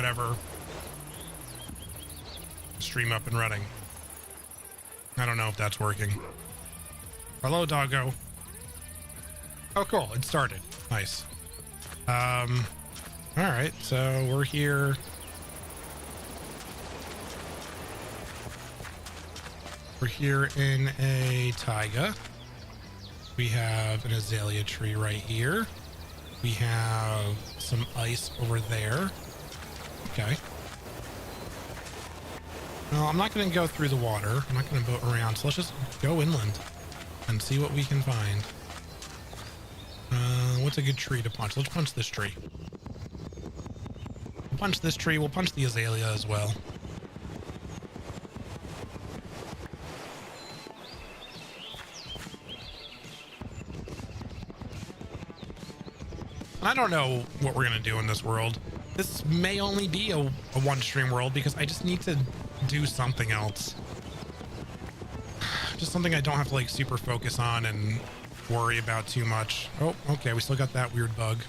whatever. Stream up and running. I don't know if that's working. Hello, doggo. Oh, cool. It started. Nice. All right. So we're here. We're here in a taiga. We have an azalea tree right here. We have some ice over there. Okay. Well, I'm not going to go through the water. I'm not going to boat around. So let's just go inland and see what we can find. What's a good tree to punch? Let's punch this tree. We'll punch this tree. We'll punch the azalea as well. I don't know what we're going to do in this world. This may only be a one-stream world because I just need to do something else. Just something I don't have to like super focus on and worry about too much. Oh, okay. We still got that weird bug.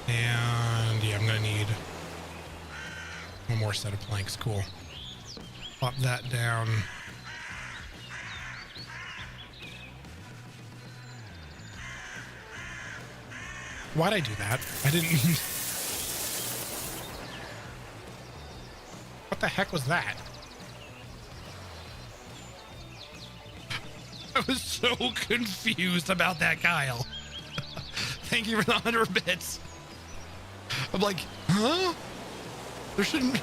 And yeah, I'm going to need one more set of planks. Cool. Pop that down. Why'd I do that? I didn't mean... What the heck was that? I was so confused about that, Kyle. Thank you for the 100 bits. I'm like, huh? There shouldn't...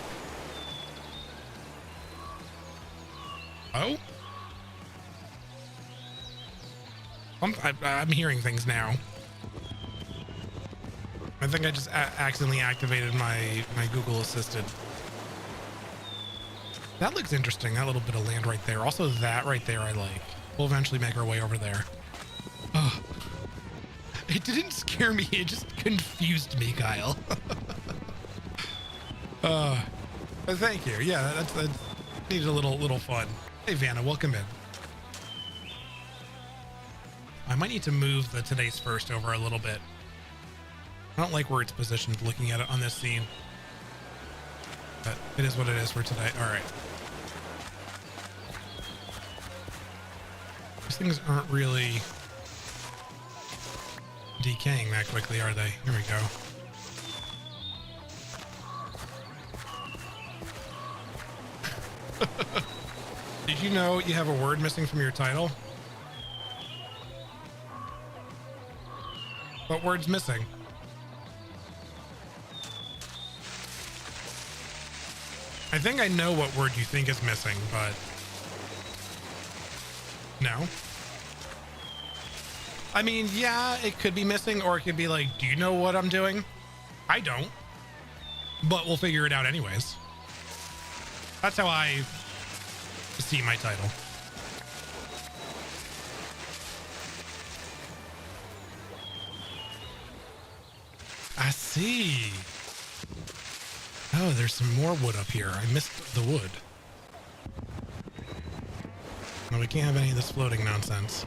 Oh? I'm hearing things now. I think I just accidentally activated my Google Assistant. That looks interesting, that little bit of land right there. Also that right there I like. We'll eventually make our way over there. Oh, it didn't scare me, it just confused me, Kyle. Thank you. Yeah, that's needed a little fun. Hey Vanna, welcome in. I might need to move the today's first over a little bit. I don't like where it's positioned looking at it on this scene. But it is what it is for today. All right. These things aren't really decaying that quickly, are they? Here we go. Did you know you have a word missing from your title? What word's missing? I think I know what word you think is missing, but no. I mean, yeah, it could be missing, or it could be like, do you know what I'm doing? I don't, but we'll figure it out anyways. That's how I see my title. I see. Oh, there's some more wood up here. I missed the wood. No, we can't have any of this floating nonsense.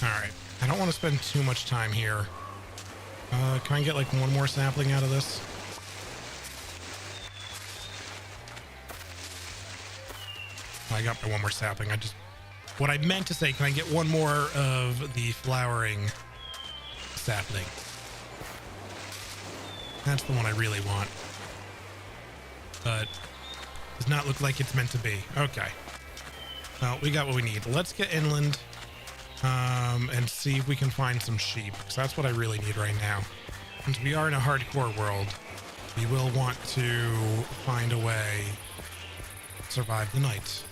All right. I don't want to spend too much time here. Can I get like one more sapling out of this? I got my one more sapling. What I meant to say, can I get one more of the flowering sapling? That's the one I really want. But does not look like it's meant to be. Okay. Well, we got what we need. Let's get inland and see if we can find some sheep, because that's what I really need right now. Since we are in a hardcore world, we will want to find a way to survive the night.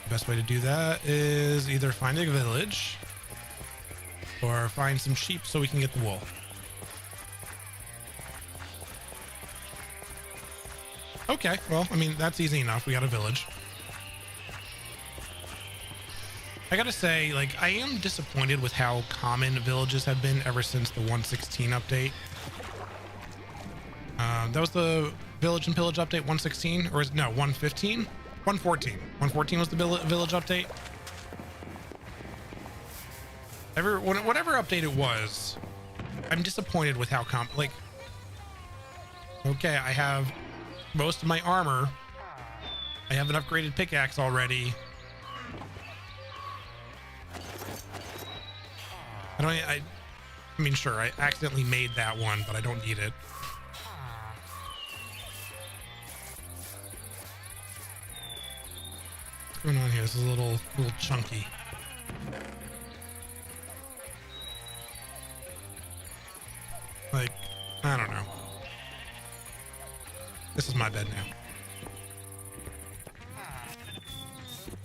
The best way to do that is either find a village or find some sheep so we can get the wool. Okay, well, I mean, that's easy enough. We got a village. I gotta say, like, I am disappointed with how common villages have been ever since the 1.16 update. That was the village and pillage update 116, or is no 115? 114. 114 was the village update. Whatever update it was, I'm disappointed with how okay, I have most of my armor. I have an upgraded pickaxe already. I mean, sure, I accidentally made that one, but I don't need it. What's going on here? This is a little chunky. Like, I don't know. This is my bed now.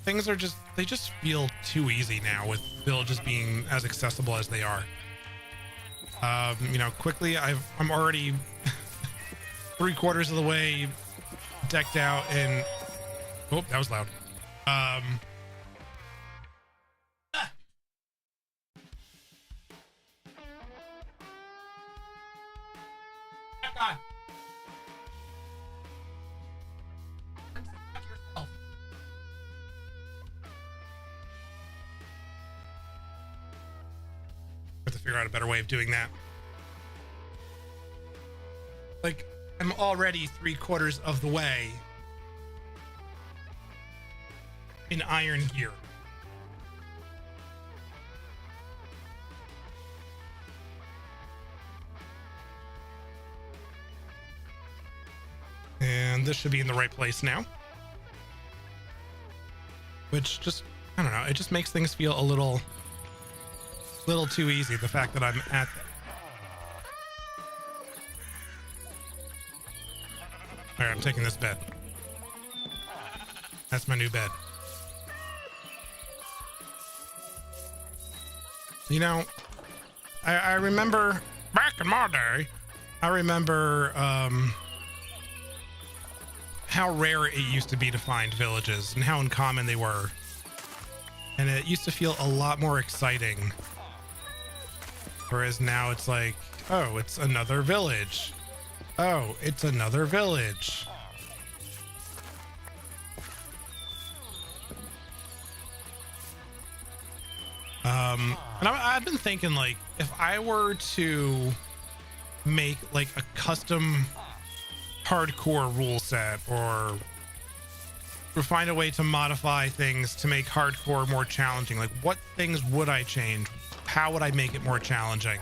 Things are they just feel too easy now with villages being as accessible as they are. You know, quickly, I'm already 3/4 of the way decked out and, oh, that was loud. God. Have to figure out a better way of doing that. Like, I'm already 3/4 of the way in iron gear. And this should be in the right place now. Which just, I don't know, it just makes things feel a little too easy, the fact that I'm at all right, I'm taking this bed. That's my new bed. You know, I remember back in my day, I remember how rare it used to be to find villages and how uncommon they were. And it used to feel a lot more exciting. Whereas now it's like, oh, it's another village. Oh, it's another village. And I've been thinking, like, if I were to make like a custom hardcore rule set, or find a way to modify things to make hardcore more challenging, like what things would I change? How would I make it more challenging?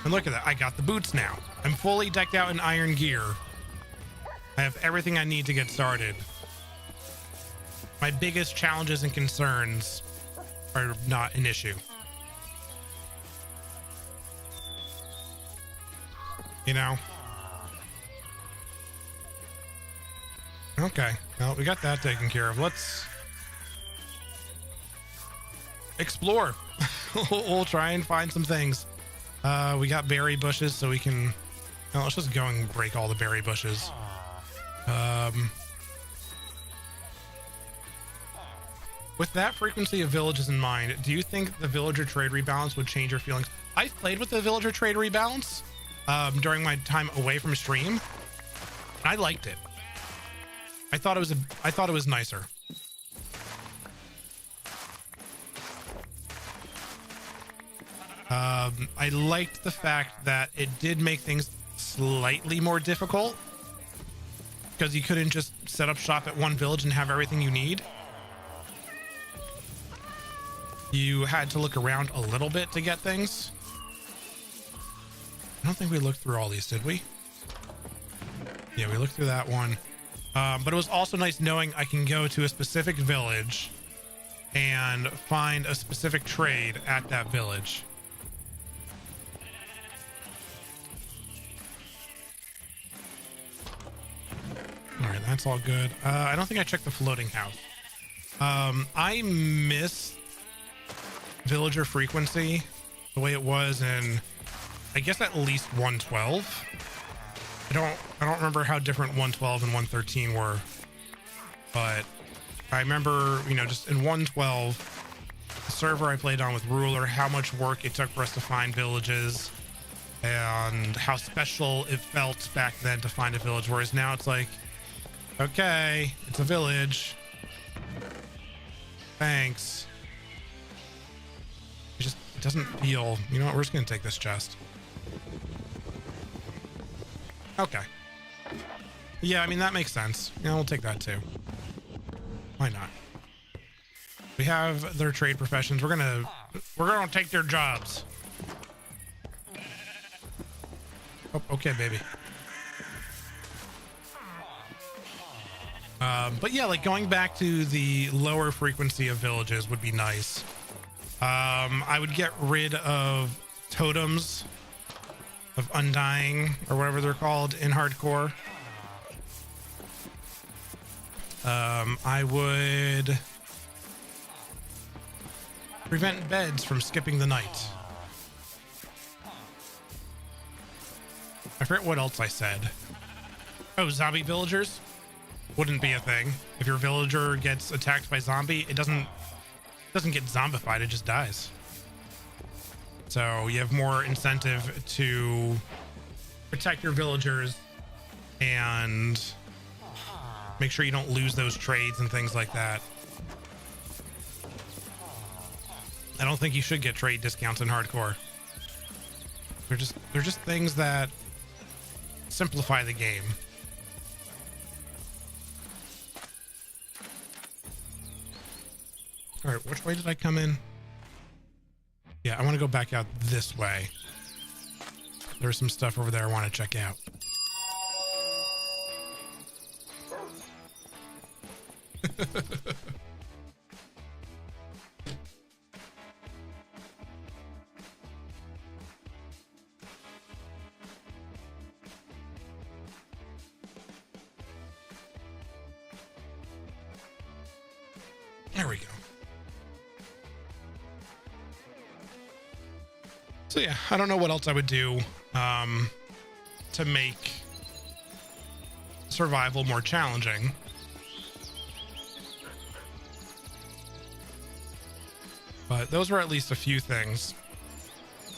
And look at that, I got the boots now. I'm fully decked out in iron gear. I have everything I need to get started. My biggest challenges and concerns are not an issue. You know? Okay, well, we got that taken care of. Let's explore. We'll try and find some things. We got berry bushes, so we can... No, let's just go and break all the berry bushes. With that frequency of villages in mind, do you think the villager trade rebalance would change your feelings? I've played with the villager trade rebalance during my time away from stream. I liked it. I thought it was nicer. I liked the fact that it did make things slightly more difficult, because you couldn't just set up shop at one village and have everything you need. You had to look around a little bit to get things. I don't think we looked through all these, did we? Yeah, we looked through that one. But it was also nice knowing I can go to a specific village and find a specific trade at that village. All right, that's all good. I don't think I checked the floating house. I miss villager frequency the way it was in, I guess, at least 112. I don't remember how different 112 and 113 were, but I remember, you know, just in 112, the server I played on with Ruler, how much work it took for us to find villages. and how special it felt back then to find a village, whereas now it's like, okay, it's a village, thanks. It doesn't feel, you know what, we're just gonna take this chest. Okay, yeah, I mean that makes sense. Yeah, we'll take that too. Why not? We have their trade professions. We're gonna take their jobs. Oh, okay, baby. But yeah, like going back to the lower frequency of villages would be nice. I would get rid of totems of undying or whatever they're called in hardcore. I would prevent beds from skipping the night. I forget what else I said. Oh, zombie villagers wouldn't be a thing. If your villager gets attacked by zombie, it doesn't get zombified, it just dies. So you have more incentive to protect your villagers and make sure you don't lose those trades and things like that. I don't think you should get trade discounts in hardcore. They're just things that simplify the game. All right, which way did I come in? Yeah, I want to go back out this way. There's some stuff over there I want to check out. There we go. So yeah, I don't know what else I would do to make survival more challenging. But those were at least a few things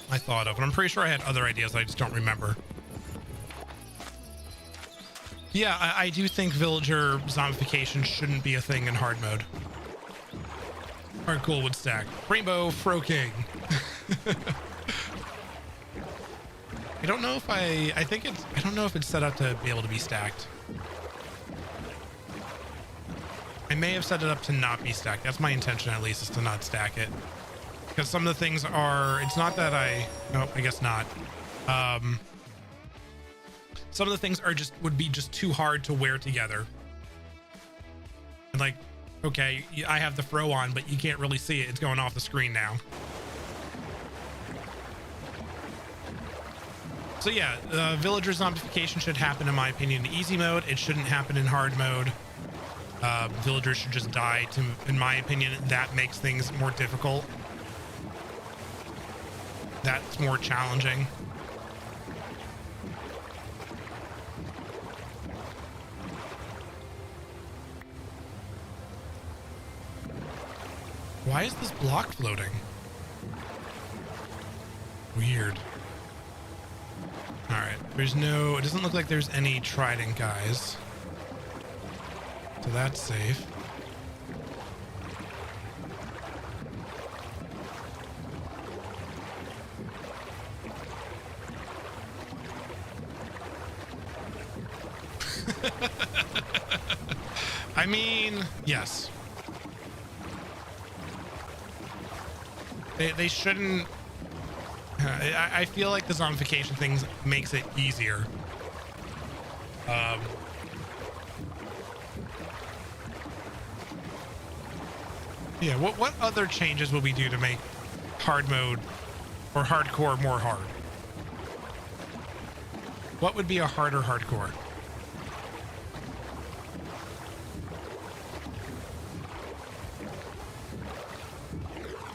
I thought of, and I'm pretty sure I had other ideas I just don't remember. Yeah, I do think villager zombification shouldn't be a thing in hard mode. Hardcore would stack. Rainbow Fro King. I don't know if I don't know if it's set up to be able to be stacked. I may have set it up to not be stacked. That's my intention, at least, is to not stack it. Because some of the things are, it's not that no, I guess not. Some of the things are would be just too hard to wear together. And like, okay, I have the fro on, but you can't really see it. It's going off the screen now. So yeah, villager zombification should happen, in my opinion, in easy mode. It shouldn't happen in hard mode. Villagers should just die. In my opinion, that makes things more difficult. That's more challenging. Why is this block floating? Weird. All right, it doesn't look like there's any trident guys. So that's safe. I mean, yes. They shouldn't. I feel like the zombification things makes it easier. Yeah, what other changes will we do to make hard mode or hardcore more hard? What would be a harder hardcore?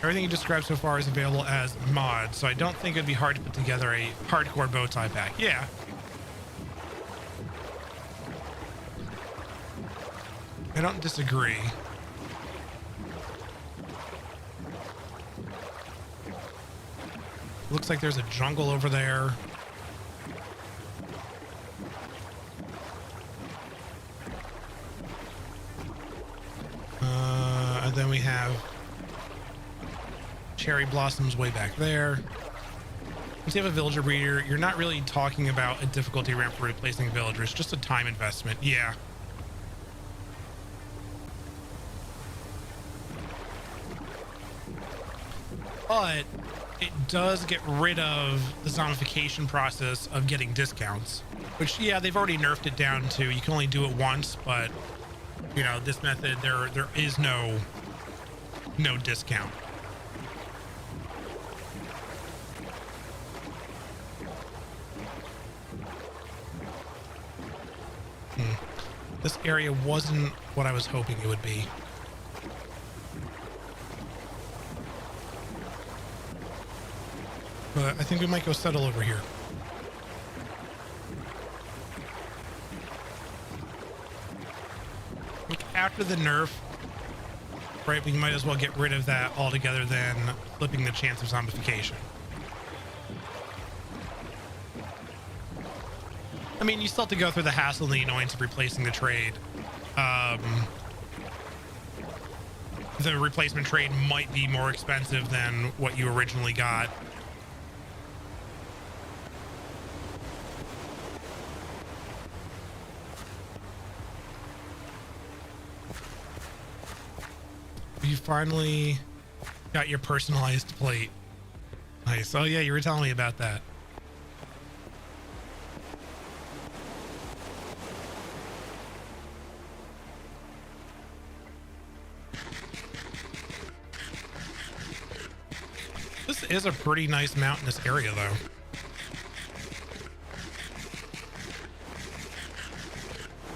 Everything you described so far is available as mods, so I don't think it'd be hard to put together a hardcore bow tie pack. Yeah. I don't disagree. Looks like there's a jungle over there. then we have cherry blossoms way back there. Once you have a villager breeder, you're not really talking about a difficulty ramp for replacing villagers, just a time investment. Yeah. But it does get rid of the zombification process of getting discounts, which, yeah, they've already nerfed it down to you can only do it once, but you know, this method there is no discount. This area wasn't what I was hoping it would be. But I think we might go settle over here. Look, after the nerf, right, we might as well get rid of that altogether than flipping the chance of zombification. I mean, you still have to go through the hassle and the annoyance of replacing the trade. The replacement trade might be more expensive than what you originally got. You finally got your personalized plate. Nice. Oh yeah, you were telling me about that. This is a pretty nice mountainous area, though.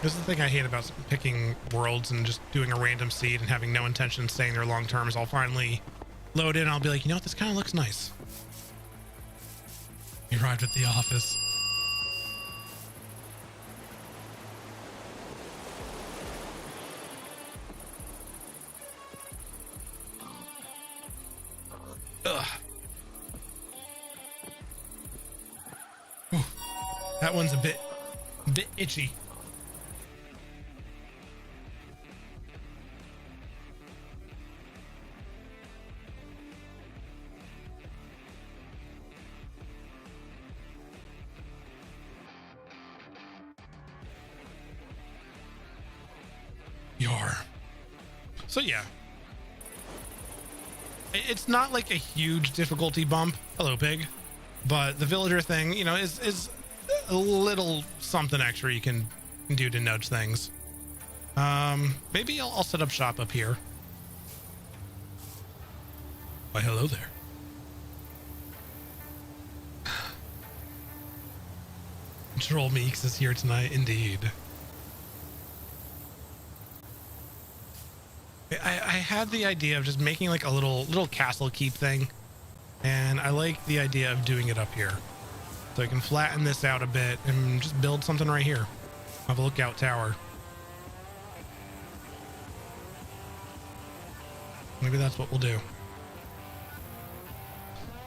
This is the thing I hate about picking worlds and just doing a random seed and having no intention of staying there long term is I'll finally load in and I'll be like, you know what, this kind of looks nice. You arrived at the office. Ugh. Whew. That one's a bit itchy. So yeah, it's not like a huge difficulty bump. Hello, pig. But the villager thing, you know, is a little something extra you can do to nudge things. Maybe I'll set up shop up here. Why, hello there. Troll Meeks is here tonight, indeed. I had the idea of just making like a little castle keep thing, and I like the idea of doing it up here, so I can flatten this out a bit and just build something right here. Have a lookout tower. Maybe that's what we'll do.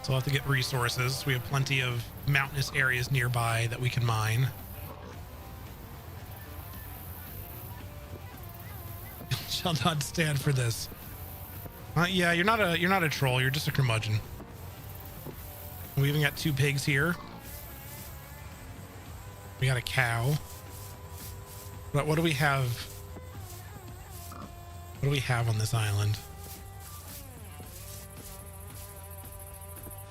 So I'll have to get resources. We have plenty of mountainous areas nearby that we can mine. Shall not stand for this. Yeah, you're not a troll. You're just a curmudgeon. We even got 2 pigs here. We got a cow. But what do we have? What do we have on this island?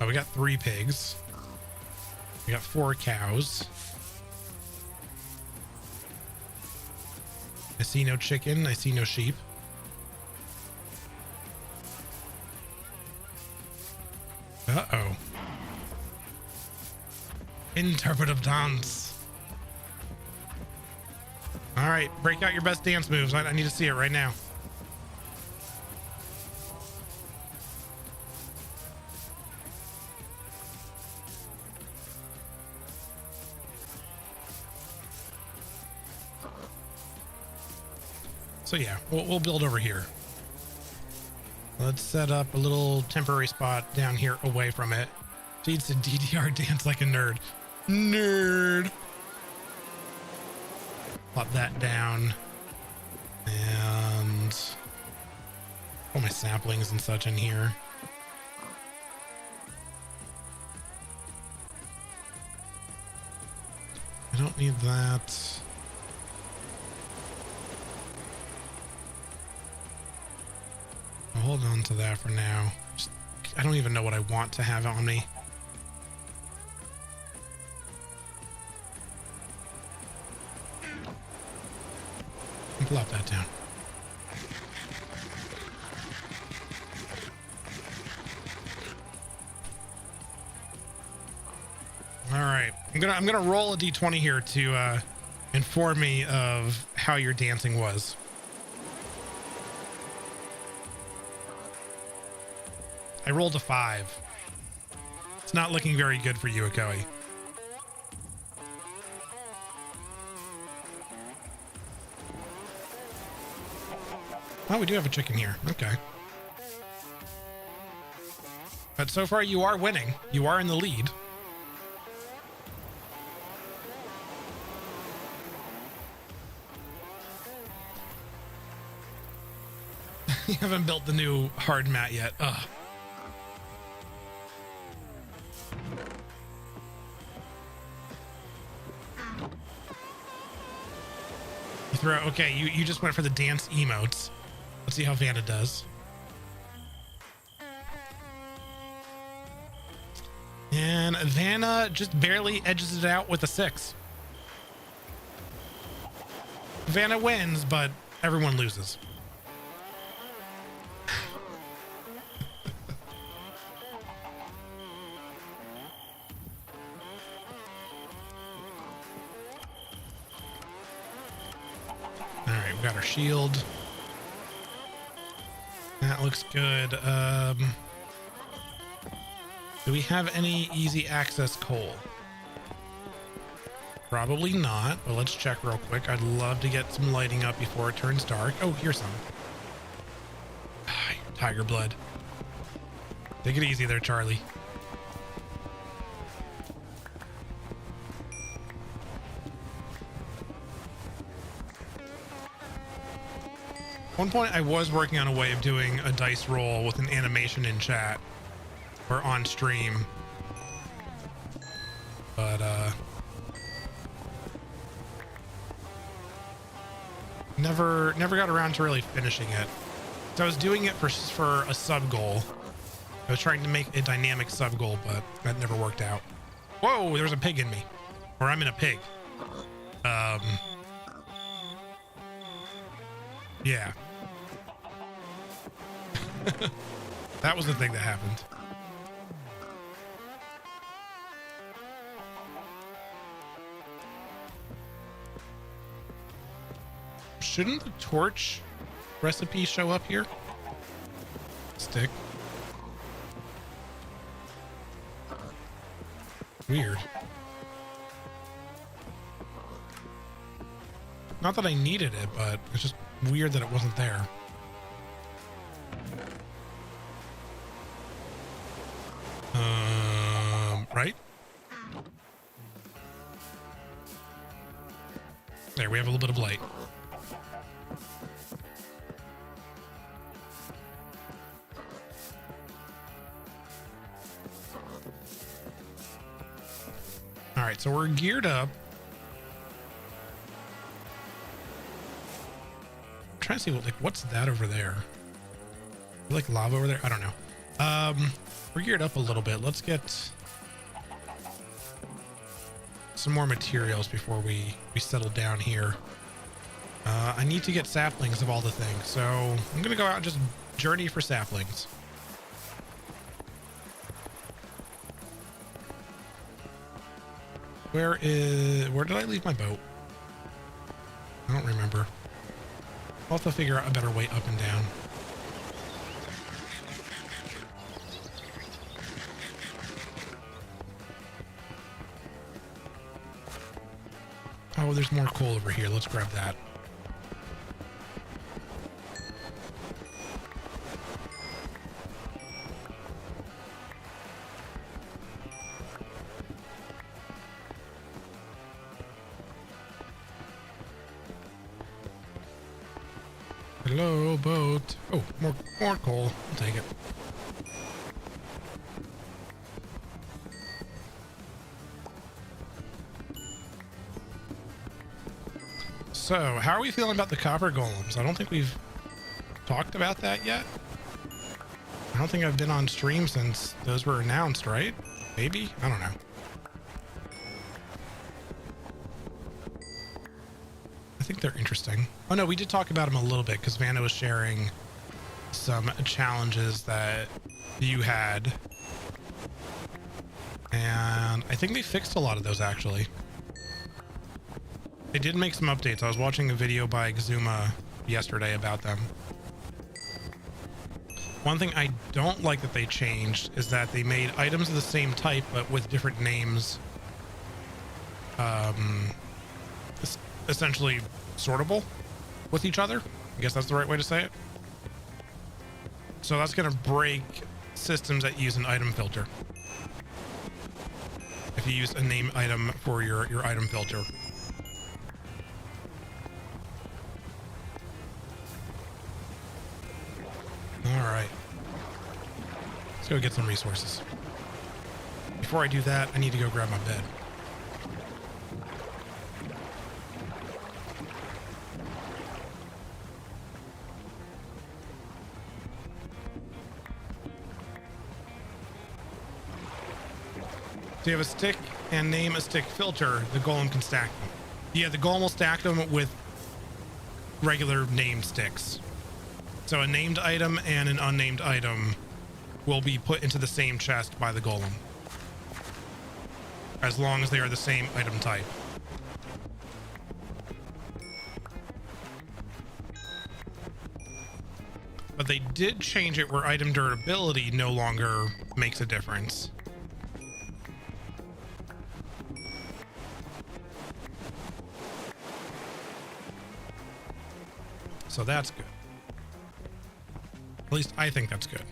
Oh, we got 3 pigs. We got 4 cows. I see no chicken. I see no sheep. Uh-oh. Interpretive dance. All right, break out your best dance moves. I need to see it right now. So yeah, we'll build over here. Let's set up a little temporary spot down here away from it. Feeds to DDR dance like a nerd. Nerd. Plop that down. And Put my saplings and such in here. I don't need that. I'll hold on to that for now. I don't even know what I want to have on me. Plop that down. All right, I'm gonna roll a d20 here to inform me of how your dancing was. I rolled a 5. It's not looking very good for you, Akoi. Oh, we do have a chicken here. Okay. But so far you are winning. You are in the lead. You haven't built the new hard mat yet. Ugh. You throw, okay, you just went for the dance emotes. Let's see how Vanna does. And Vanna just barely edges it out with a 6. Vanna wins, but everyone loses. All right, we got our shield. That looks good. Do we have any easy access coal? Probably not, but let's check real quick. I'd love to get some lighting up before it turns dark. Oh, here's some. Tiger blood. Take it easy there, Charlie. At one point, I was working on a way of doing a dice roll with an animation in chat or on stream, but never got around to really finishing it. So I was doing it for a sub goal. I was trying to make a dynamic sub goal, but that never worked out. Whoa, there's a pig in me, or I'm in a pig. Yeah. That was the thing that happened. Shouldn't the torch recipe show up here? Stick. Weird. Not that I needed it, but it's just weird that it wasn't there. Right? There, we have a little bit of light. All right, so we're geared up. I'm trying to see what's that over there? Like lava over there? I don't know. We're geared up a little bit. Let's get some more materials before we settle down here. I need to get saplings of all the things, so I'm gonna go out and just journey for saplings. Where did I leave my boat? I don't remember. I'll have to figure out a better way up and down. Oh, there's more coal over here. Let's grab that. Hello, boat. Oh, more coal. I'll take it. So, how are we feeling about the copper golems? I don't think we've talked about that yet. I don't think I've been on stream since those were announced, right? Maybe? I don't know. I think they're interesting. Oh no, we did talk about them a little bit because Vanna was sharing some challenges that you had. And I think they fixed a lot of those actually. They did make some updates. I was watching a video by Exuma yesterday about them. One thing I don't like that they changed is that they made items of the same type but with different names. Essentially sortable with each other. I guess that's the right way to say it. So that's going to break systems that use an item filter. If you use a name item for your item filter. All right. Let's go get some resources. Before I do that, I need to go grab my bed. So you have a stick and name a stick filter, the golem can stack them. Yeah, the golem will stack them with regular named sticks. So a named item and an unnamed item will be put into the same chest by the golem, as long as they are the same item type. But they did change it where item durability no longer makes a difference. So that's good. At least I think that's good.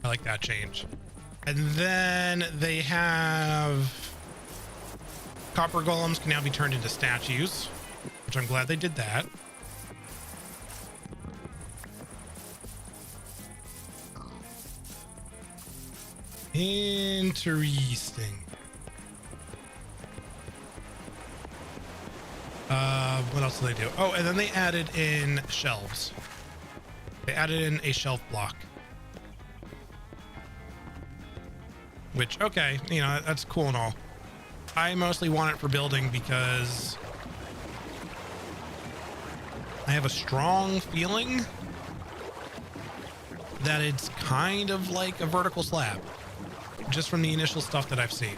I like that change. And then they have copper golems can now be turned into statues, which I'm glad they did that. Interesting. What else did they do? Oh, and then they added in shelves. They added in a shelf block. Which, okay, you know, that's cool and all. I mostly want it for building because I have a strong feeling that it's kind of like a vertical slab, just from the initial stuff that I've seen.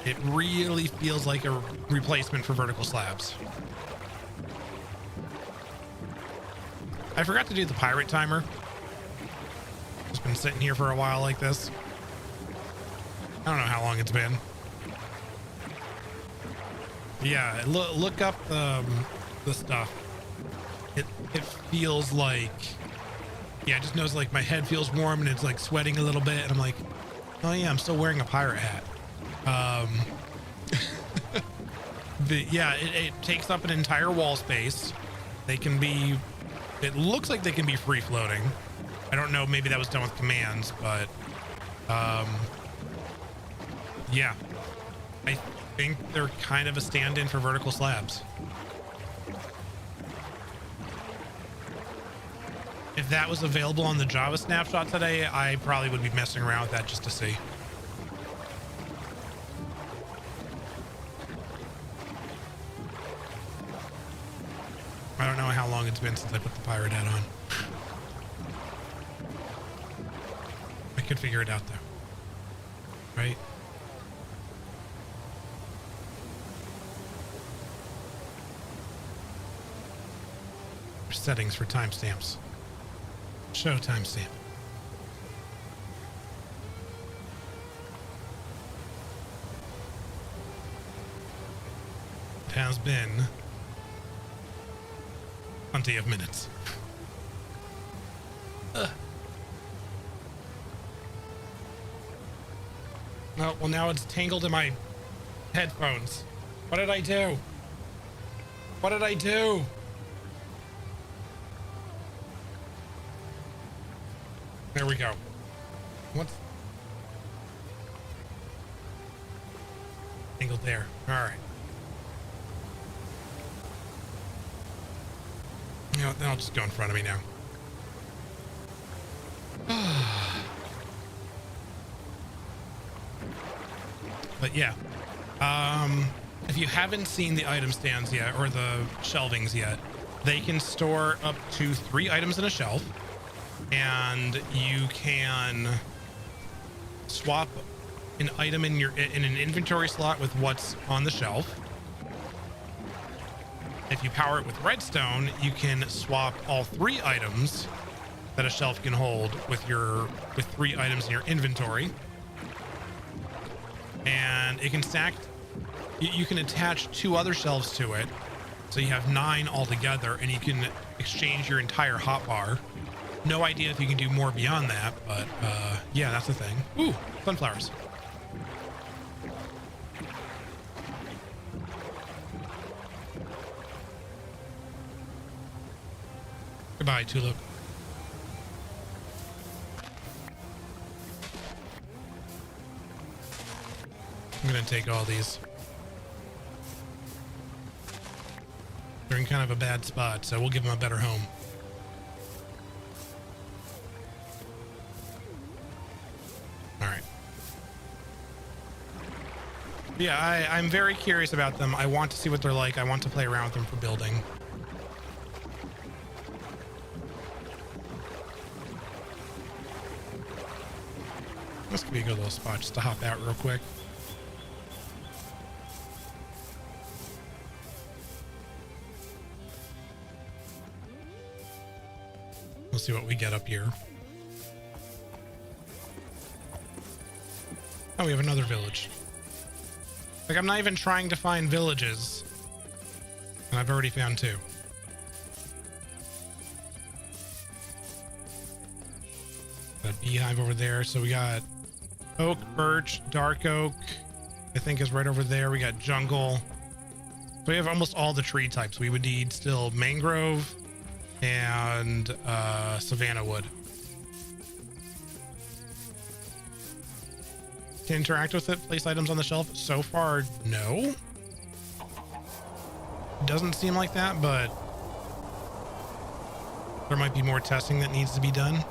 It really feels like a replacement for vertical slabs. I forgot to do the pirate timer. Just been sitting here for a while like this. I don't know how long it's been. Yeah, look up the stuff. It feels like, yeah, it just knows like my head feels warm and it's like sweating a little bit, and I'm like, oh yeah, I'm still wearing a pirate hat. But yeah, it takes up an entire wall space. They can be, it looks like they can be free floating. I don't know, maybe that was done with commands, but yeah, I think they're kind of a stand-in for vertical slabs. If that was available on the Java snapshot today, I probably would be messing around with that just to see. I don't know how long it's been since I put the pirate hat on. I could figure it out though, right? Settings for timestamps. Show timestamp. It has been plenty of minutes. Oh, well, now it's tangled in my headphones. What did I do? What did I do? There we go. What's angled there? All right. You know what, then I'll just go in front of me now. But yeah, if you haven't seen the item stands yet or the shelvings yet, they can store up to 3 items in a shelf, and you can swap an item in an inventory slot with what's on the shelf. If you power it with redstone, you can swap all 3 items that a shelf can hold with 3 items in your inventory. And it can stack, you can attach 2 other shelves to it, so you have 9 altogether, and you can exchange your entire hotbar. No idea if you can do more beyond that, but yeah, that's the thing. Ooh, sunflowers. Goodbye, Tulip. I'm gonna take all these. They're in kind of a bad spot, so we'll give them a better home. All right. Yeah, I'm very curious about them. I want to see what they're like. I want to play around with them for building. This could be a good little spot just to hop out real quick. We'll see what we get up here. Oh, we have another village. Like, I'm not even trying to find villages, and I've already found 2. Got a beehive over there. So we got oak, birch, dark oak, I think is right over there. We got jungle. So we have almost all the tree types. We would need still mangrove and Savannah wood. Can interact with it, place items on the shelf. So far, no. Doesn't seem like that, but there might be more testing that needs to be done.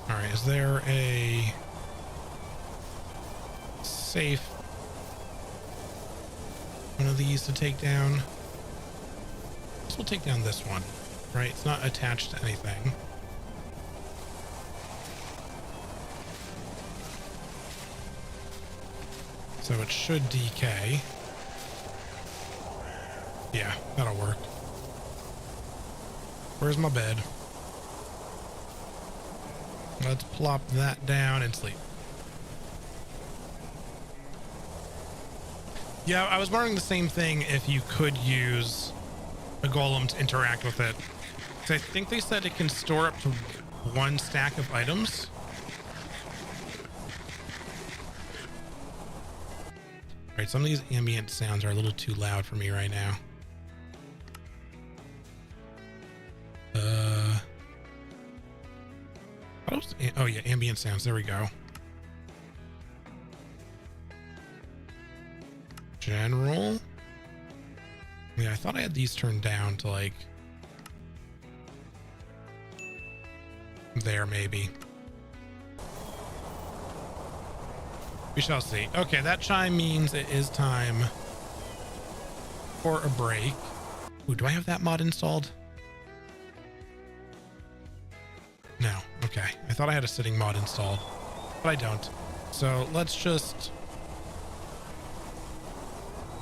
All right, is there a safe one of these to take down? This will take down this one, right? It's not attached to anything. So it should decay. Yeah, that'll work. Where's my bed? Let's plop that down and sleep. Yeah, I was wondering the same thing if you could use a golem to interact with it. So I think they said it can store up to 1 stack of items. All right, some of these ambient sounds are a little too loud for me right now. Oh yeah, ambient sounds. There we go. General. Yeah, I thought I had these turned down to like there maybe. We shall see. Okay, that chime means it is time for a break. Ooh, do I have that mod installed? No. Okay. I thought I had a sitting mod installed, but I don't. So let's just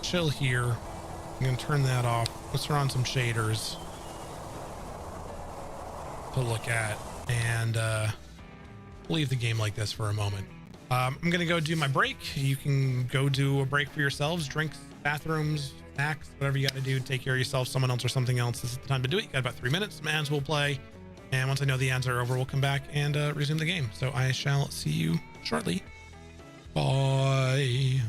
chill here. I'm going to turn that off. Let's turn on some shaders to look at and leave the game like this for a moment. I'm going to go do my break. You can go do a break for yourselves, drinks, bathrooms, snacks, whatever you got to do to take care of yourself, someone else or something else. This is the time to do it. You got about 3 minutes. Some ads will play. And once I know the ads are over, we'll come back and resume the game. So I shall see you shortly. Bye.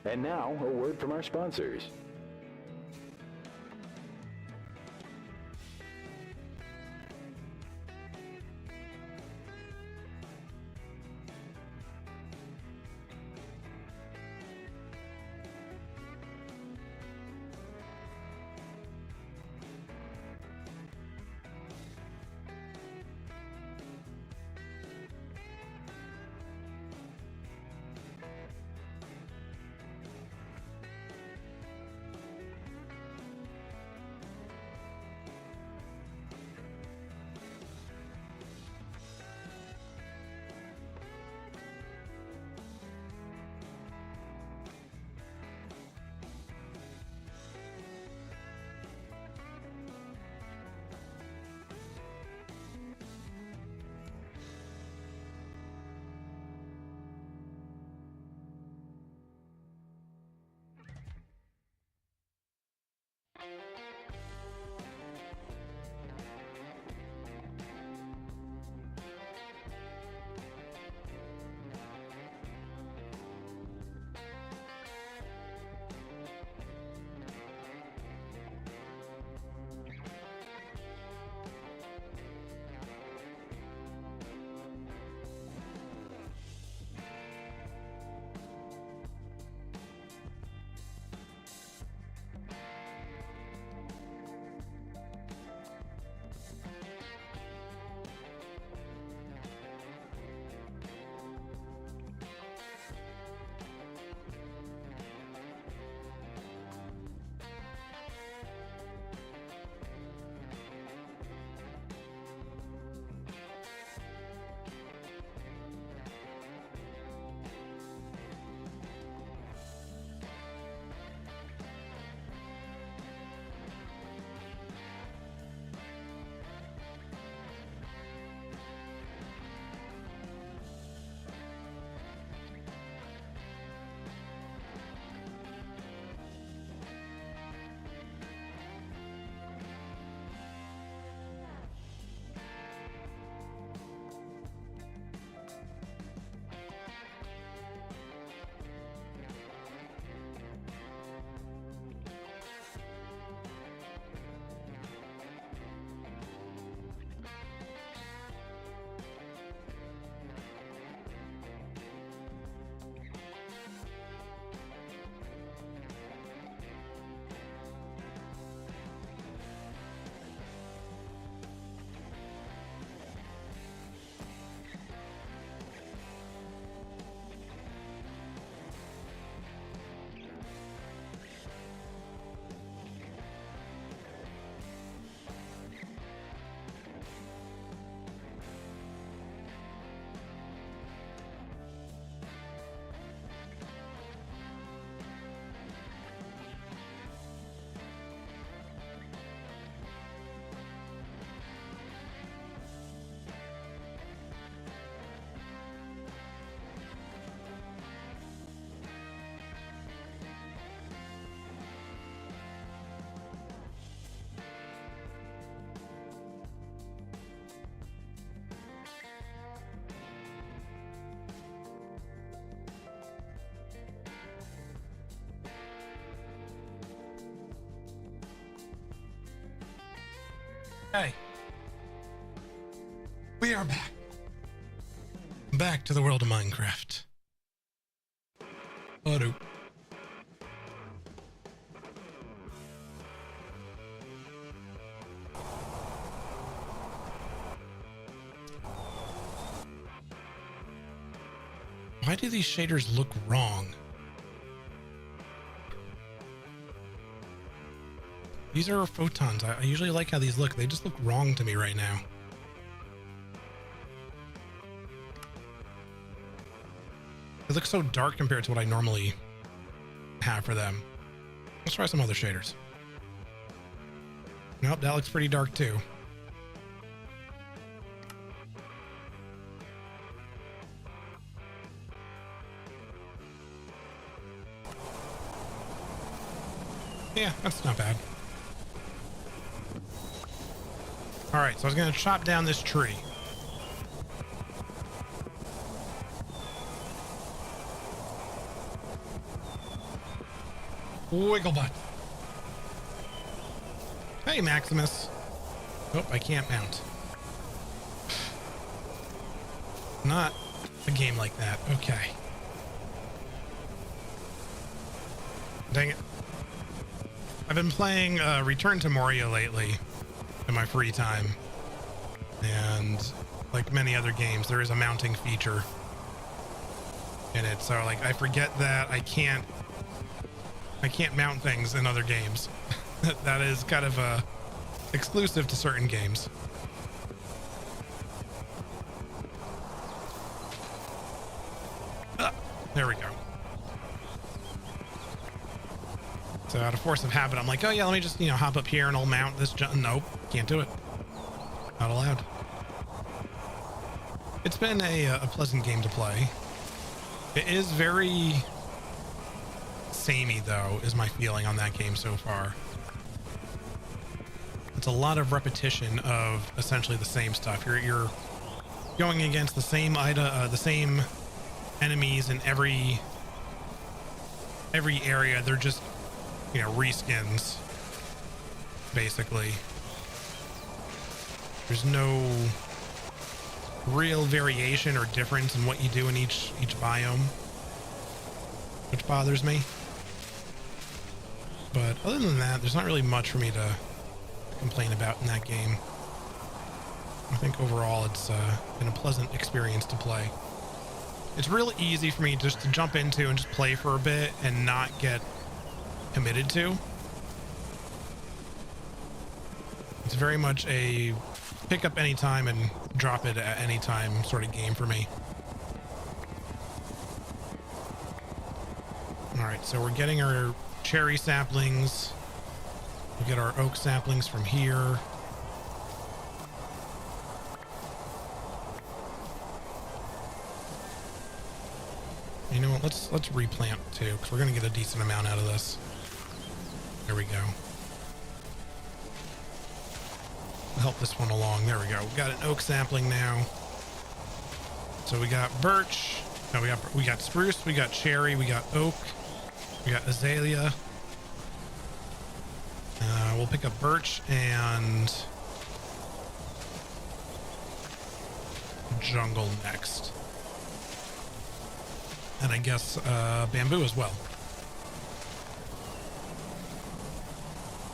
And now, a word from our sponsors. Hey, we are back. Back to the world of Minecraft. Auto. Why do these shaders look wrong? These are photons. I usually like how these look. They just look wrong to me right now. They look so dark compared to what I normally have for them. Let's try some other shaders. Nope, that looks pretty dark too. Yeah, that's not bad. All right, so I was going to chop down this tree. Wigglebutt. Hey, Maximus. Oh, I can't mount. Not a game like that. Okay. Dang it. I've been playing Return to Moria lately in my free time. And like many other games, there is a mounting feature in it. So like I forget that I can't mount things in other games. That is kind of exclusive to certain games. There we go. So out of force of habit, I'm like, oh yeah, let me just, hop up here and I'll mount this. Nope, can't do it. Not allowed. It's been a pleasant game to play. It is very samey though, is my feeling on that game so far. It's a lot of repetition of essentially the same stuff. You're going against the same the same enemies in every area. They're just reskins basically. There's no real variation or difference in what you do in each biome, which bothers me. But other than that, there's not really much for me to complain about in that game. I think overall it's been a pleasant experience to play. It's really easy for me just to jump into and just play for a bit and not get committed to. It's very much a pick up any time and drop it at any time sort of game for me. All right, so we're getting our cherry saplings. We get our oak saplings from here. You know what? Let's replant too, because we're gonna get a decent amount out of this. There we go. Help this one along. There we go. We got an oak sapling now. So we got birch. No, we got spruce. We got cherry. We got oak. We got azalea. We'll pick up birch and jungle next. And I guess bamboo as well.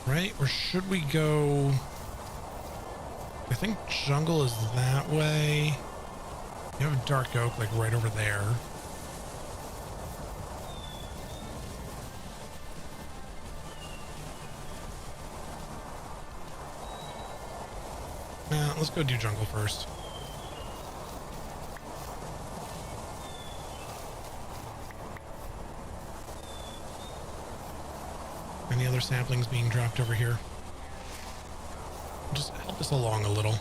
Right? Or should we go... I think jungle is that way. You have a dark oak like right over there. Let's go do jungle first. Any other saplings being dropped over here? Just help us along a little.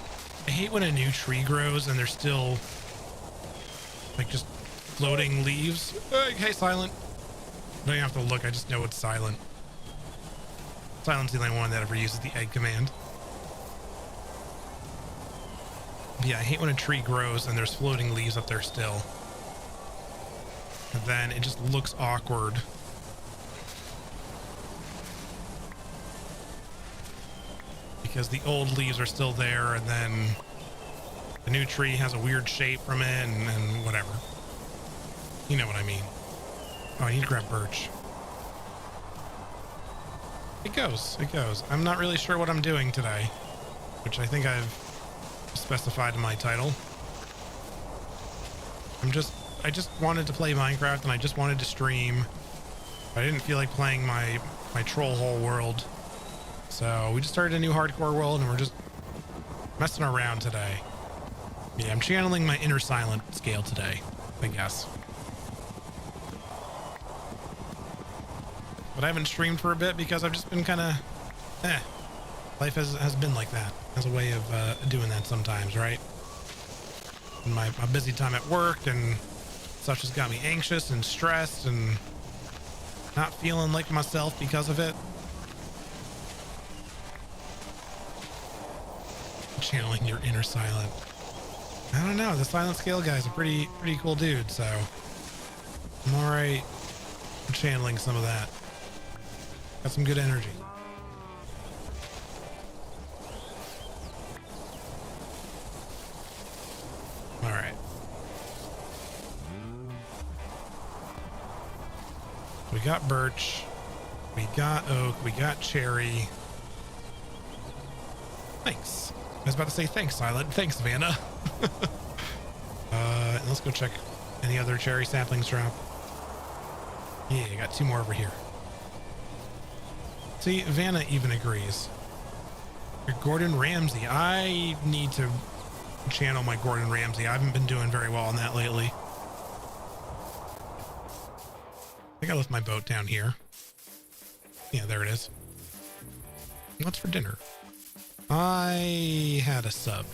I hate when a new tree grows and there's still like just floating leaves. Hey, Silent. Don't even have to look. I just know it's Silent. Silent's the only one that ever uses the egg command. Yeah, I hate when a tree grows and there's floating leaves up there still. And then it just looks awkward. Because the old leaves are still there and then the new tree has a weird shape from it and whatever. You know what I mean. Oh, I need to grab birch. It goes. I'm not really sure what I'm doing today, which I think I've specified in my title. I just wanted to play Minecraft and I just wanted to stream. I didn't feel like playing my troll hole world. So we just started a new hardcore world and we're just messing around today. Yeah, I'm channeling my inner Silent scale today, I guess. But I haven't streamed for a bit because I've just been kind of, life has been like that. Has a way of doing that sometimes, right? And my busy time at work and such has got me anxious and stressed and not feeling like myself because of it. Channeling your inner Silent. I don't know. The Silent Scale guy's a pretty cool dude, so I'm all right channeling some of that. Got some good energy. All right. We got birch. We got oak. We got cherry. Thanks. I was about to say thanks, Silent. Thanks, Vanna. Let's go check any other cherry saplings drop. Yeah, I got 2 more over here. See, Vanna even agrees. Your Gordon Ramsay. I need to channel my Gordon Ramsay. I haven't been doing very well on that lately. I think I left my boat down here. Yeah, there it is. What's for dinner? I had a sub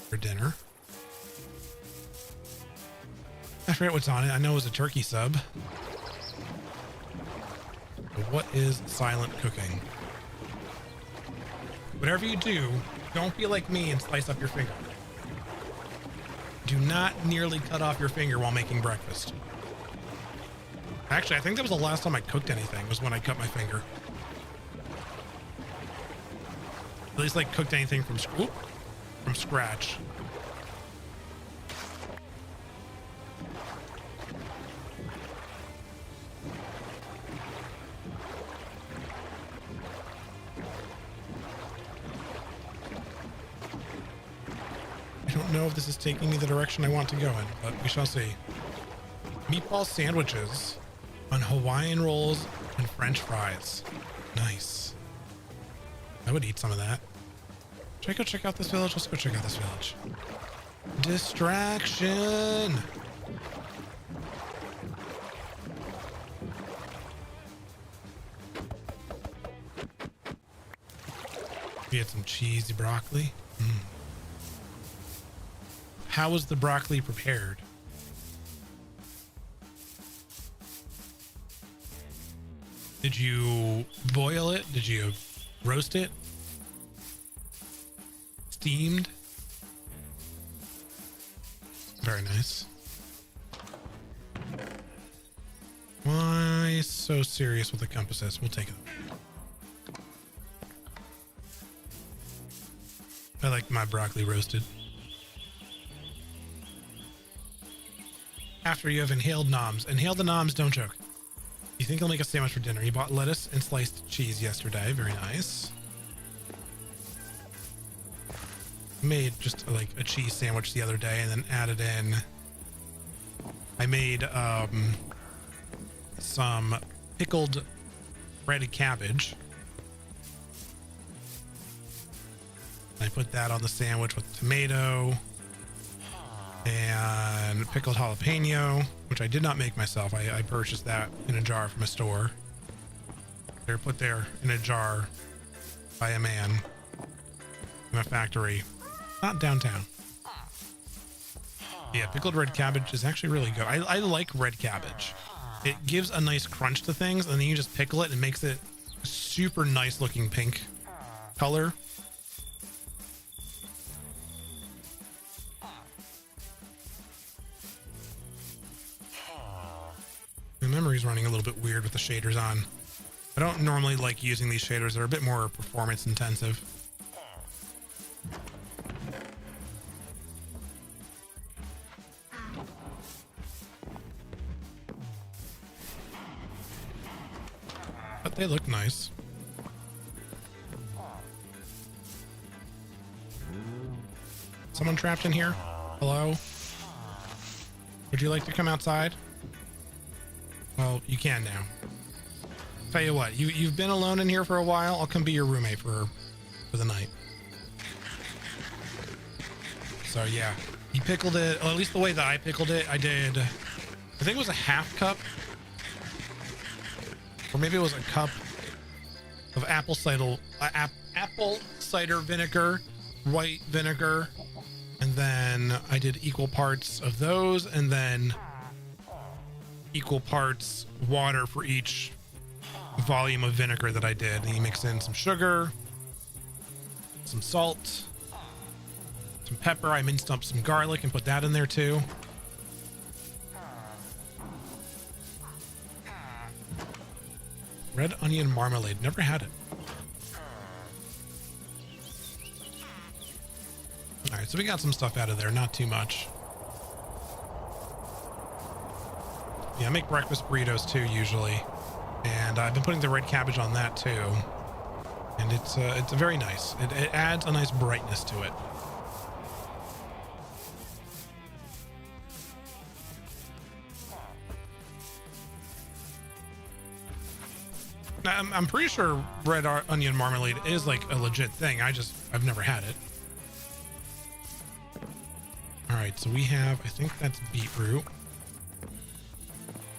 for dinner. I forget what's on it. I know it was a turkey sub. But what is silent cooking? Whatever you do, don't be like me and slice up your finger. Do not nearly cut off your finger while making breakfast. Actually, I think that was the last time I cooked anything, was when I cut my finger. At least like cooked anything from scratch. I don't know if this is taking me the direction I want to go in, but we shall see. Meatball sandwiches on Hawaiian rolls and French fries. Nice. I would eat some of that. Should I go check out this village? Let's go check out this village. Distraction! We had some cheesy broccoli. How was the broccoli prepared? Did you boil it? Did you roast it? Steamed? Very nice. Why so serious with the compasses? We'll take it. I like my broccoli roasted. After you have inhaled noms. Inhale the noms, don't choke. You think he'll make a sandwich for dinner? He bought lettuce and sliced cheese yesterday. Very nice. Made just like a cheese sandwich the other day and then added in. I made some pickled red cabbage. I put that on the sandwich with tomato and pickled jalapeno, which I did not make myself. I purchased that in a jar from a store. They're put there in a jar by a man in a factory, not downtown. Yeah, pickled red cabbage is actually really good. I like red cabbage. It gives a nice crunch to things, and then you just pickle it and makes it a super nice looking pink color. The memory's running a little bit weird with the shaders on. I don't normally like using these shaders. They're a bit more performance intensive. But they look nice. Someone trapped in here? Hello? Would you like to come outside? Well, you can now. Tell you what, you've been alone in here for a while. I'll come be your roommate for the night. So yeah, he pickled it, or at least the way that I pickled it, I think it was a half cup, or maybe it was a cup of apple cider vinegar, white vinegar, and then I did equal parts of those, and then equal parts water for each volume of vinegar that I did. And you mix in some sugar, some salt, some pepper. I minced up some garlic and put that in there too. Red onion marmalade. Never had it. All right, so we got some stuff out of there. Not too much. Yeah, I make breakfast burritos too usually, and I've been putting the red cabbage on that too, and it's very nice. It adds a nice brightness to it. Now, I'm pretty sure red onion marmalade is like a legit thing. I've never had it. All right, so we have, I think that's beetroot.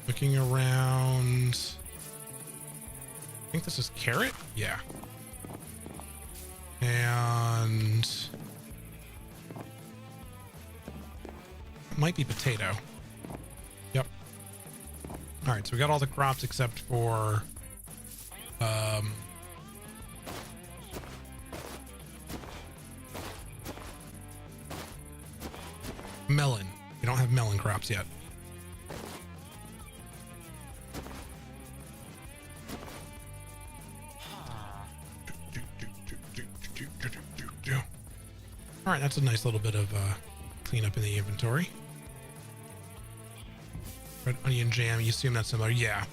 Looking around, I think this is carrot. Yeah. And it might be potato. Yep. All right, so we got all the crops except for melon. We don't have melon crops yet. All right, that's a nice little bit of cleanup in the inventory. Red onion jam, you assume that's similar? Yeah.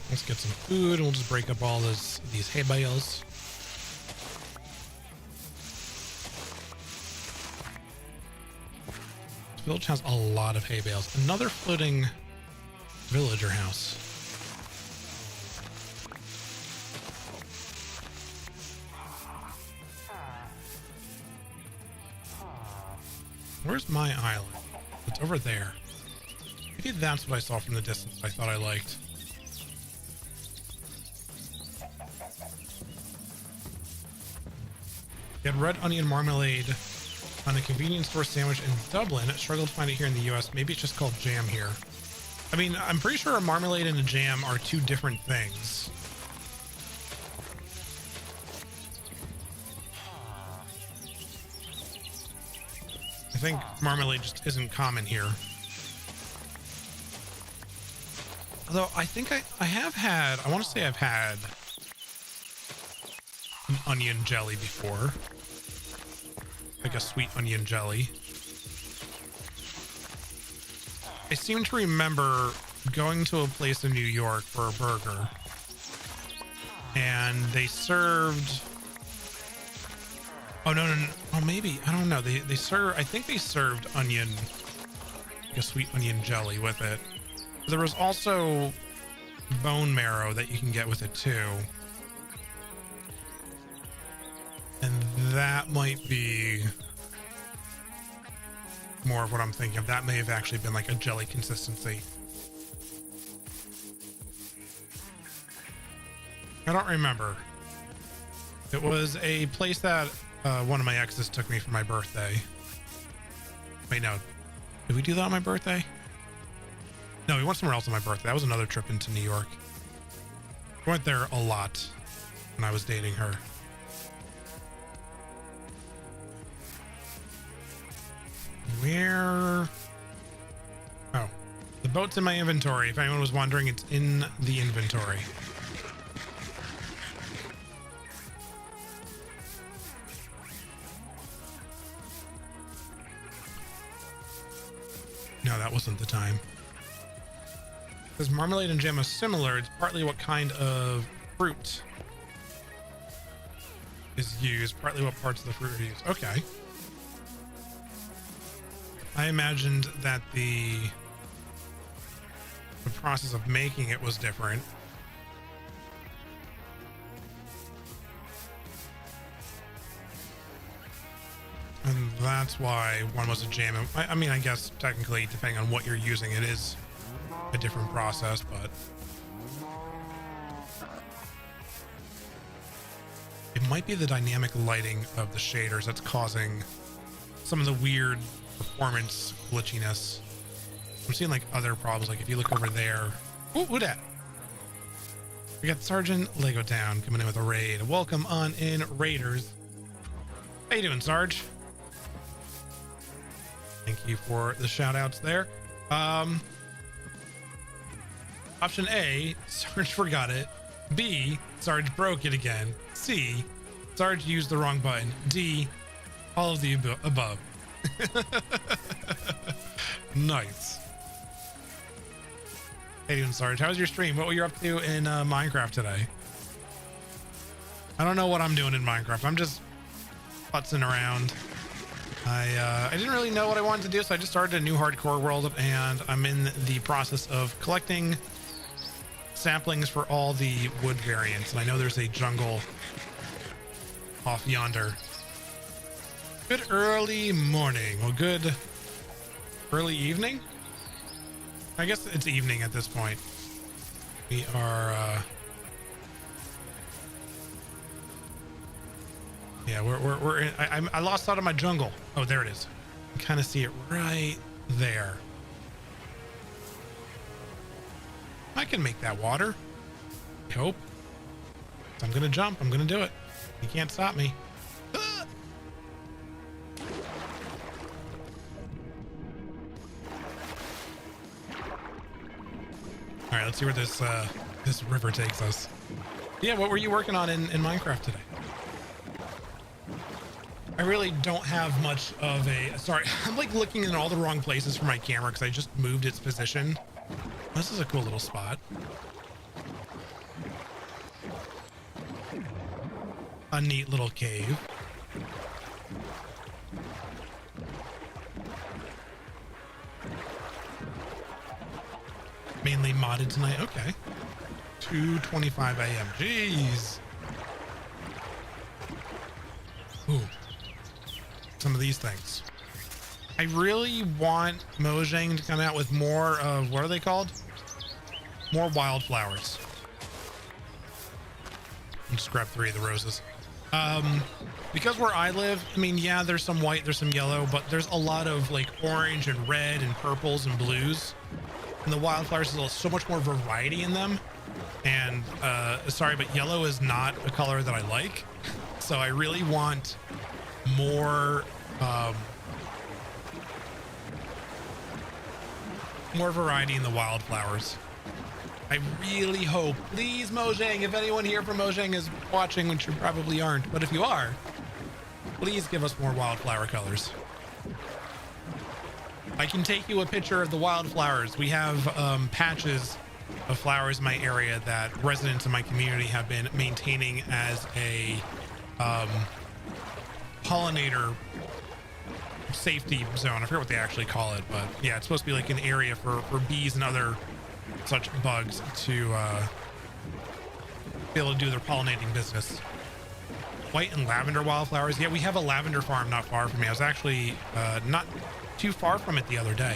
Let's get some food and we'll just break up all these hay bales. This village has a lot of hay bales. Another floating villager house. Where's my island? It's over there. Maybe that's what I saw from the distance I thought I liked. Get red onion marmalade on a convenience store sandwich in Dublin. Struggled to find it here in the US. Maybe it's just called jam here. I mean, I'm pretty sure a marmalade and a jam are two different things. I think marmalade just isn't common here. Although I think I have had, I want to say I've had an onion jelly before. Like a sweet onion jelly. I seem to remember going to a place in New York for a burger. And they served... Oh, no. Oh, maybe. I don't know. They serve... I think they served onion... Like a sweet onion jelly with it. There was also bone marrow that you can get with it too. And that might be more of what I'm thinking of. That may have actually been like a jelly consistency. I don't remember. It was a place that one of my exes took me for my birthday. Wait, no. Did we do that on my birthday? No, we went somewhere else on my birthday. That was another trip into New York. We went there a lot when I was dating her. Where? Oh, the boat's in my inventory. If anyone was wondering, it's in the inventory. No, that wasn't the time. Because marmalade and jam are similar, it's partly what kind of fruit is used, partly what parts of the fruit are used. Okay. I imagined that the process of making it was different. And that's why one was a jam. I mean, I guess technically, depending on what you're using, it is a different process, but it might be the dynamic lighting of the shaders that's causing some of the weird performance glitchiness. I'm seeing like other problems. Like if you look over there, who dat? We got Sergeant Lego Town coming in with a raid. Welcome on in, Raiders. How you doing, Sarge? Thank you for the shout outs there. Option A, Sarge forgot it. B, Sarge broke it again. C, Sarge used the wrong button. D, all of the above. Nice. Hey, doing Sarge, how was your stream? What were you up to in Minecraft today? I don't know what I'm doing in Minecraft. I'm just putzing around. I didn't really know what I wanted to do, so I just started a new hardcore world, and I'm in the process of collecting saplings for all the wood variants. And I know there's a jungle off yonder. Good early morning. Well, good early evening? I guess it's evening at this point. We are yeah, we're in, I lost out of my jungle. Oh, there it is. You kind of see it right there. I can make that water. I hope. I'm gonna jump. I'm gonna do it. You can't stop me. Ah! All right, let's see where this this river takes us. Yeah, what were you working on in Minecraft today? I really don't have much of a... Sorry, I'm like looking in all the wrong places for my camera because I just moved its position. This is a cool little spot. A neat little cave. Mainly modded tonight. Okay. 2:25 a.m. Jeez. Ooh. Some of these things. I really want Mojang to come out with more of, what are they called? More wildflowers. I'll just grab 3 of the roses. Because where I live, I mean, yeah, there's some white, there's some yellow, but there's a lot of like orange and red and purples and blues. And the wildflowers, there's so much more variety in them. And sorry, but yellow is not a color that I like. So I really want more more variety in the wildflowers. I really hope, please Mojang, if anyone here from Mojang is watching, which you probably aren't, but if you are, please give us more wildflower colors. I can take you a picture of the wildflowers. We have patches of flowers in my area that residents in my community have been maintaining as a pollinator safety zone. I forget what they actually call it, but yeah, it's supposed to be like an area for bees and other such bugs to be able to do their pollinating business. White and lavender wildflowers. Yeah, we have a lavender farm not far from me. I was actually not too far from it the other day.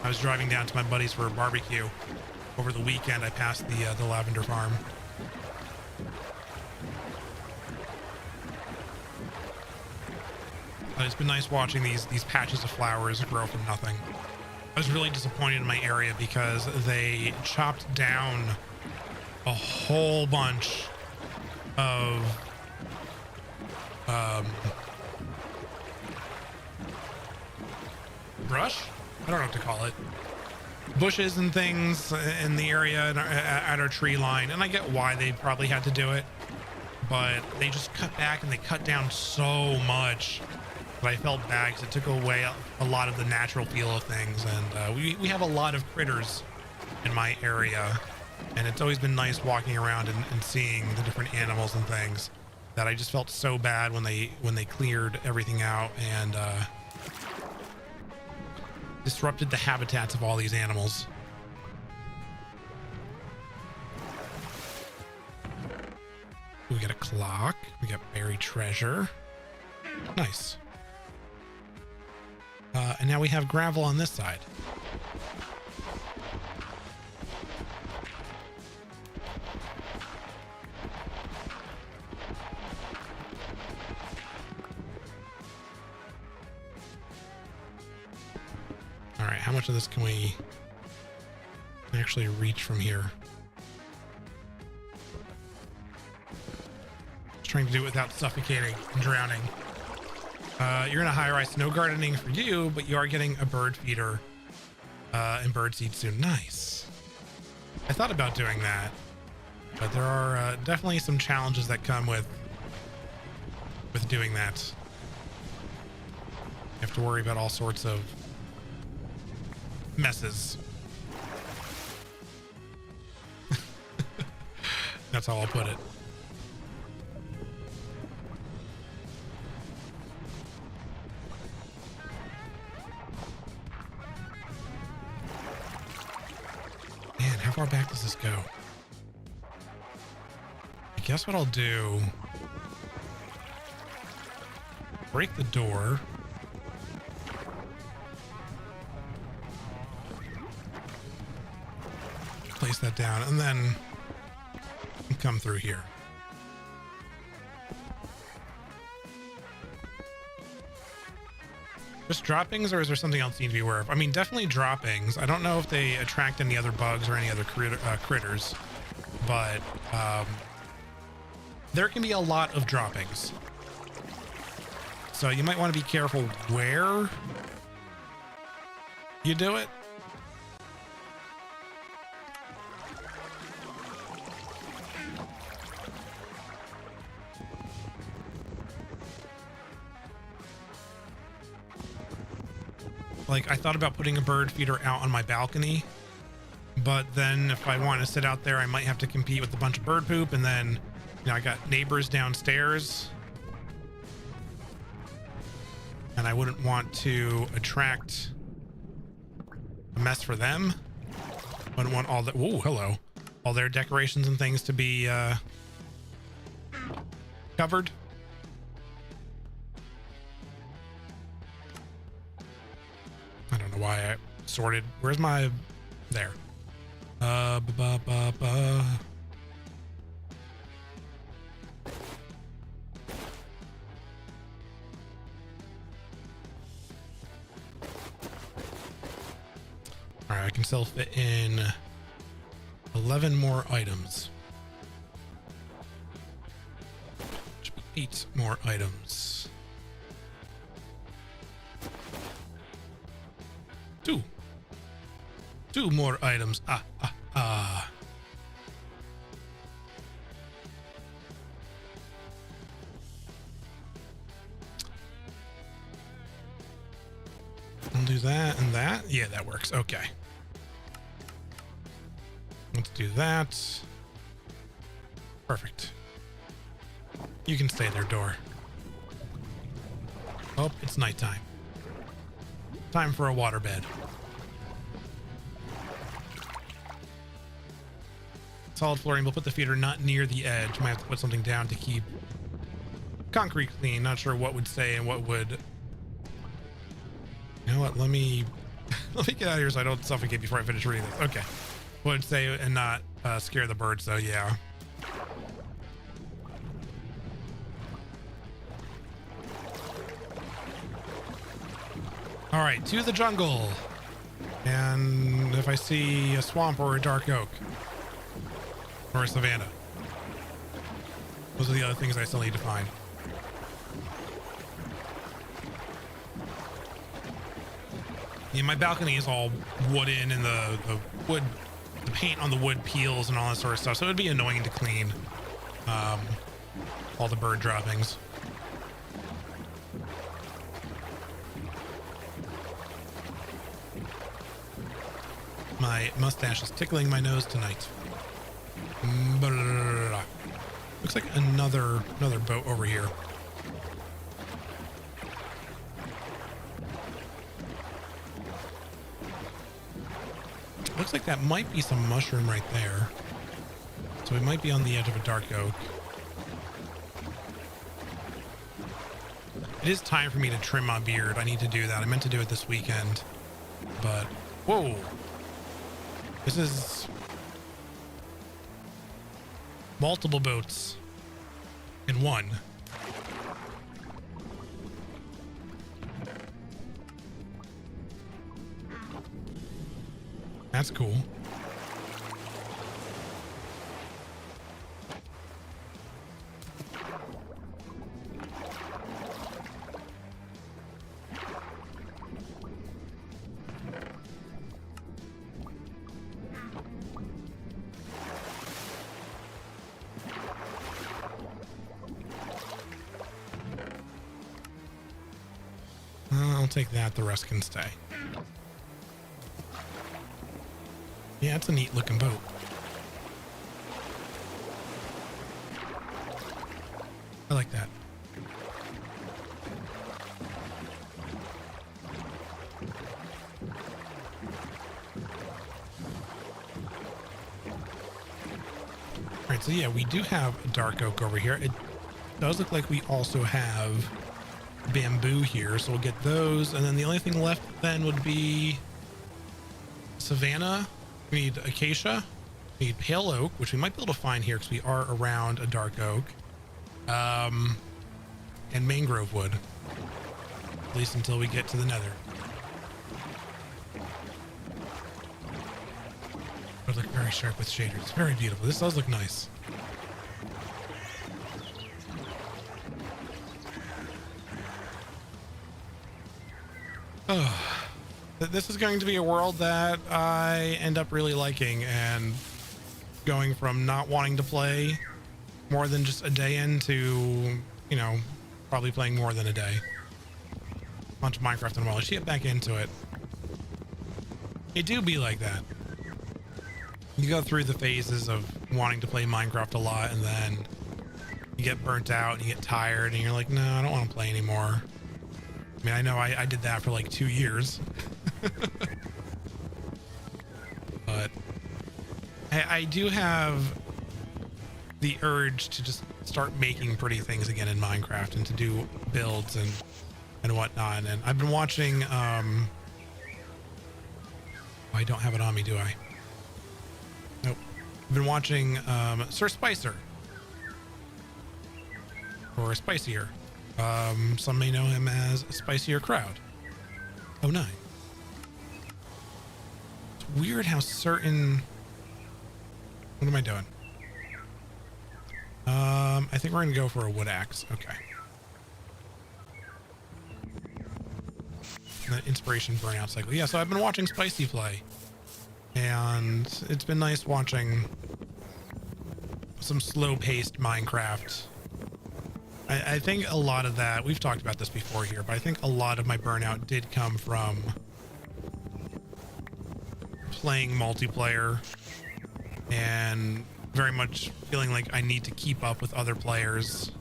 I was driving down to my buddies for a barbecue over the weekend. I passed the lavender farm. It's been nice watching these patches of flowers grow from nothing. I was really disappointed in my area because they chopped down a whole bunch of brush? I don't know what to call it. Bushes and things in the area at our tree line. And I get why they probably had to do it, but they just cut back and they cut down so much. But I felt bad because it took away a lot of the natural feel of things. And we have a lot of critters in my area. And it's always been nice walking around and seeing the different animals and things, that I just felt so bad when they cleared everything out and disrupted the habitats of all these animals. We got a clock. We got buried treasure. Nice. And now we have gravel on this side. All right, how much of this can we actually reach from here? Just trying to do it without suffocating and drowning. You're in a high-rise, no gardening for you, but you are getting a bird feeder and birdseed soon. Nice. I thought about doing that, but there are definitely some challenges that come with doing that. You have to worry about all sorts of messes. That's how I'll put it. Man, how far back does this go? I guess what I'll do, break the door. Place that down and then come through here. Just droppings, or is there something else you need to be aware of? I mean, definitely droppings. I don't know if they attract any other bugs or any other critters, but there can be a lot of droppings. So you might want to be careful where you do it. Like, I thought about putting a bird feeder out on my balcony, but then if I want to sit out there, I might have to compete with a bunch of bird poop, and then, you know, I got neighbors downstairs, and I wouldn't want to attract a mess for them. I wouldn't want all that, whoa, hello, all their decorations and things to be covered. I don't know why I sorted. Where's my, there. All right, I can still fit in 11 more items. Should be 8 more items. 2 more items. I'll do that and that. Yeah, that works. Okay. Let's do that. Perfect. You can stay there, door. Oh, it's nighttime. Time for a waterbed. Solid flooring. We'll put the feeder not near the edge. Might have to put something down to keep concrete clean. Not sure what would say and what would. You know what? Let me get out of here so I don't suffocate before I finish reading this. Okay. What would say and not scare the birds though? Yeah. All right, to the jungle. And if I see a swamp or a dark oak. Or a savanna. Those are the other things I still need to find. Yeah, my balcony is all wooden and the wood, the paint on the wood peels and all that sort of stuff. So it'd be annoying to clean all the bird droppings. My mustache is tickling my nose tonight. Looks like another boat over here. Looks like that might be some mushroom right there. So we might be on the edge of a dark oak. It is time for me to trim my beard. I need to do that. I meant to do it this weekend, but whoa, this is multiple boats in one. That's cool. take that. The rest can stay. Yeah, it's a neat looking boat. I like that. All right, so yeah, we do have a dark oak over here. It does look like we also have bamboo here, so we'll get those. And then the only thing left then would be savanna. We need acacia. We need pale oak, which we might be able to find here because we are around a dark oak. And mangrove wood, at least until we get to the nether. Would look very sharp with shaders. Very beautiful. This does look nice. Oh, this is going to be a world that I end up really liking, and going from not wanting to play more than just a day into, you know, probably playing more than a day. Bunch of Minecraft in a while. I should get back into it. It do be like that. You go through the phases of wanting to play Minecraft a lot, and then you get burnt out and you get tired and you're like, no, I don't want to play anymore. I mean, I know I did that for like 2 years. But I do have the urge to just start making pretty things again in Minecraft and to do builds and whatnot. And I've been watching I don't have it on me, do I? Nope. I've been watching Sir Spicer, or Spicier. Some may know him as Spicier Crowd 09. It's weird how certain, what am I doing? I think we're gonna go for a wood axe. Okay. The inspiration burnout cycle. Yeah, so I've been watching Spicy play, and it's been nice watching some slow-paced Minecraft. I think a lot of that, we've talked about this before here, but I think a lot of my burnout did come from playing multiplayer and very much feeling like I need to keep up with other players.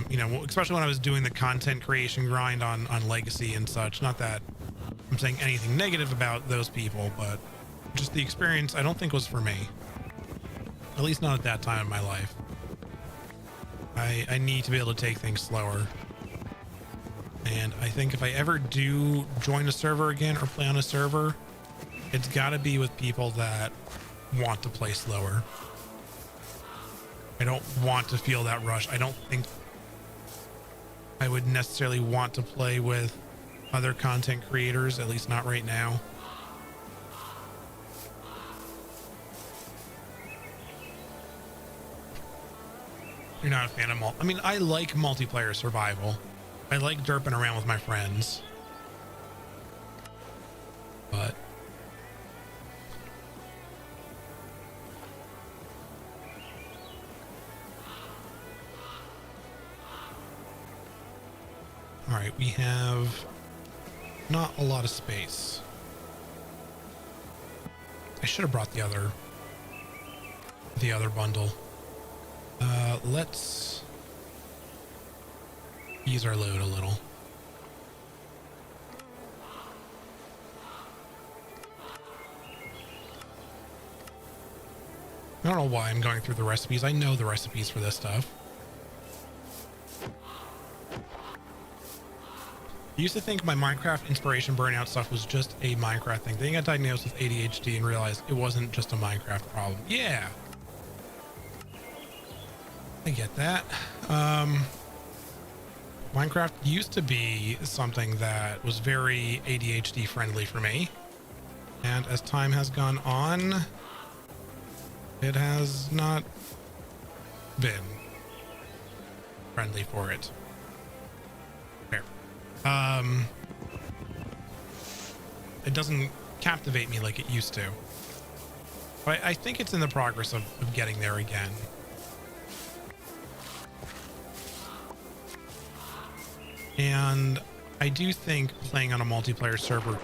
You know, especially when I was doing the content creation grind on Legacy and such. Not that I'm saying anything negative about those people, but just the experience I don't think was for me. At least not at that time in my life. I need to be able to take things slower. And I think if I ever do join a server again or play on a server, it's got to be with people that want to play slower. I don't want to feel that rush. I don't think I would necessarily want to play with other content creators, at least not right now. You're not a fan of I mean, I like multiplayer survival. I like derping around with my friends. But all right, we have not a lot of space. I should have brought the other bundle. Let's ease our load a little. I don't know why I'm going through the recipes. I know the recipes for this stuff. I used to think my Minecraft inspiration burnout stuff was just a Minecraft thing. Then I got diagnosed with ADHD and realized it wasn't just a Minecraft problem. Yeah. I get that. Minecraft used to be something that was very ADHD friendly for me. And as time has gone on, it has not been friendly for it. Fair. It doesn't captivate me like it used to. But I think it's in the progress of getting there again. And I do think playing on a multiplayer server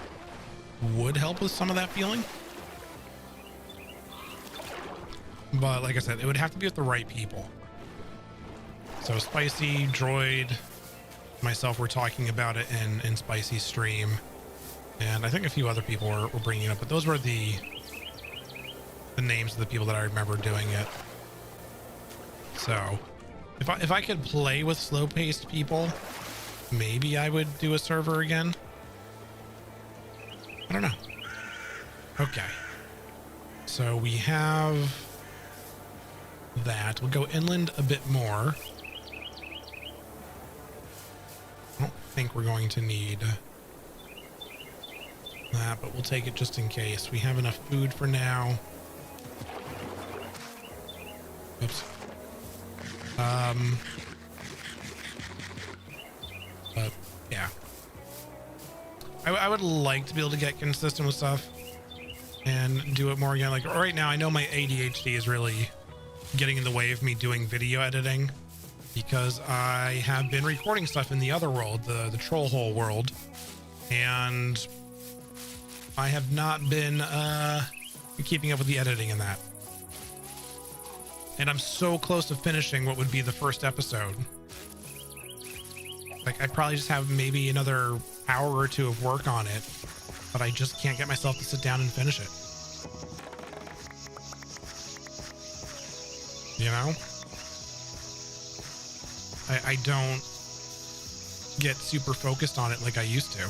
would help with some of that feeling. But like I said, it would have to be with the right people. So Spicy, Droid, myself were talking about it in Spicy's stream. And I think a few other people were bringing it up, but those were the names of the people that I remember doing it. So if I could play with slow-paced people, maybe I would do a server again. I don't know. Okay. So we have that. We'll go inland a bit more. I don't think we're going to need that, but we'll take it just in case. We have enough food for now. Oops. But yeah, I would like to be able to get consistent with stuff and do it more again. Like right now, I know my ADHD is really getting in the way of me doing video editing because I have been recording stuff in the other world, the troll hole world, and I have not been keeping up with the editing in that. And I'm so close to finishing what would be the first episode. Like I probably just have maybe another hour or two of work on it, but I just can't get myself to sit down and finish it. You know? I don't get super focused on it like I used to.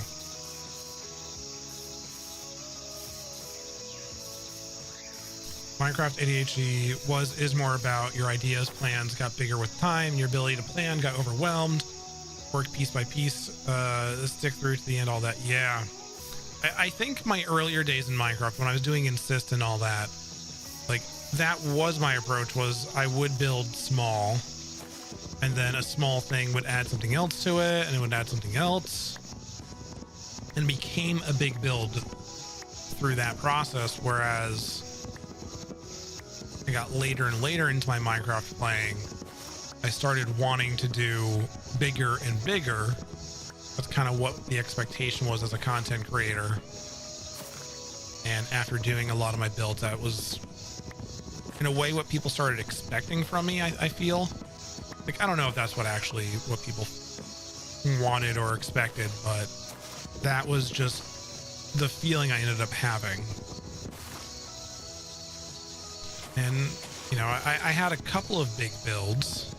Minecraft ADHD is more about your ideas, plans got bigger with time, your ability to plan got overwhelmed, work piece by piece, stick through to the end, all that. Yeah. I think my earlier days in Minecraft, when I was doing Insist and all that, like that was my approach, was I would build small and then a small thing would add something else to it and it would add something else and became a big build through that process. Whereas I got later and later into my Minecraft playing, I started wanting to do bigger and bigger. That's kind of what the expectation was as a content creator. And after doing a lot of my builds, that was in a way what people started expecting from me. I feel like, I don't know if that's what people wanted or expected, but that was just the feeling I ended up having. And, you know, I had a couple of big builds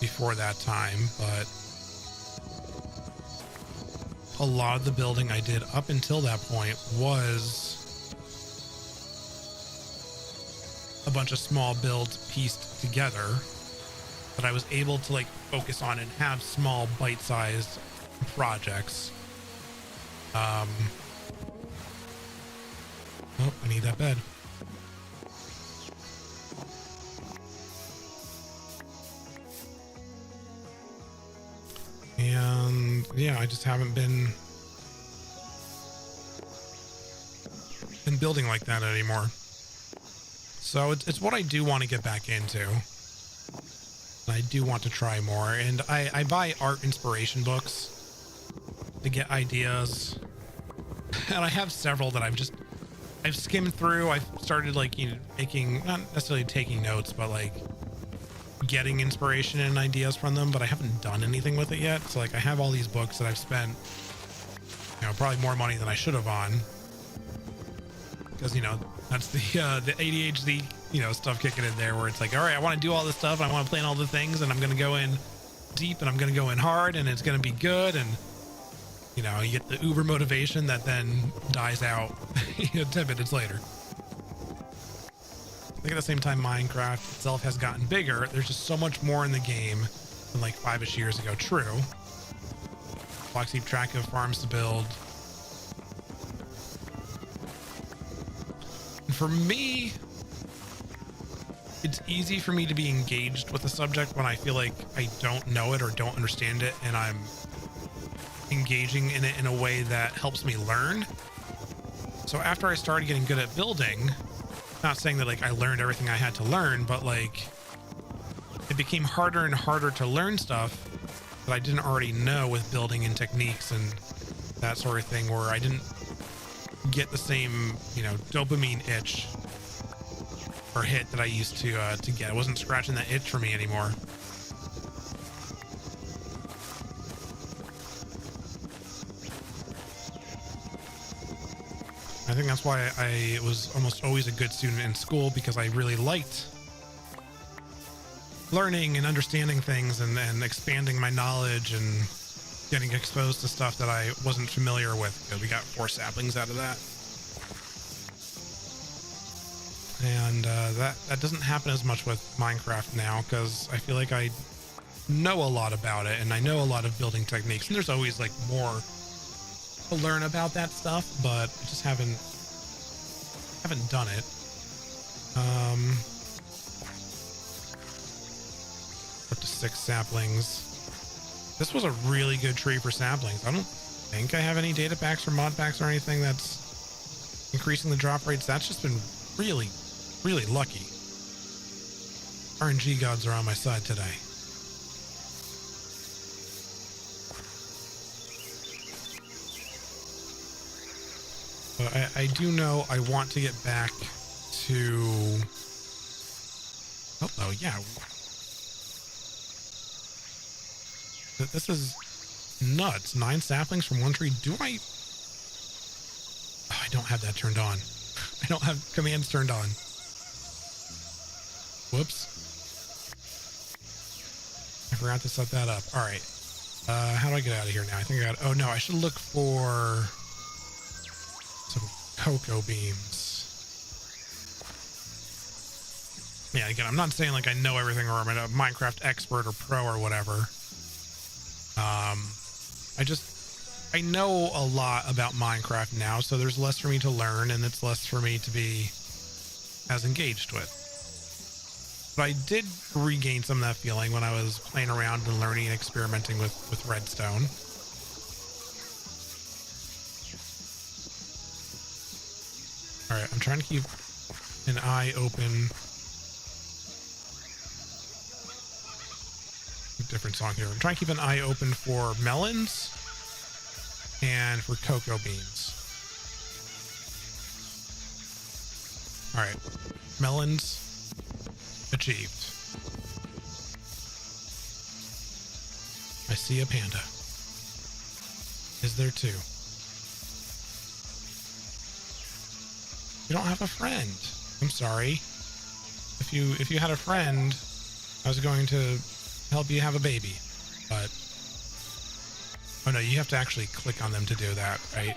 before that time, but a lot of the building I did up until that point was a bunch of small builds pieced together that I was able to like focus on and have small bite-sized projects. Oh, I need that bed. And yeah, I just haven't been building like that anymore. So it's what I do want to get back into. I do want to try more, and I buy art inspiration books to get ideas, and I have several that I've skimmed through. I've started like, you know, making, not necessarily taking notes, but like getting inspiration and ideas from them, but I haven't done anything with it yet. So like I have all these books that I've spent, you know, probably more money than I should have on, because, you know, that's the ADHD, you know, stuff kicking in there, where it's like, all right, I want to do all this stuff, and I want to plan all the things, and I'm going to go in deep, and I'm going to go in hard, and it's going to be good. And, you know, you get the uber motivation that then dies out, you know, 10 minutes later. I think at the same time, Minecraft itself has gotten bigger. There's just so much more in the game than like 5-ish years ago. True. Blocks keep track of farms to build. And for me, it's easy for me to be engaged with a subject when I feel like I don't know it or don't understand it, and I'm engaging in it in a way that helps me learn. So after I started getting good at building, not saying that like I learned everything I had to learn, but like it became harder and harder to learn stuff that I didn't already know with building and techniques and that sort of thing, where I didn't get the same, you know, dopamine itch or hit that I used to get. It wasn't scratching that itch for me anymore. I think that's why I was almost always a good student in school, because I really liked learning and understanding things and expanding my knowledge and getting exposed to stuff that I wasn't familiar with. You know, we got 4 saplings out of that. And that doesn't happen as much with Minecraft now, because I feel like I know a lot about it and I know a lot of building techniques, and there's always like more to learn about that stuff, but I just haven't done it. Up to 6 saplings. This was a really good tree for saplings. I don't think I have any data packs or mod packs or anything that's increasing the drop rates. That's just been really, really lucky. RNG gods are on my side today. But I do know I want to get back to... Oh, yeah. This is nuts. 9 saplings from one tree. Do I... Oh, I don't have that turned on. I don't have commands turned on. Whoops. I forgot to set that up. All right. How do I get out of here now? I think I got... Oh, no. I should look for some cocoa beans. Yeah, again, I'm not saying like I know everything or I'm a Minecraft expert or pro or whatever. I know a lot about Minecraft now, so there's less for me to learn and it's less for me to be as engaged with. But I did regain some of that feeling when I was playing around and learning and experimenting with redstone. All right, I'm trying to keep an eye open. Different song here. I'm trying to keep an eye open for melons and for cocoa beans. All right, melons achieved. I see a panda. Is there 2? You don't have a friend. I'm sorry. If you had a friend, I was going to help you have a baby, but oh no, you have to actually click on them to do that, right?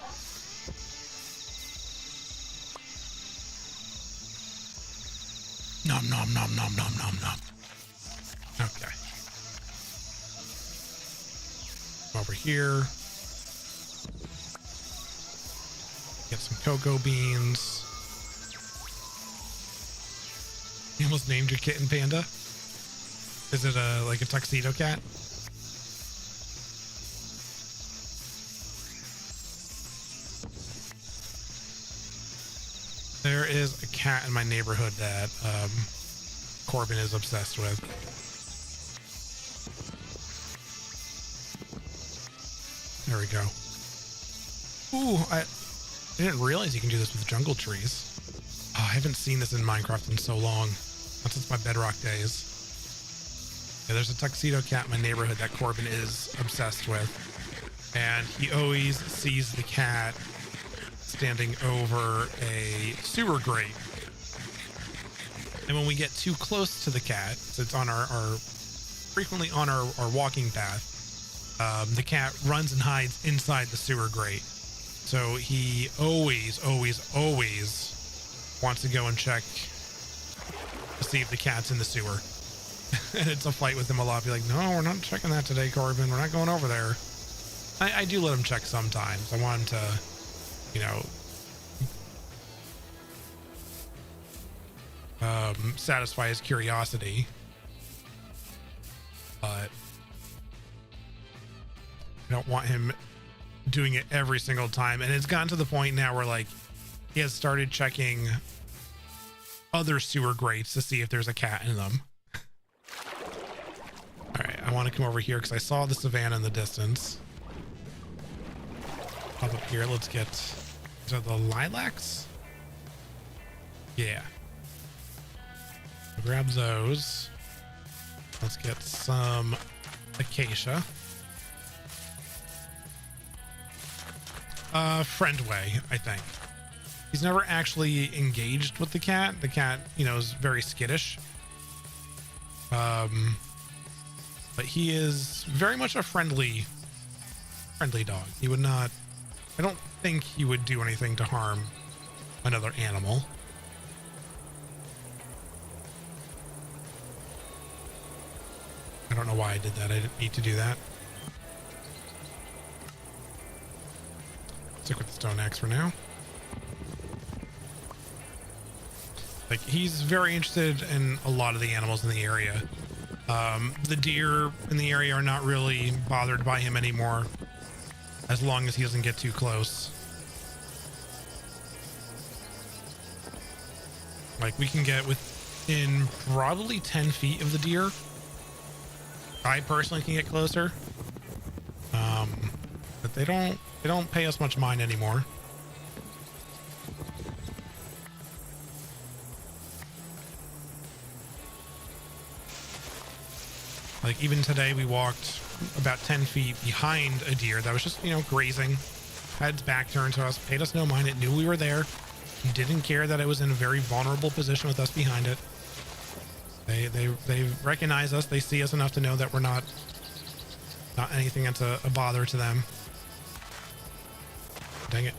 Nom nom nom nom nom nom nom. Okay. Over here. Get some cocoa beans. You almost named your kitten Panda? Is it like a tuxedo cat? There is a cat in my neighborhood that Corbin is obsessed with. There we go. Ooh, I didn't realize you can do this with jungle trees. Oh, I haven't seen this in Minecraft in so long. Not since my Bedrock days. Yeah, there's a tuxedo cat in my neighborhood that Corbin is obsessed with. And he always sees the cat standing over a sewer grate. And when we get too close to the cat, so it's on our frequently on our walking path, the cat runs and hides inside the sewer grate. So he always wants to go and check to see if the cat's in the sewer. And it's a fight with him a lot. Be like, no, we're not checking that today, Corbin. We're not going over there. I do let him check sometimes. I want him to, you know, satisfy his curiosity. But I don't want him doing it every single time. And it's gotten to the point now where like he has started checking other sewer grates to see if there's a cat in them. All right, I want to come over here because I saw the savannah in the distance. Up here, let's get, is that the lilacs? Yeah. Grab those. Let's get some acacia. Friendway, I think. He's never actually engaged with the cat. The cat, you know, is very skittish. But he is very much a friendly dog. He would not, I don't think he would do anything to harm another animal. I don't know why I did that. I didn't need to do that. Stick with the stone axe for now. Like, he's very interested in a lot of the animals in the area. The deer in the area are not really bothered by him anymore, as long as he doesn't get too close. Like, we can get within probably 10 feet of the deer. I personally can get closer. But they don't pay us much mind anymore. Like, even today we walked about 10 feet behind a deer that was just, you know, grazing, had its back turned to us, paid us no mind. It knew we were there. It didn't care that it was in a very vulnerable position with us behind it. They recognize us. They see us enough to know that we're not anything that's a bother to them. Dang it.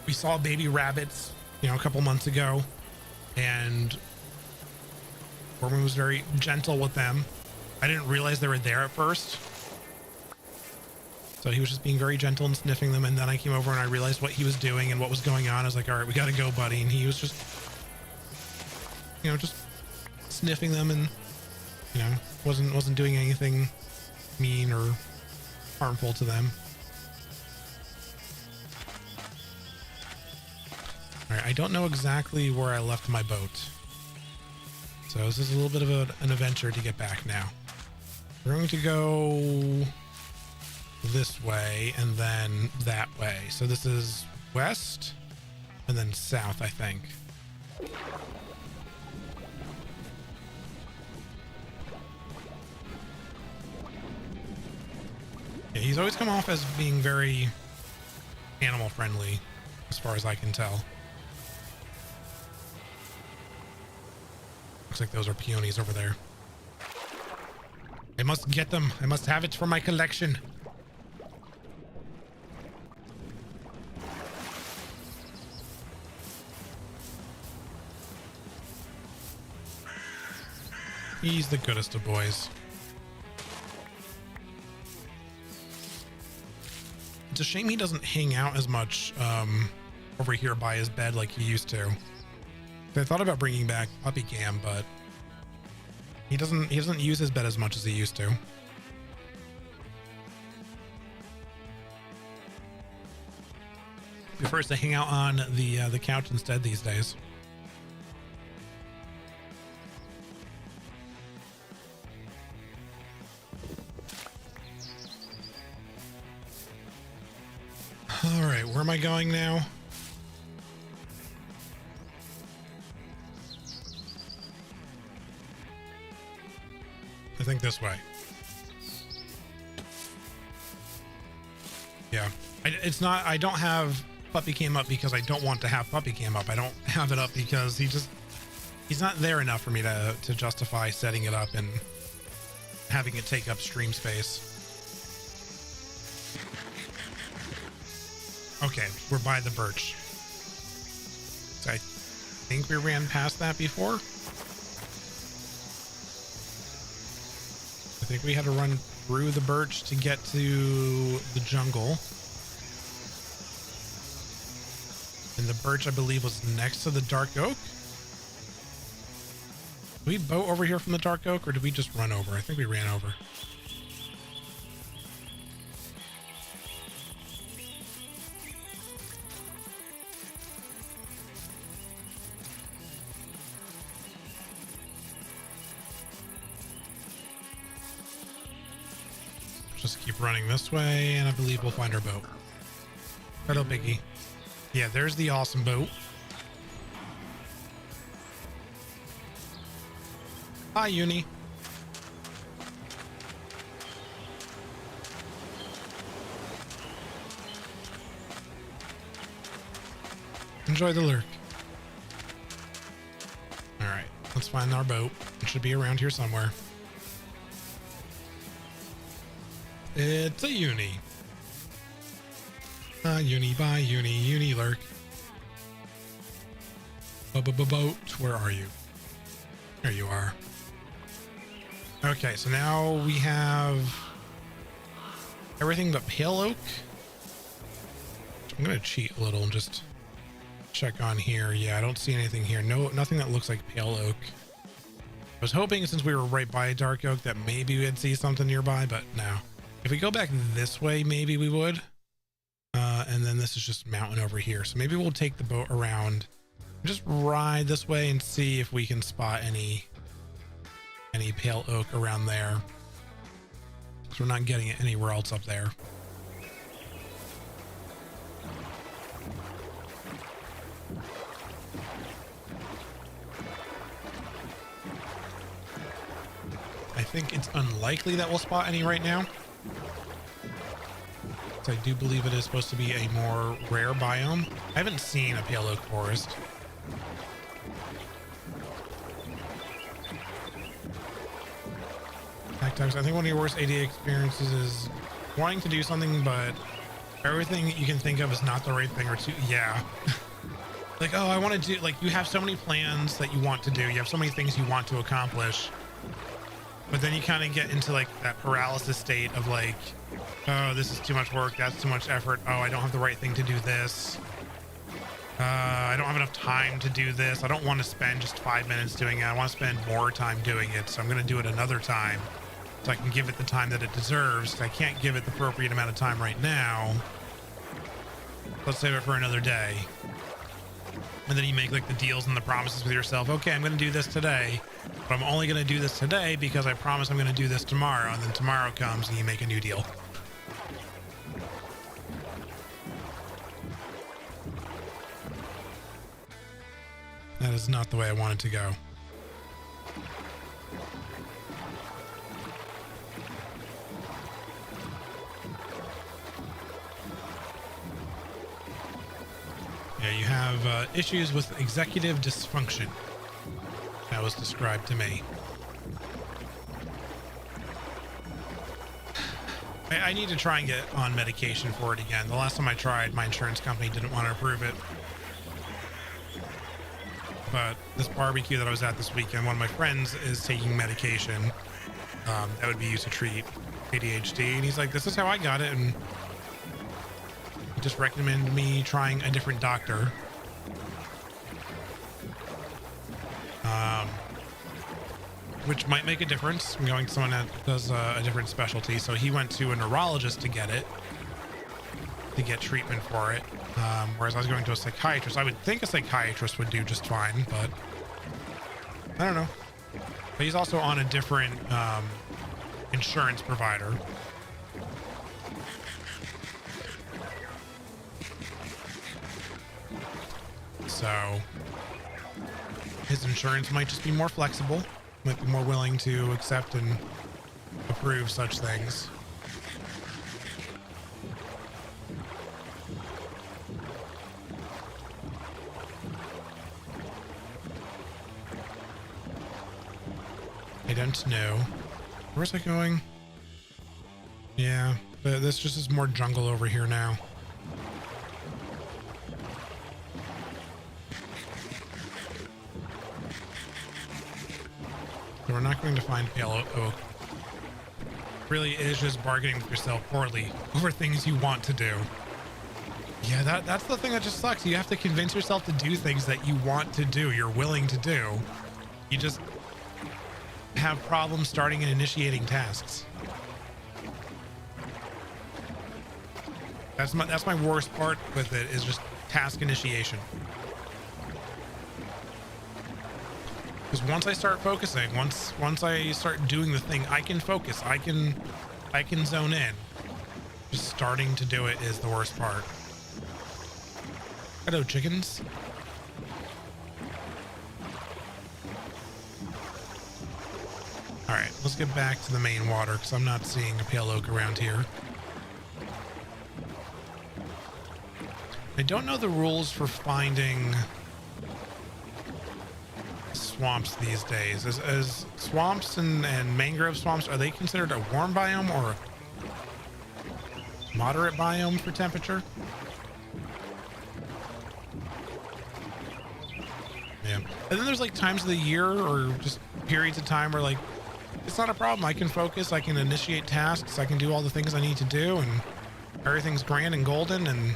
We saw baby rabbits, you know, a couple months ago, and Foreman was very gentle with them. I didn't realize they were there at first. So he was just being very gentle and sniffing them, and then I came over and I realized what he was doing and what was going on. I was like, all right, we got to go, buddy. And he was just, you know, just sniffing them, and, you know, wasn't doing anything mean or harmful to them. All right, I don't know exactly where I left my boat, so this is a little bit of an adventure to get back now. We're going to go this way and then that way. So this is west and then south, I think. Yeah, he's always come off as being very animal friendly, as far as I can tell. Looks like those are peonies over there. I must get them. I must have it for my collection. He's the goodest of boys. It's a shame he doesn't hang out as much over here by his bed like he used to. I thought about bringing back Puppy Cam, but he doesn't use his bed as much as he used to. He prefers to hang out on the couch instead these days. All right, where am I going now? I think this way. Yeah, it's not, I don't have Puppy Cam up because I don't want to have Puppy Cam up. I don't have it up because he's not there enough for me to justify setting it up and having it take up stream space. Okay, we're by the birch. So I think we ran past that before. I think we had to run through the birch to get to the jungle. And the birch, I believe, was next to the dark oak. Did we boat over here from the dark oak, or did we just run over? I think we ran over. just keep running this way, and I believe we'll find our boat. Hello, Biggie. Yeah, there's the awesome boat. Hi, Uni. Enjoy the lurk. All right, let's find our boat. It should be around here somewhere. It's a Uni. Uni, bye, Uni lurk. Boat, where are you? There you are. Okay, so now we have everything but pale oak. I'm gonna cheat a little and just check on here. Yeah, I don't see anything here. No, nothing that looks like pale oak. I was hoping since we were right by dark oak that maybe we'd see something nearby, but no. If we go back this way, maybe we would. And then this is just mountain over here. So maybe we'll take the boat around, just ride this way and see if we can spot any pale oak around there. Because we're not getting it anywhere else up there. I think it's unlikely that we'll spot any right now. I do believe it is supposed to be a more rare biome. I haven't seen a pale oak forest. I think one of your worst AD experiences is wanting to do something, but everything you can think of is not the right thing or too. Yeah. Like, oh, I want to do, like, you have so many plans that you want to do. You have so many things you want to accomplish. But then you kind of get into like that paralysis state of like, oh, this is too much work. That's too much effort. Oh, I don't have the right thing to do this. I don't have enough time to do this. I don't want to spend just 5 minutes doing it. I want to spend more time doing it. So I'm going to do it another time so I can give it the time that it deserves. I can't give it the appropriate amount of time right now. Let's save it for another day. And then you make like the deals and the promises with yourself. Okay, I'm going to do this today, but I'm only going to do this today because I promise I'm going to do this tomorrow. And then tomorrow comes and you make a new deal. That is not the way I want it to go. Yeah, you have issues with executive dysfunction. That was described to me. I need to try and get on medication for it again. The last time I tried, my insurance company didn't want to approve it. But this barbecue that I was at this weekend, one of my friends is taking medication that would be used to treat ADHD. And he's like, this is how I got it. And he just recommended me trying a different doctor. Which might make a difference. I'm going to someone that does a different specialty. So he went to a neurologist to get treatment for it. Whereas I was going to a psychiatrist. I would think a psychiatrist would do just fine, but I don't know. But he's also on a different insurance provider. So his insurance might just be more flexible, might be more willing to accept and approve such things. I don't know. Where's it going? Yeah, but this just is more jungle over here now. So we're not going to find pale oak. Really, it is just bargaining with yourself poorly over things you want to do. Yeah, that's the thing that just sucks. You have to convince yourself to do things that you want to do, you're willing to do. You just have problems starting and initiating tasks. That's my worst part with it, is just task initiation. Because once I start focusing, once I start doing the thing, I can focus. I can I can zone in. Just starting to do it is the worst part. Hello, chickens. All right, let's get back to the main water because I'm not seeing a pale oak around here. I don't know the rules for finding swamps these days. As swamps and mangrove swamps, are they considered a warm biome or a moderate biome for temperature? Yeah. And then there's like times of the year or just periods of time where like it's not a problem. I can focus, I can initiate tasks, I can do all the things I need to do, and everything's grand and golden and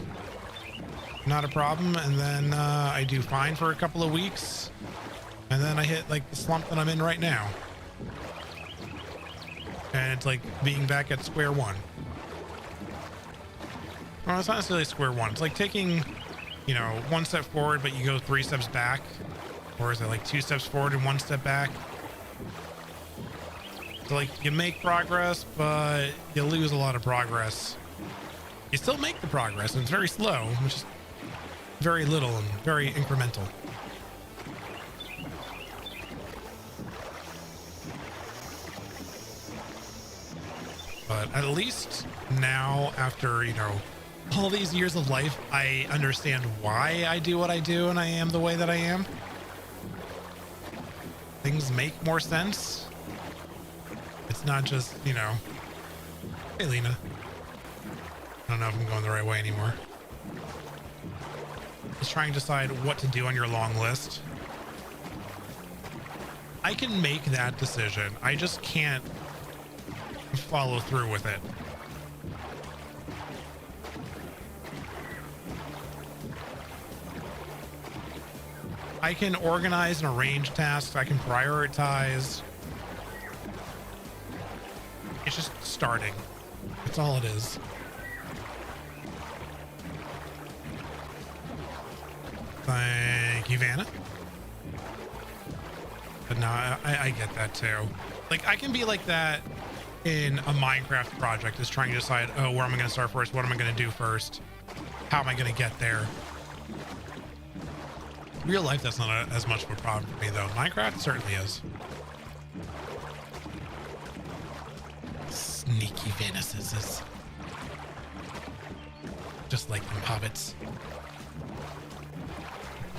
not a problem. And then I do fine for a couple of weeks, and then I hit like the slump that I'm in right now, and it's like being back at square one. Well, it's not necessarily square one. It's like taking, you know, one step forward, but you go 3 steps back. Or is it like 2 steps forward and 1 step back? So like you make progress, but you lose a lot of progress. You still make the progress, and it's very slow, which is very little and very incremental. But at least now, after, you know, all these years of life, I understand why I do what I do and I am the way that I am. Things make more sense. It's not just, you know, hey, Lena. I don't know if I'm going the right way anymore. Just trying to decide what to do on your long list. I can make that decision. I just can't follow through with it. I can organize and arrange tasks. I can prioritize. It's just starting. That's all it is. Thank you, Vanna. But no, I get that too. Like, I can be like that in a Minecraft project, is trying to decide, oh, where am I going to start first? What am I going to do first? How am I going to get there? Real life, that's not as much of a problem for me, though. Minecraft certainly is. Sneaky Venuses. Just like them hobbits.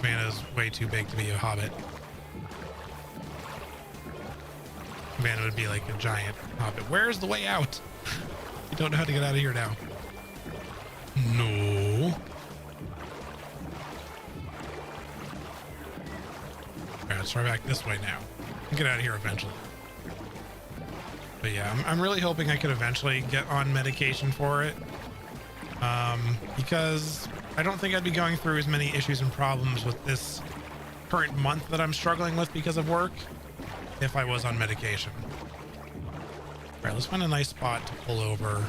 Vanna's way too big to be a hobbit. Vanna would be like a giant hobbit. Where's the way out? You don't know how to get out of here now. No. All right, let's try back this way now. Get out of here eventually. But yeah, I'm really hoping I could eventually get on medication for it. Because I don't think I'd be going through as many issues and problems with this current month that I'm struggling with because of work if I was on medication. All right, let's find a nice spot to pull over.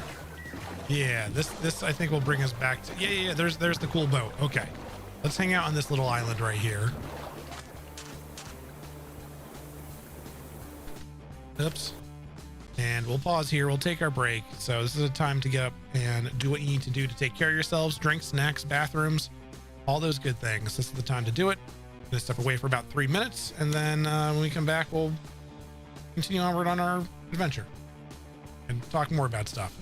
Yeah, this I think will bring us back to, yeah, there's the cool boat. Okay, let's hang out on this little island right here. Oops. And we'll pause here. We'll take our break. So this is a time to get up and do what you need to do to take care of yourselves. Drinks, snacks, bathrooms, all those good things. This is the time to do it. I'm gonna step away for about 3 minutes, and then when we come back, we'll continue onward on our adventure and talk more about stuff.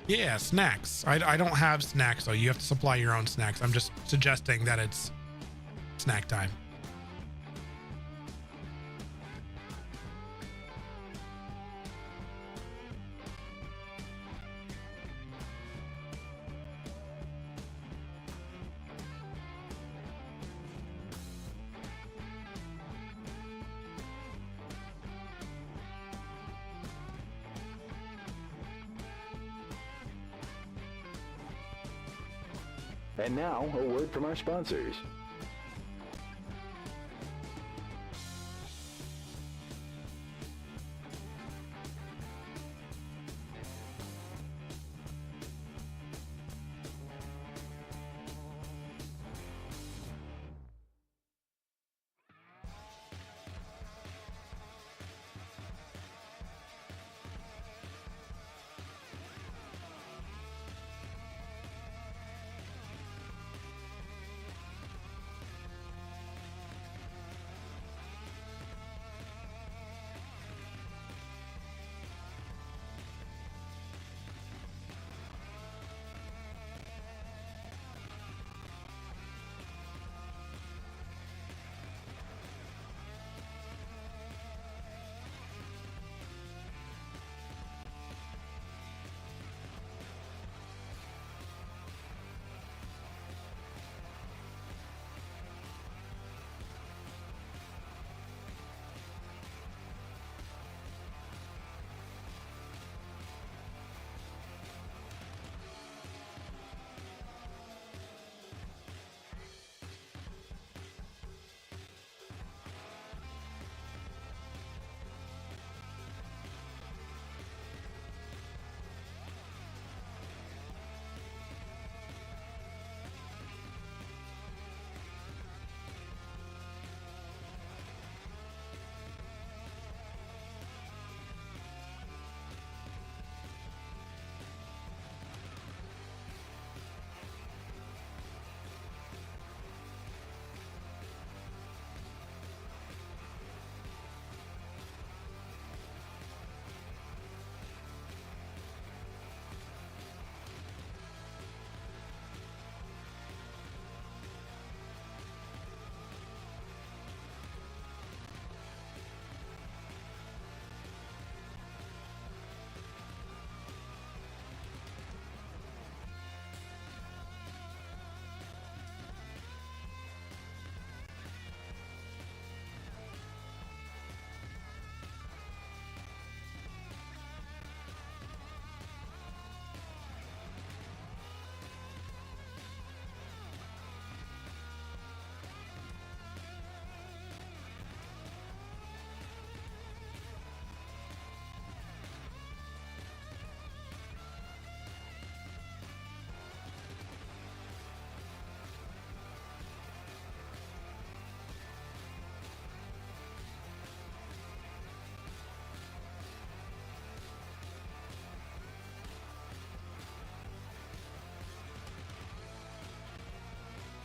Yeah, snacks. I don't have snacks, though. You have to supply your own snacks. I'm just suggesting that it's snack time. And now, a word from our sponsors.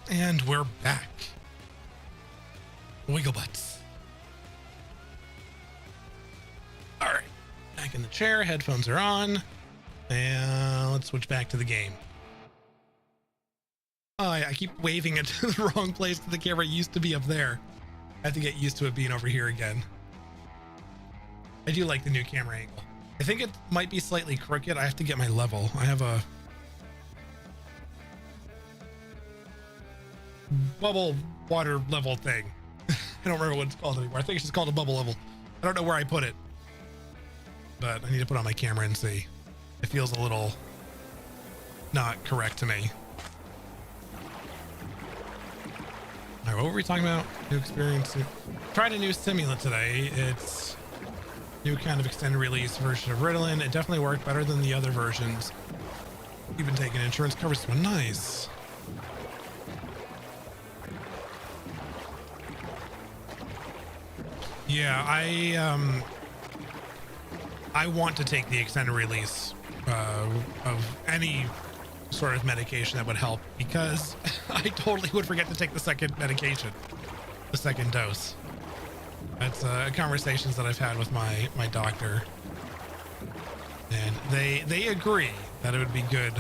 And we're back. Wiggle butts. All right. Back in the chair. Headphones are on. And let's switch back to the game. Oh, I keep waving it to the wrong place to the camera. It used to be up there. I have to get used to it being over here again. I do like the new camera angle. I think it might be slightly crooked. I have to get my level. I have a bubble water level thing. I don't remember what it's called anymore. I think it's just called a bubble level. I don't know where I put it, but I need to put it on my camera and see. It feels a little not correct to me. All right, what were we talking about? New experience. Tried a new stimulant today. It's new kind of extended release version of Ritalin. It definitely worked better than the other versions. Even taking insurance coverage. One nice. Yeah, I want to take the extended release of any sort of medication that would help, because I totally would forget to take the second medication, the second dose. That's conversations that I've had with my doctor, and they agree that it would be good,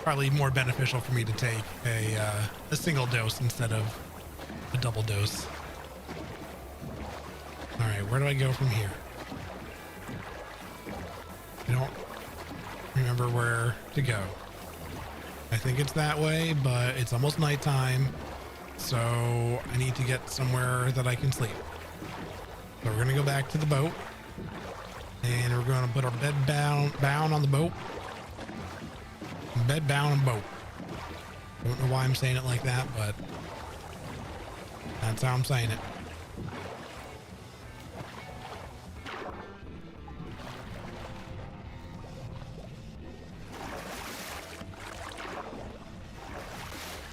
probably more beneficial for me to take a single dose instead of a double dose. All right, where do I go from here? I don't remember where to go. I think it's that way, but it's almost nighttime, so I need to get somewhere that I can sleep. So we're gonna go back to the boat, and we're gonna put our bed bound on the boat. Bed bound on boat. Don't know why I'm saying it like that, but that's how I'm saying it.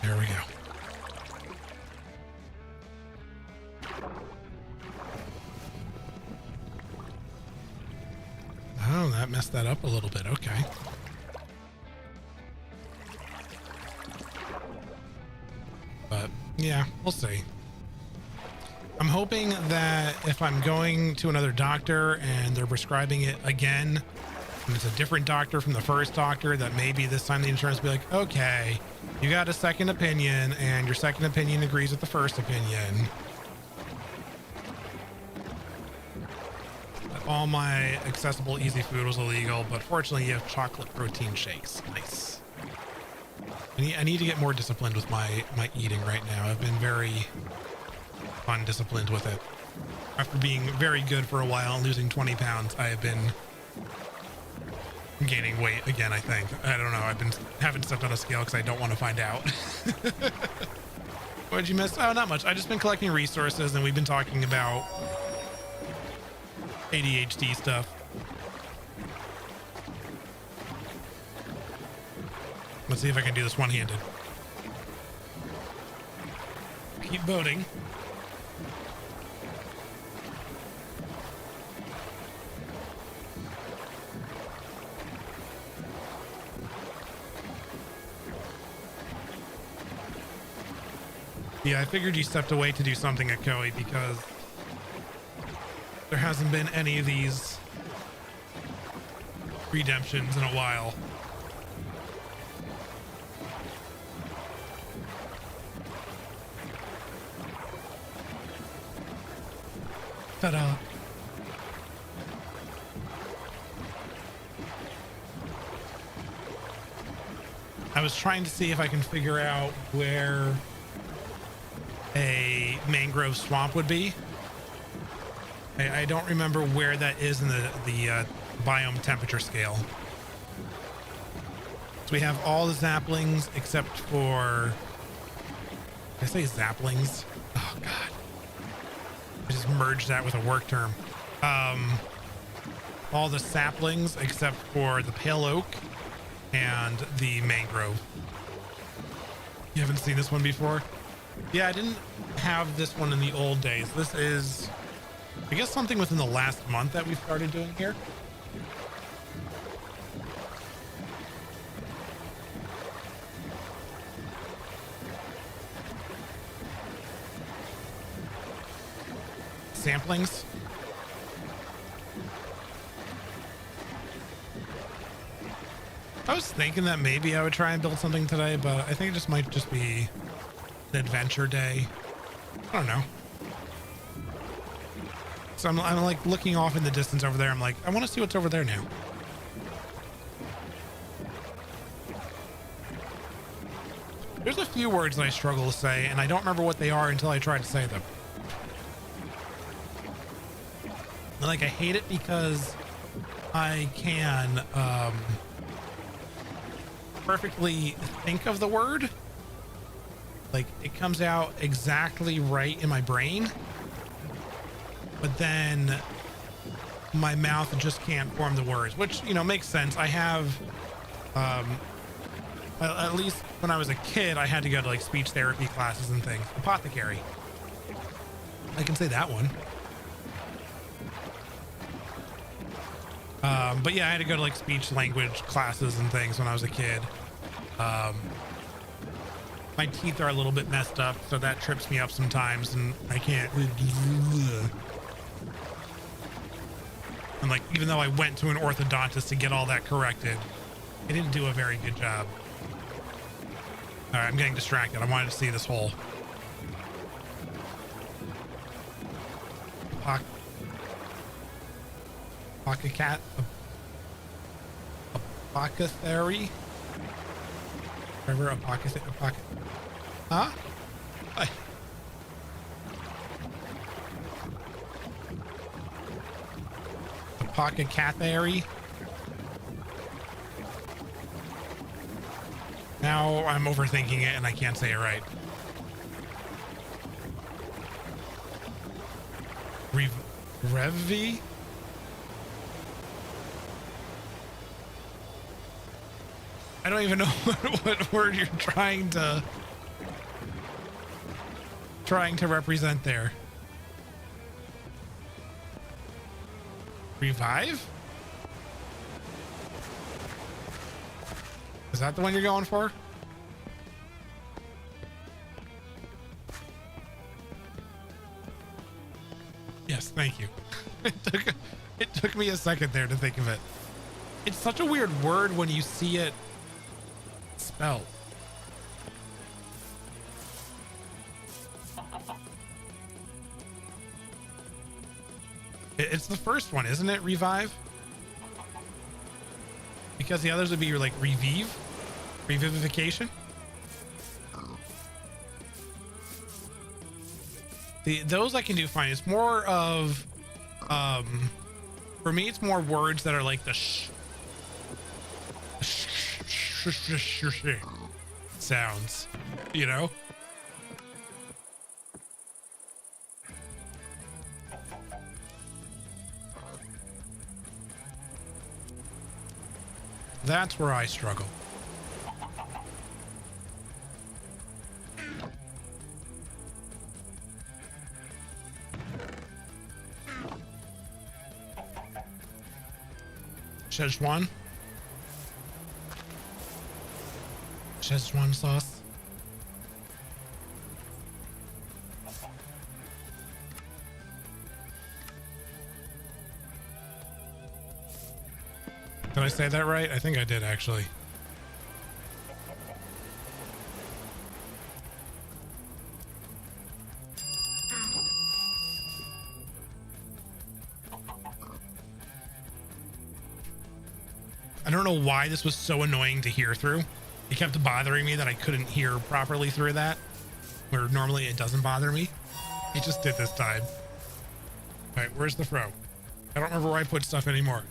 There we go. Oh, that messed that up a little bit. Okay. But yeah, we'll see. I'm hoping that if I'm going to another doctor and they're prescribing it again, and it's a different doctor from the first doctor, that maybe this time the insurance will be like, okay, you got a second opinion, and your second opinion agrees with the first opinion. All my accessible easy food was illegal, but fortunately you have chocolate protein shakes. Nice. I need to get more disciplined with my eating right now. I've been very undisciplined with it. After being very good for a while and losing 20 pounds, I have been gaining weight again, I think. I don't know. Haven't stepped on a scale because I don't want to find out. What did you miss? Oh, not much. I've just been collecting resources, and we've been talking about ADHD stuff. Let's see if I can do this one-handed. Keep boating. Yeah, I figured you stepped away to do something at Koei because there hasn't been any of these redemptions in a while. Ta-da. I was trying to see if I can figure out where a mangrove swamp would be. I don't remember where that is in the biome temperature scale. So we have all the zaplings except for, did I say zaplings? Oh God. I just merged that with a work term. All the saplings except for the pale oak and the mangrove. You haven't seen this one before? Yeah, I didn't have this one in the old days. This is, I guess, something within the last month that we started doing here. samplings. I was thinking that maybe I would try and build something today, but I think it just might just be an adventure day. I don't know. So I'm like looking off in the distance over there. I'm like, I want to see what's over there now. There's a few words that I struggle to say, and I don't remember what they are until I try to say them. Like, I hate it because I can perfectly think of the word. Like, it comes out exactly right in my brain, but then my mouth just can't form the words, which, you know, makes sense. I have, at least when I was a kid, I had to go to like speech therapy classes and things. Apothecary. I can say that one. But yeah, I had to go to like speech language classes and things when I was a kid. My teeth are a little bit messed up, so that trips me up sometimes, and I can't. And like, even though I went to an orthodontist to get all that corrected, it didn't do a very good job. All right, I'm getting distracted. I wanted to see this hole. Pocket apothecary. Remember a pocket. Huh? Apothecary. Now I'm overthinking it and I can't say it right. Revi? I don't even know what word you're trying to represent there. Revive? Is that the one you're going for? Yes, thank you. It took me a second there to think of it. It's such a weird word when you see it spelled. It's the first one, isn't it? Revive? Because the others would be like revive, revivification. Those I can do fine. It's more of, for me, it's more words that are like the sounds, you know? That's where I struggle. Szechuan. Szechuan sauce. Did I say that right? I think I did, actually. I don't know why this was so annoying to hear through. It kept bothering me that I couldn't hear properly through that, where normally it doesn't bother me. It just did this time. All right, where's the fro? I don't remember where I put stuff anymore.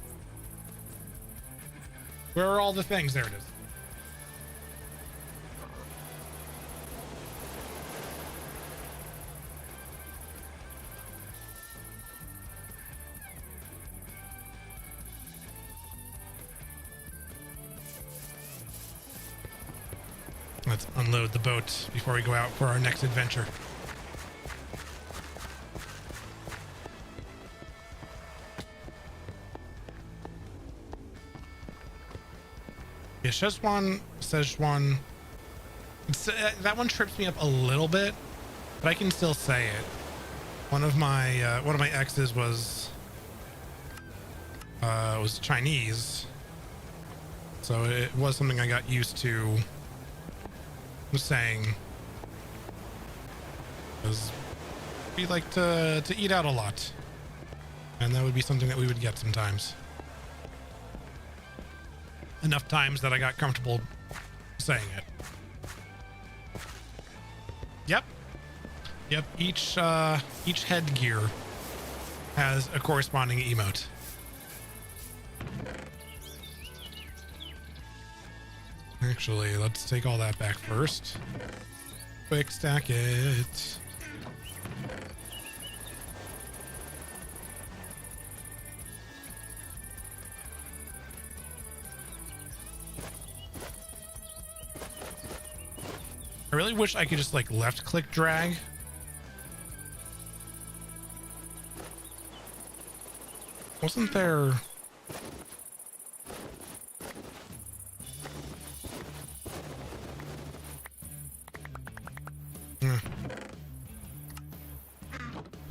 Where are all the things? There it is. Let's unload the boat before we go out for our next adventure. Yeah, Szechuan. That one trips me up a little bit, but I can still say it. One of my exes was Chinese, so it was something I got used to saying. Because we like to eat out a lot, and that would be something that we would get sometimes. Enough times that I got comfortable saying it. Yep. Each headgear has a corresponding emote. Actually, let's take all that back first. Quick stack it. I really wish I could just like left click drag. Wasn't there...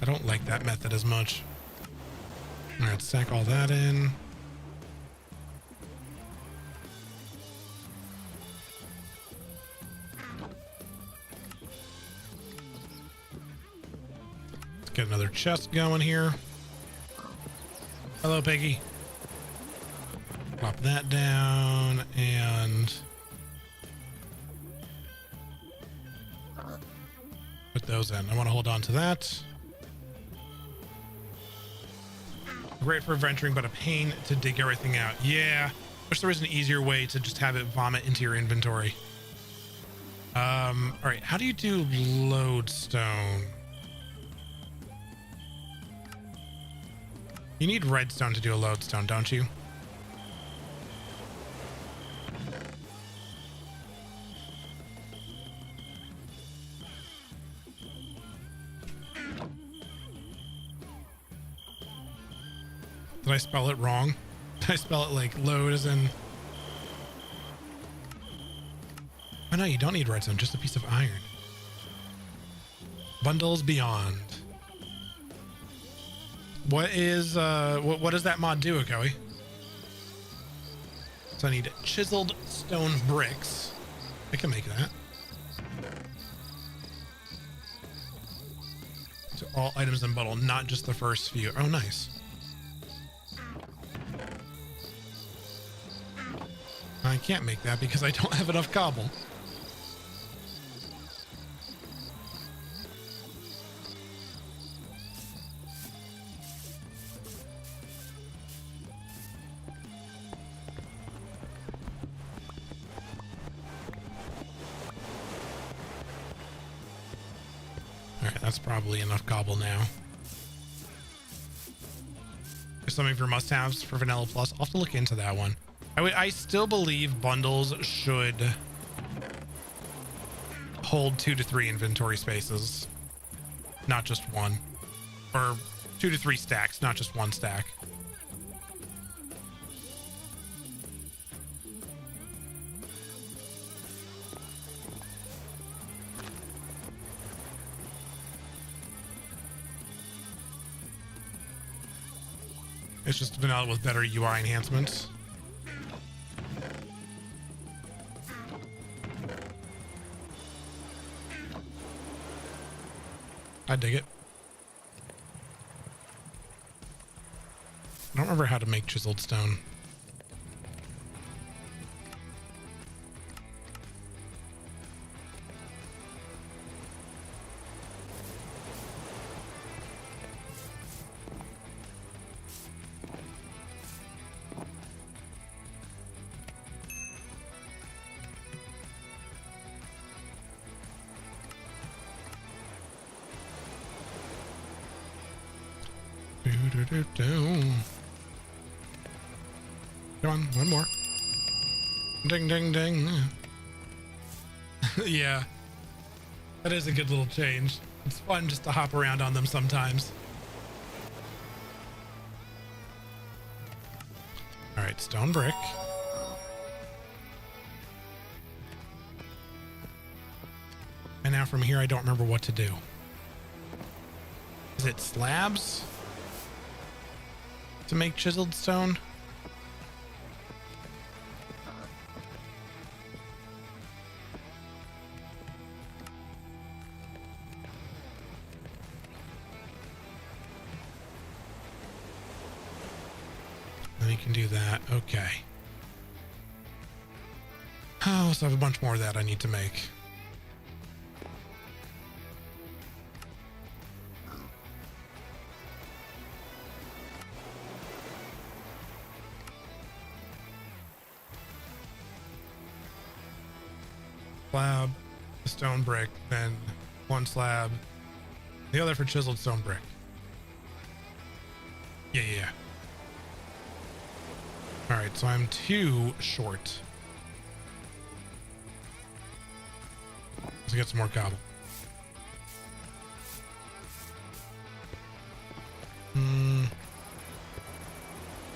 I don't like that method as much. All right, stack all that in. Let's get another chest going here. Hello, Piggy. Plop that down and put those in. I want to hold on to that. Great for venturing, but a pain to dig everything out. Yeah, wish there was an easier way to just have it vomit into your inventory. All right, how do you do lodestone? You need redstone to do a lodestone, don't you? Did I spell it wrong? Did I spell it like load as in... Oh no, you don't need redstone, just a piece of iron. Bundles beyond. What is what does that mod do, Akoi? So I need chiseled stone bricks. I can make that. So all items in bundle, not just the first few. Oh, nice. I can't make that because I don't have enough cobble. That's probably enough cobble now. There's some of your must-haves for Vanilla Plus. I'll have to look into that one. I still believe bundles should hold 2 to 3 inventory spaces, not just one. Or 2 to 3 stacks, not just one stack. It's just vanilla with better UI enhancements. I dig it. I don't remember how to make chiseled stone. Come on, one more. Ding, ding, ding. Yeah, that is a good little change. It's fun just to hop around on them sometimes. All right, stone brick. And now from here, I don't remember what to do. Is it slabs to make chiseled stone? Then you can do that. Okay. Oh, so I have a bunch more of that I need to make. Slab, a stone brick, then one slab, the other for chiseled stone brick. Yeah. All right, so I'm 2 short. Let's get some more cobble.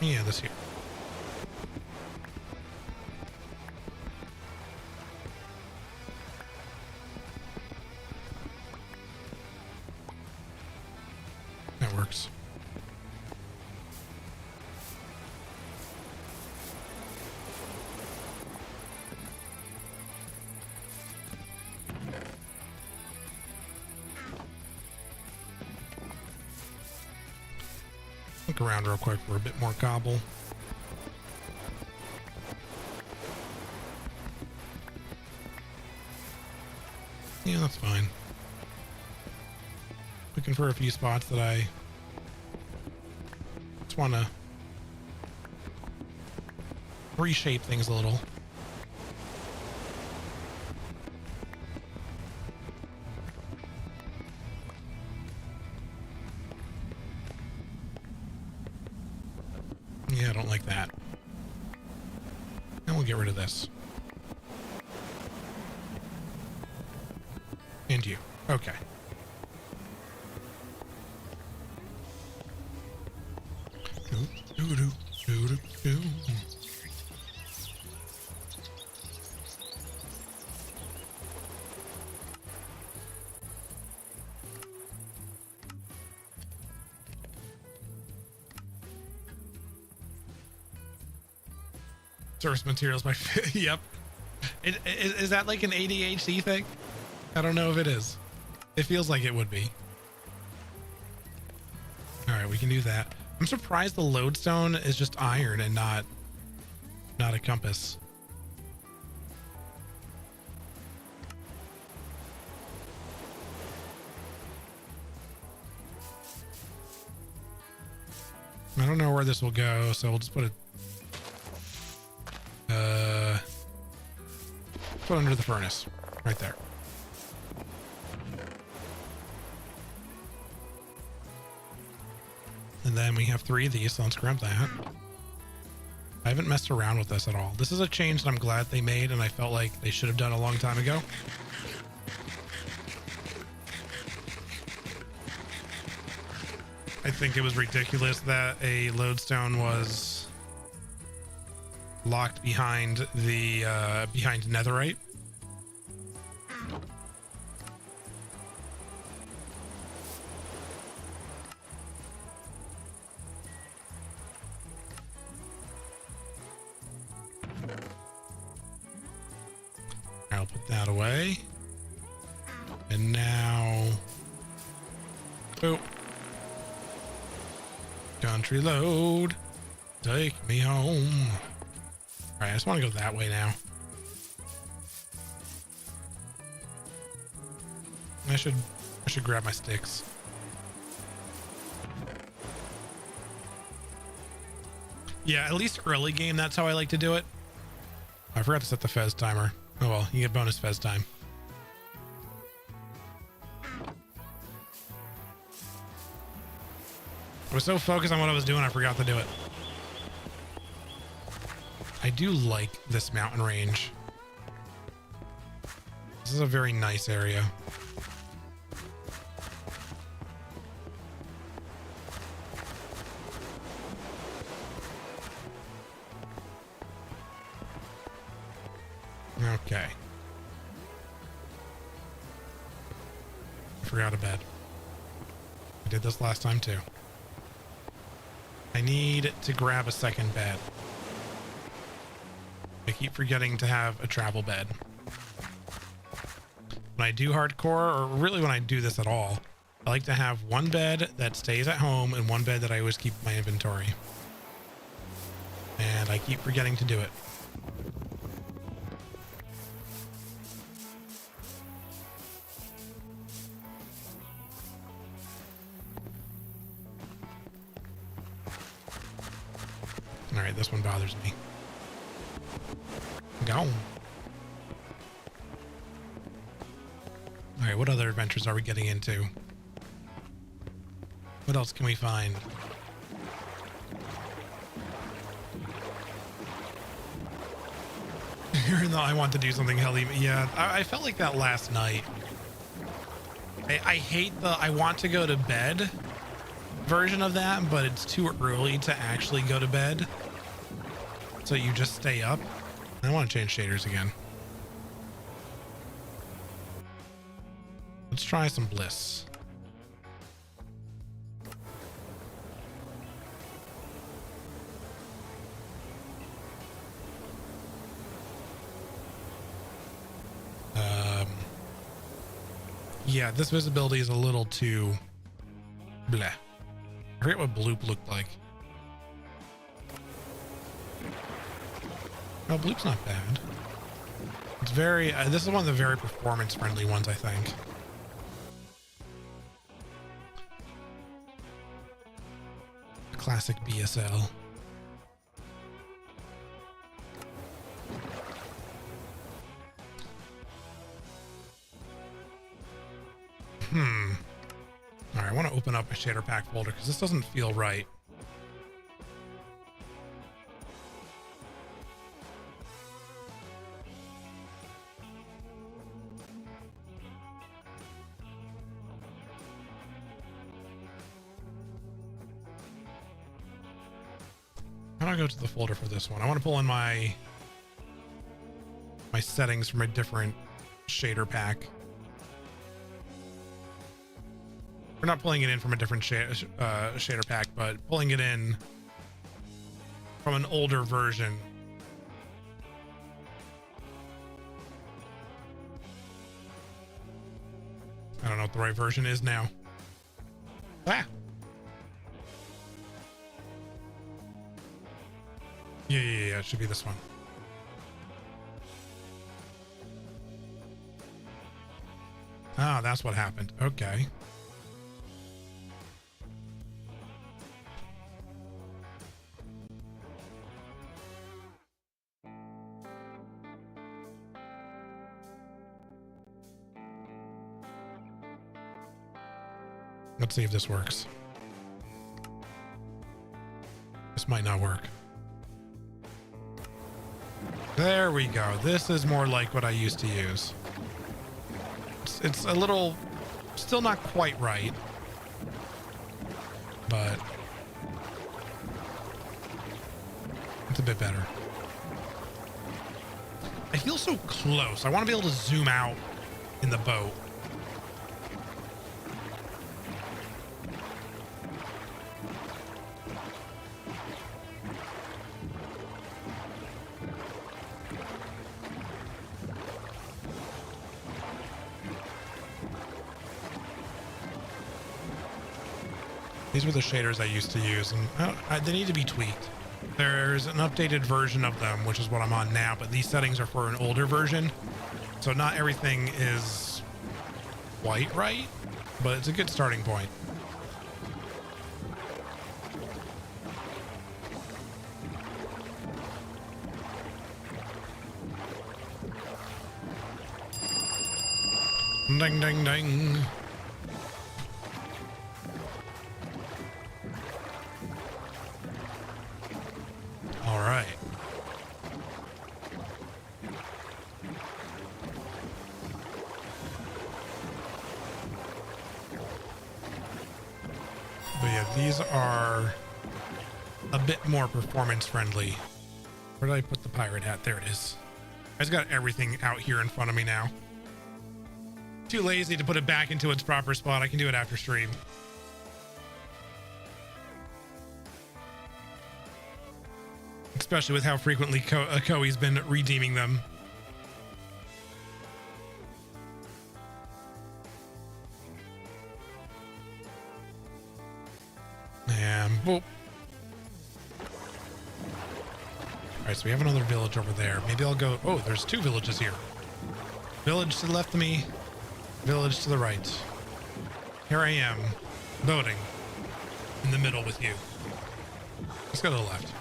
Yeah, this here. That works. Look around real quick for a bit more cobble. Yeah, that's fine. Looking for a few spots that I just want to reshape things a little. Yeah, I don't like that. And we'll get rid of this. And you. Okay. Source materials by yep. Is that like an ADHD thing? I don't know if it is. It feels like it would be. All right, we can do that. I'm surprised the lodestone is just iron and not a compass. I don't know where this will go, so we'll just put it put it under the furnace right there. And then we have 3 of these, so let's grab that. I haven't messed around with this at all. This is a change that I'm glad they made, and I felt like they should have done a long time ago. I think it was ridiculous that a lodestone was locked behind the behind netherite. I'll put that away. And now, oh, country load, take me home. All right, I just want to go that way now. I should grab my sticks. Yeah, at least early game, that's how I like to do it. I forgot to set the fez timer. Oh well, you get bonus fez time. I was so focused on what I was doing, I forgot to do it. I do like this mountain range. This is a very nice area. Okay. I forgot a bed. I did this last time too. I need to grab a second bed. I keep forgetting to have a travel bed. When I do hardcore, or really when I do this at all, I like to have one bed that stays at home and one bed that I always keep in my inventory. And I keep forgetting to do it. All right, this one bothers me. Go. All right, what other adventures are we getting into? What else can we find? Even though I want to do something heli, yeah, I felt like that last night. I hate the I want to go to bed version of that, but it's too early to actually go to bed. So you just stay up. I want to change shaders again. Let's try some bliss. Yeah, this visibility is a little too bleh. I forget what Bloop looked like. No, Bloop's not bad. It's very, this is one of the very performance friendly ones, I think. Classic BSL. All right, I want to open up my shader pack folder because this doesn't feel right. How do I go to the folder for this one? I want to pull in my settings from a different shader pack. We're not pulling it in from a different shader pack, but pulling it in from an older version. I don't know what the right version is now. Ah. Yeah, it should be this one. Ah, that's what happened. Okay. Let's see if this works. This might not work. There we go. This is more like what I used to use. It's a little, still not quite right, but it's a bit better. I feel so close. I want to be able to zoom out in the boat. These were the shaders I used to use, and they need to be tweaked. There's an updated version of them, which is what I'm on now, but these settings are for an older version. So not everything is quite right, but it's a good starting point. Ding, ding, ding. All right. But yeah, these are a bit more performance friendly. Where did I put the pirate hat? There it is. I just got everything out here in front of me now. Too lazy to put it back into its proper spot. I can do it after stream. especially with how frequently Koei's been redeeming them. And boop. All right, so we have another village over there. Maybe I'll go. Oh, there's two villages here. Village to the left of me, village to the right. Here I am, voting in the middle with you. Let's go to the left.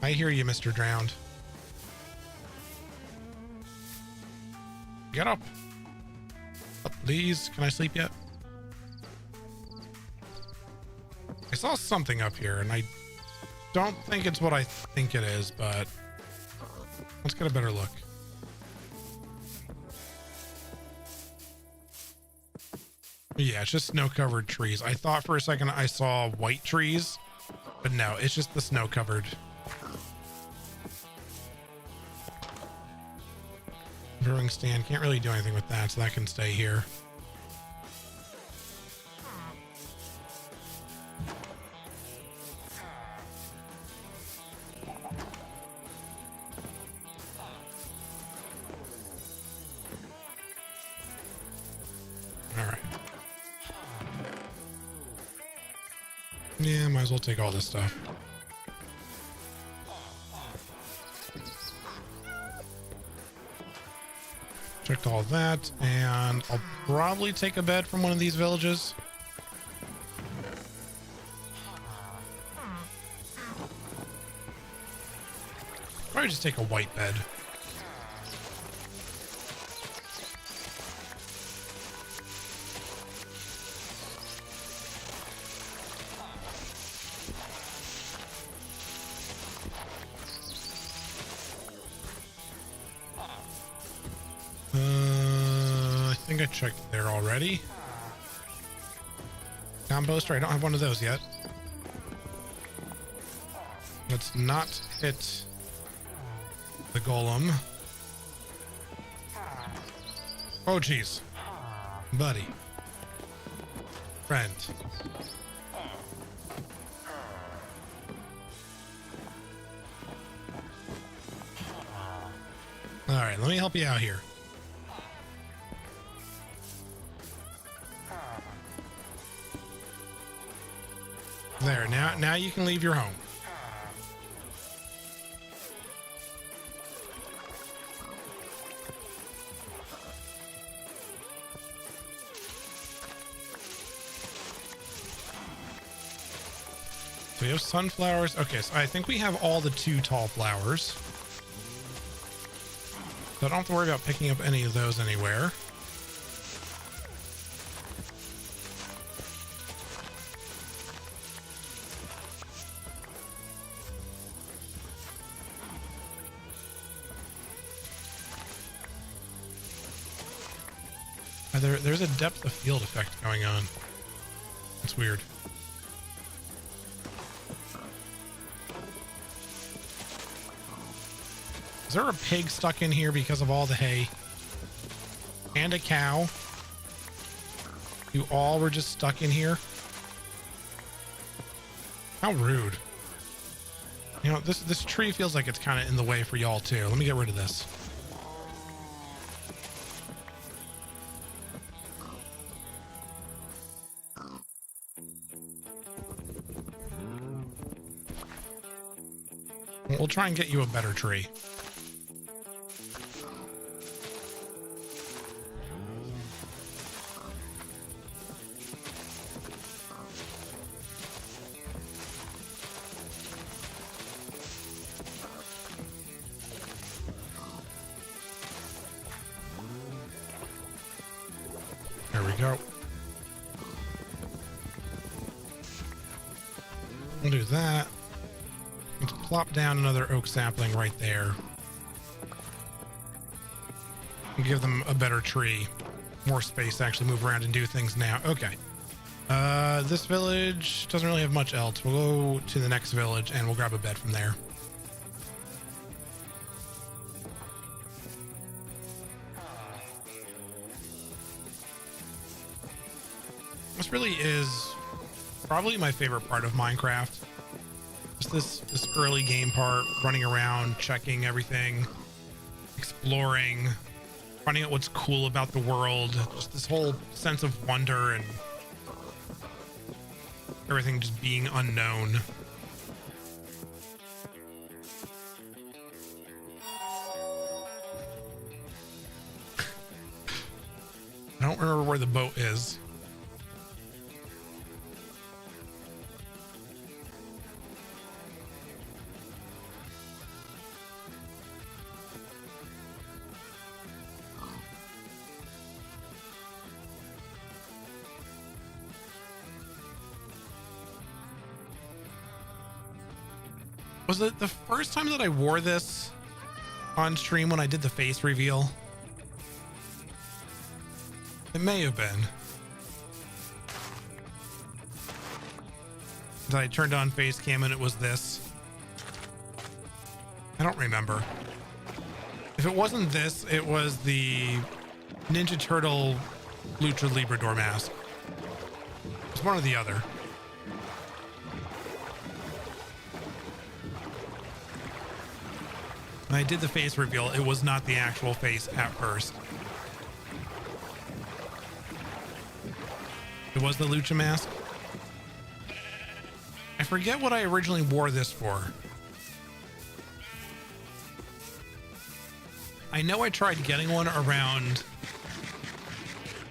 I hear you, Mr. Drowned. Get up. Up, please. Can I sleep yet? I saw something up here, and I don't think it's what I think it is, but let's get a better look. Yeah, it's just snow-covered trees. I thought for a second I saw white trees, but no, it's just the snow-covered. Brewing stand, can't really do anything with that, so that can stay here. All right. Yeah, might as well take all this stuff. Checked all that, and I'll probably take a bed from one of these villages. Probably just take a white bed. I think I checked there already. Composter, I don't have one of those yet. Let's not hit the golem. Oh, geez. Buddy. Friend. All right, let me help you out here. There, now you can leave your home. So we have sunflowers. Okay, so I think we have all the 2 tall flowers. So I don't have to worry about picking up any of those anywhere. There's a depth of field effect going on. It's weird. Is there a pig stuck in here because of all the hay? And a cow? You all were just stuck in here? How rude. You know, this tree feels like it's kind of in the way for y'all too. Let me get rid of this. We'll try and get you a better tree. There we go. We'll do that. Let's plop down another oak sapling right there. And give them a better tree. More space to actually move around and do things now. Okay. This village doesn't really have much else. We'll go to the next village and we'll grab a bed from there. This really is probably my favorite part of Minecraft. Just this early game part, running around, checking everything, exploring, finding out what's cool about the world, just this whole sense of wonder and everything just being unknown. I don't remember where the boat is. Was it the first time that I wore this on stream when I did the face reveal? It may have been. That I turned on face cam and it was this. I don't remember. If it wasn't this, it was the Ninja Turtle Lucha Librador mask. It's one or the other. When I did the face reveal, it was not the actual face at first. It was the Lucha mask. I forget what I originally wore this for. I know I tried getting one around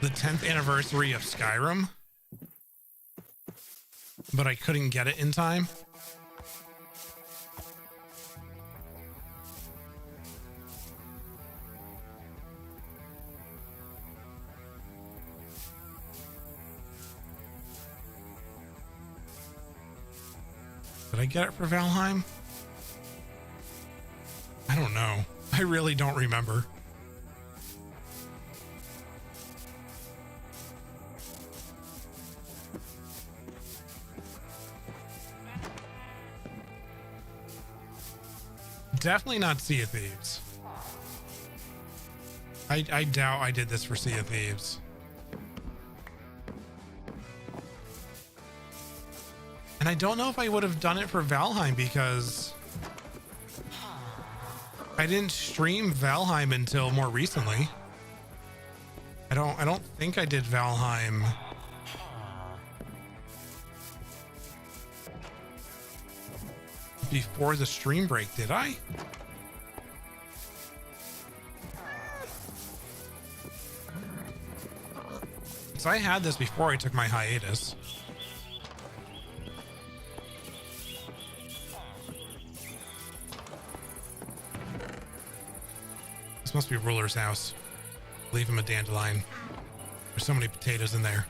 the 10th anniversary of Skyrim, but I couldn't get it in time. Did I get it for Valheim? I don't know. I really don't remember. Definitely not Sea of Thieves. I doubt I did this for Sea of Thieves. And I don't know if I would have done it for Valheim because I didn't stream Valheim until more recently. I don't think I did Valheim before the stream break, did I? So I had this before I took my hiatus. This must be Ruler's house. Leave him a dandelion. There's so many potatoes in there.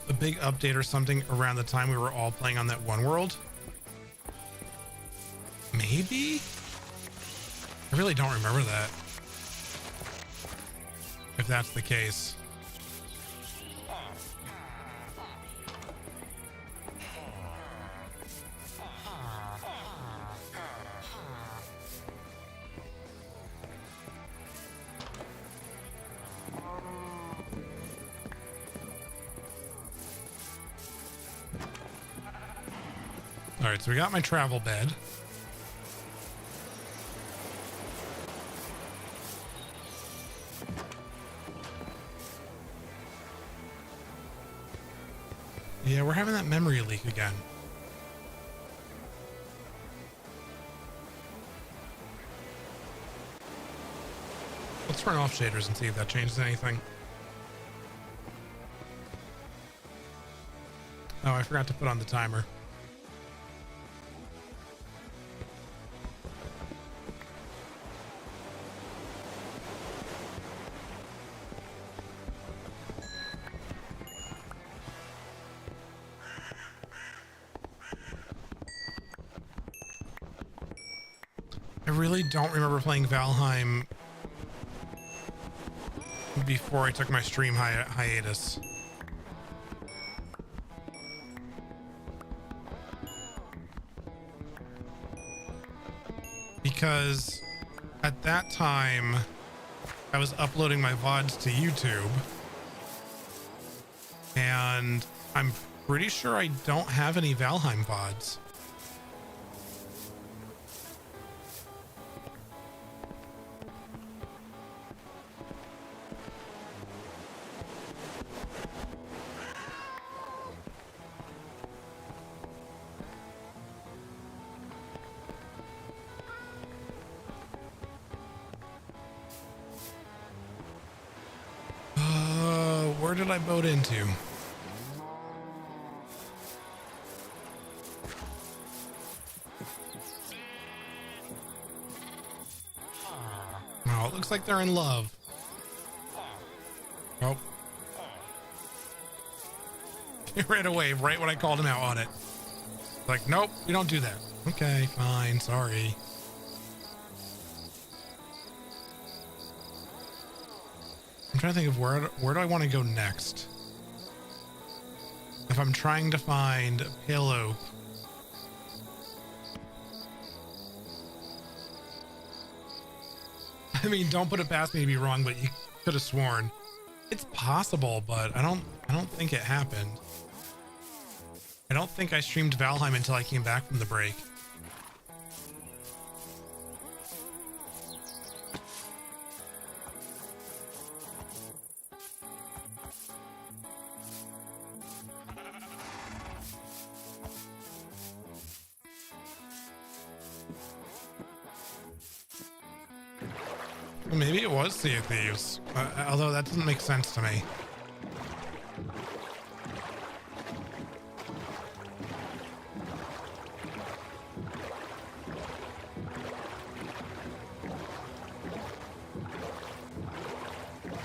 A big update or something around the time we were all playing on that one world? Maybe? I really don't remember that. If that's the case. All right, so we got my travel bed. Yeah, we're having that memory leak again. Let's turn off shaders and see if that changes anything. Oh, I forgot to put on the timer. I really don't remember playing Valheim before I took my stream hiatus. because at that time I was uploading my VODs to YouTube, and I'm pretty sure I don't have any Valheim VODs. Where did I boat into? Oh, it looks like they're in love. Oh. He ran away right when I called him out on it. Like, nope, we don't do that. Okay, fine, sorry. I'm trying to think of where do I want to go next? If I'm trying to find Pale Oak. I mean, don't put it past me to be wrong, but you could have sworn. It's possible, but I don't think it happened. I don't think I streamed Valheim until I came back from the break. Maybe it was Sea of Thieves, although that doesn't make sense to me.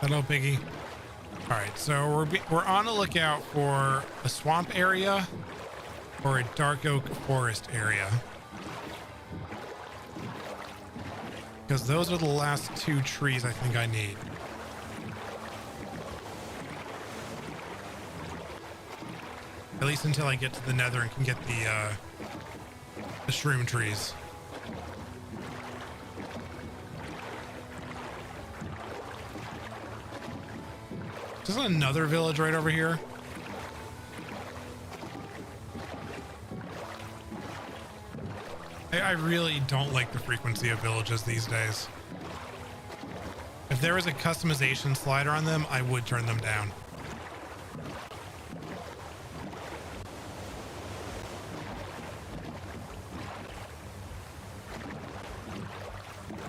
Hello, Piggy. All right, so we're on the lookout for a swamp area or a dark oak forest area, because those are the last two trees I think I need. At least until I get to the nether and can get the shroom trees. Is there another village right over here? I really don't like the frequency of villages these days. If there was a customization slider on them, I would turn them down.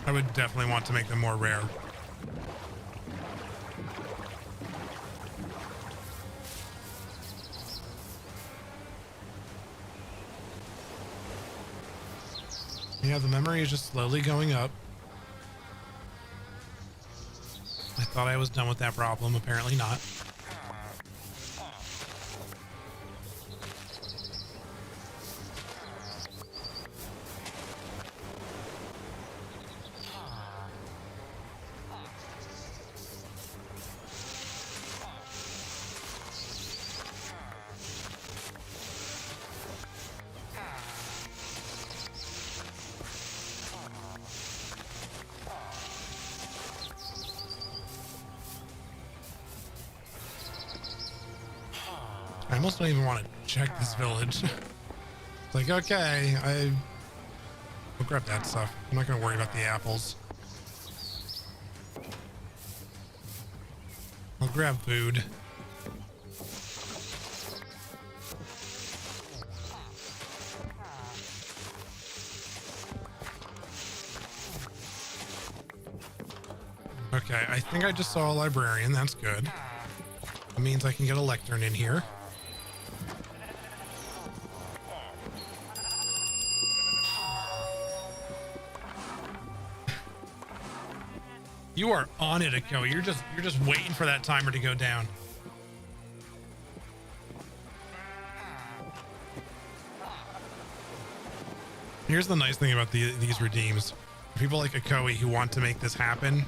I would definitely want to make them more rare. Yeah, the memory is just slowly going up. I thought I was done with that problem. Apparently not. I almost don't even want to check this village. It's like, okay, I'll grab that stuff. I'm not going to worry about the apples. I'll grab food. Okay, I think I just saw a librarian. That's good. That means I can get a lectern in here. You are on it, Akko. You're just waiting for that timer to go down. Here's the nice thing about these redeems. People like Akoi who want to make this happen,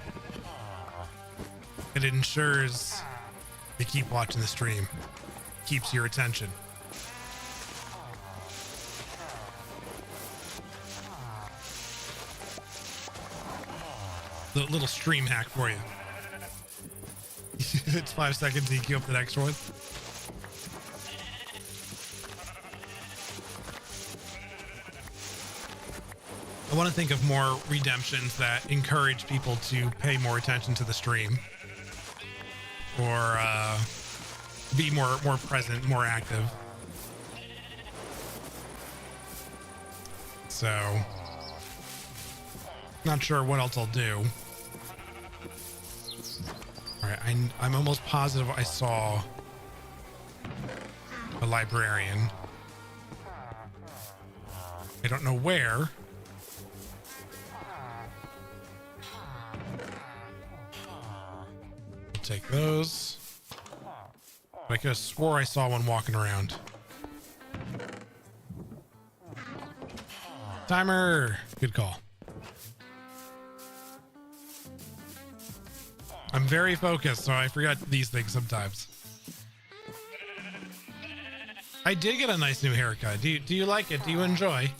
it ensures they keep watching the stream. Keeps your attention. The little stream hack for you. It's 5 seconds, you queue up the next one. I want to think of more redemptions that encourage people to pay more attention to the stream, or be more present, more active. So, not sure what else I'll do. All right, I'm almost positive I saw a librarian. I don't know where. Take those. But I could have swore I saw one walking around. Timer. Good call. I'm very focused, so I forgot these things sometimes. I did get a nice new haircut. Do you like it? Do you enjoy?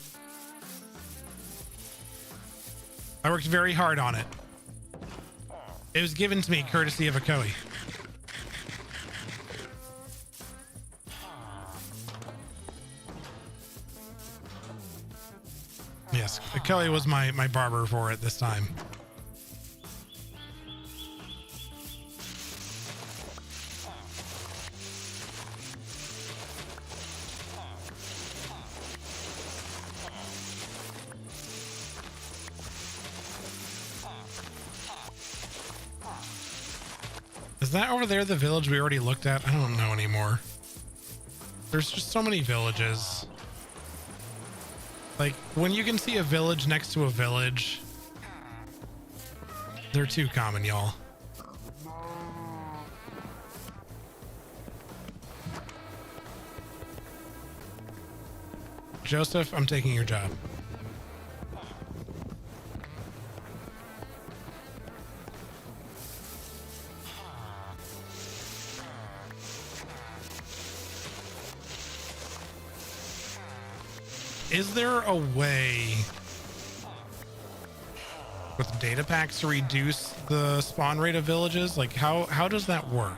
I worked very hard on it. It was given to me courtesy of Akoi. Yes, Akoi was my barber for it this time. Is that over there the village we already looked at? I don't know anymore. There's just so many villages. Like, when you can see a village next to a village, they're too common, y'all. Joseph, I'm taking your job. Is there a way with data packs to reduce the spawn rate of villages? Like, how does that work?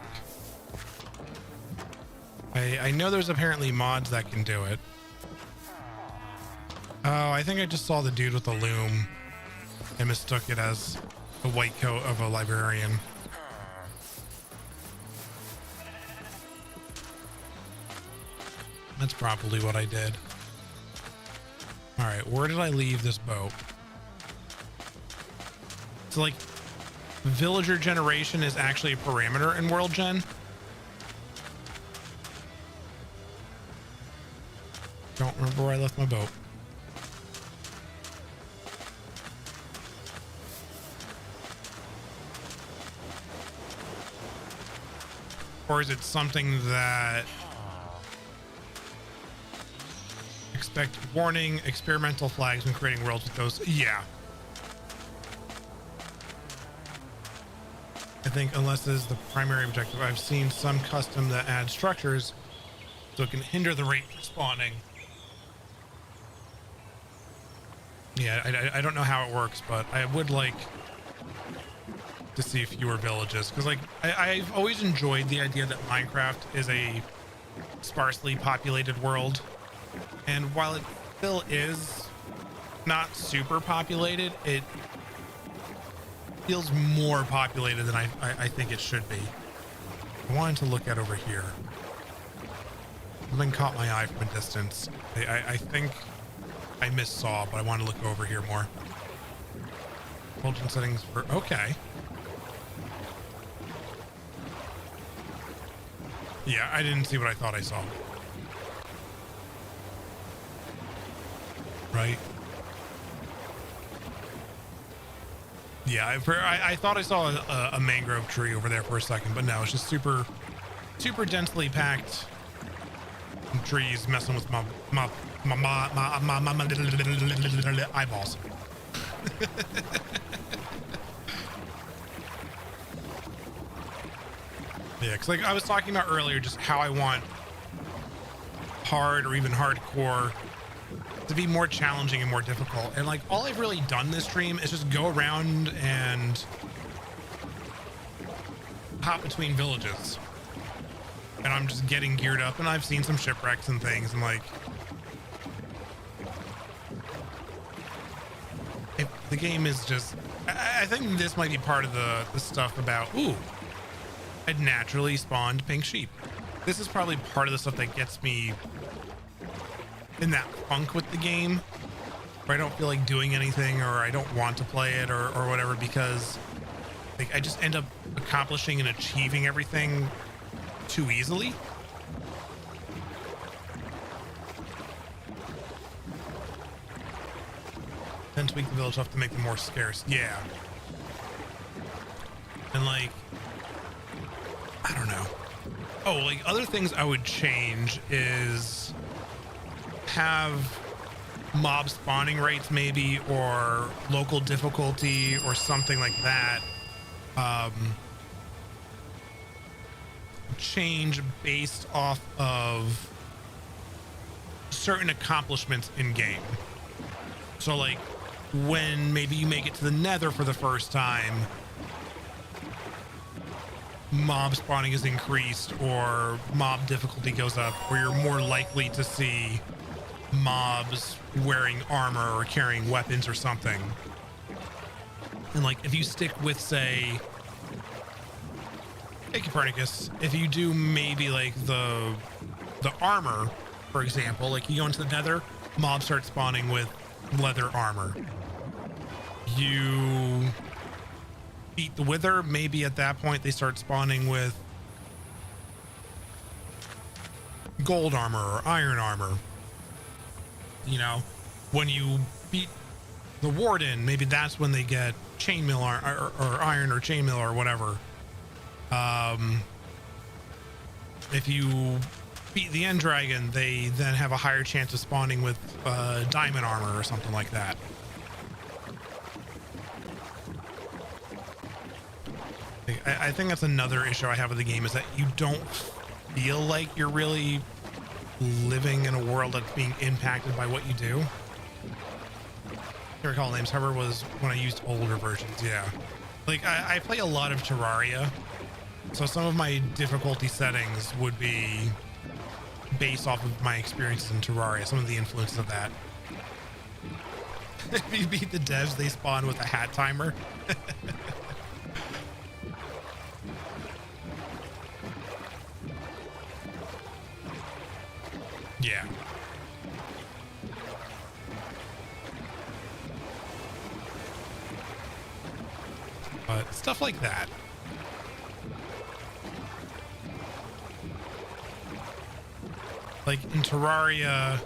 I know there's apparently mods that can do it. Oh, I think I just saw the dude with the loom and mistook it as the white coat of a librarian. That's probably what I did. All right, where did I leave this boat? So, like, villager generation is actually a parameter in World Gen. Don't remember where I left my boat. Or is it something that... Expect warning, experimental flags when creating worlds with those. Yeah. I think unless this is the primary objective, I've seen some custom that add structures so it can hinder the rate for spawning. Yeah, I don't know how it works, but I would like to see fewer villages, because like I've always enjoyed the idea that Minecraft is a sparsely populated world. And while it still is not super populated, it feels more populated than I think it should be. I wanted to look at over here. Something caught my eye from a distance. I think I missaw, but I want to look over here more. Bulletin settings for... Okay. Yeah, I didn't see what I thought I saw. Right. Yeah, I thought I saw a mangrove tree over there for a second, but no, it's just super densely packed trees messing with my eyeballs. Yeah, because like I was talking about earlier, just how I want hard or even hardcore to be more challenging and more difficult. And like all I've really done this stream is just go around and hop between villages. And I'm just getting geared up, and I've seen some shipwrecks and things, and like the game is just, I think this might be part of the stuff about, ooh, I'd naturally spawned pink sheep. This is probably part of the stuff that gets me in that funk with the game, where I don't feel like doing anything, or I don't want to play it, or whatever, because like I just end up accomplishing and achieving everything too easily. Then tweak the village off to make them more scarce. Yeah. And like, I don't know. Oh, like other things I would change is have mob spawning rates maybe, or local difficulty or something like that. Change based off of certain accomplishments in game. So like when maybe you make it to the Nether for the first time, mob spawning is increased, or mob difficulty goes up, or you're more likely to see mobs wearing armor or carrying weapons or something. And like if you stick with, say, hey Copernicus, if you do maybe like the armor, for example, like you go into the Nether, mobs start spawning with leather armor. You beat the Wither, maybe at that point they start spawning with gold armor or iron armor. You know, when you beat the Warden, maybe that's when they get chainmail or iron or chainmail or whatever. If you beat the End Dragon, they then have a higher chance of spawning with diamond armor or something like that. I think that's another issue I have with the game, is that you don't feel like you're really living in a world that's being impacted by what you do. I can't recall names. However, was when I used older versions. Yeah, like I play a lot of Terraria, so some of my difficulty settings would be based off of my experiences in Terraria, some of the influences of that. If you beat the devs, they spawn with a hat timer. Yeah. But stuff like that. Like in Terraria,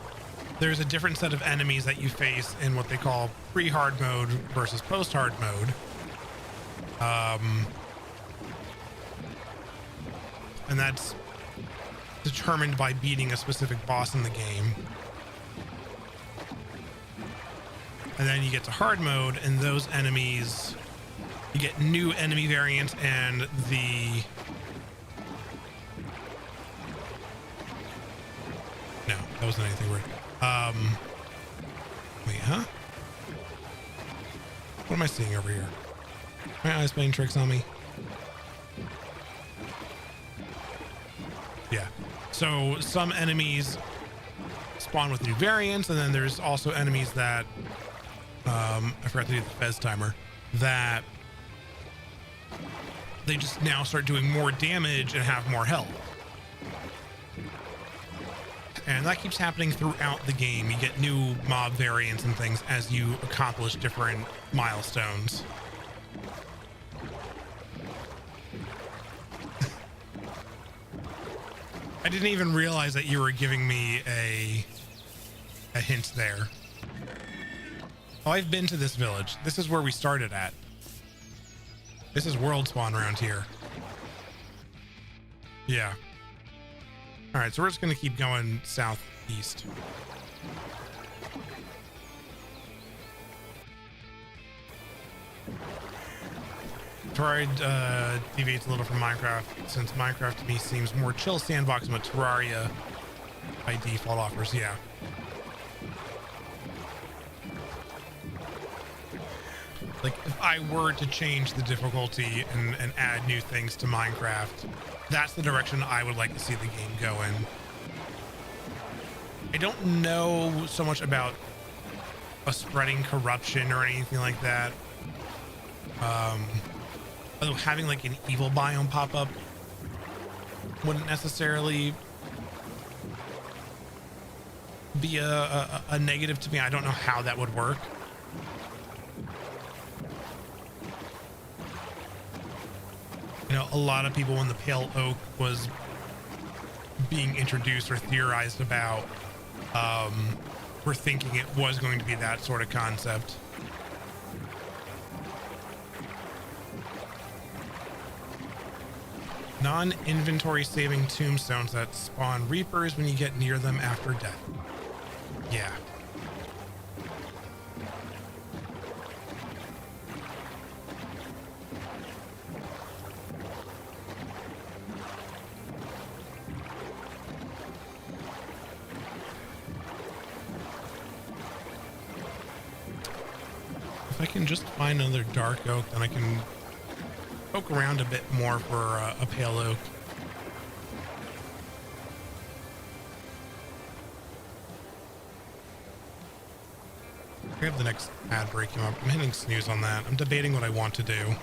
there's a different set of enemies that you face in what they call pre-hard mode versus post-hard mode. And that's determined by beating a specific boss in the game. And then you get to hard mode, and those enemies, you get new enemy variants, and the no, that wasn't anything weird. Wait, huh? What am I seeing over here? My eyes playing tricks on me. Yeah. So some enemies spawn with new variants, and then there's also enemies that I forgot to do the Fez timer, that they just now start doing more damage and have more health. And that keeps happening throughout the game. You get new mob variants and things as you accomplish different milestones. I didn't even realize that you were giving me a hint there. Oh, I've been to this village. This is where we started at. This is world spawn around here. Yeah. All right, so we're just going to keep going southeast. Terraria deviates a little from Minecraft, since Minecraft to me seems more chill sandbox than what Terraria by default offers. Yeah. Like if I were to change the difficulty and add new things to Minecraft, that's the direction I would like to see the game go in. I don't know so much about spreading corruption or anything like that. Although having like an evil biome pop up wouldn't necessarily be a negative to me. I don't know how that would work. You know, a lot of people when the Pale Oak was being introduced or theorized about, were thinking it was going to be that sort of concept. Non-inventory saving tombstones that spawn reapers when you get near them after death. Yeah. If I can just find another dark oak, then I can poke around a bit more for a pale oak. I have the next ad break come up. I'm hitting snooze on that. I'm debating what I want to do.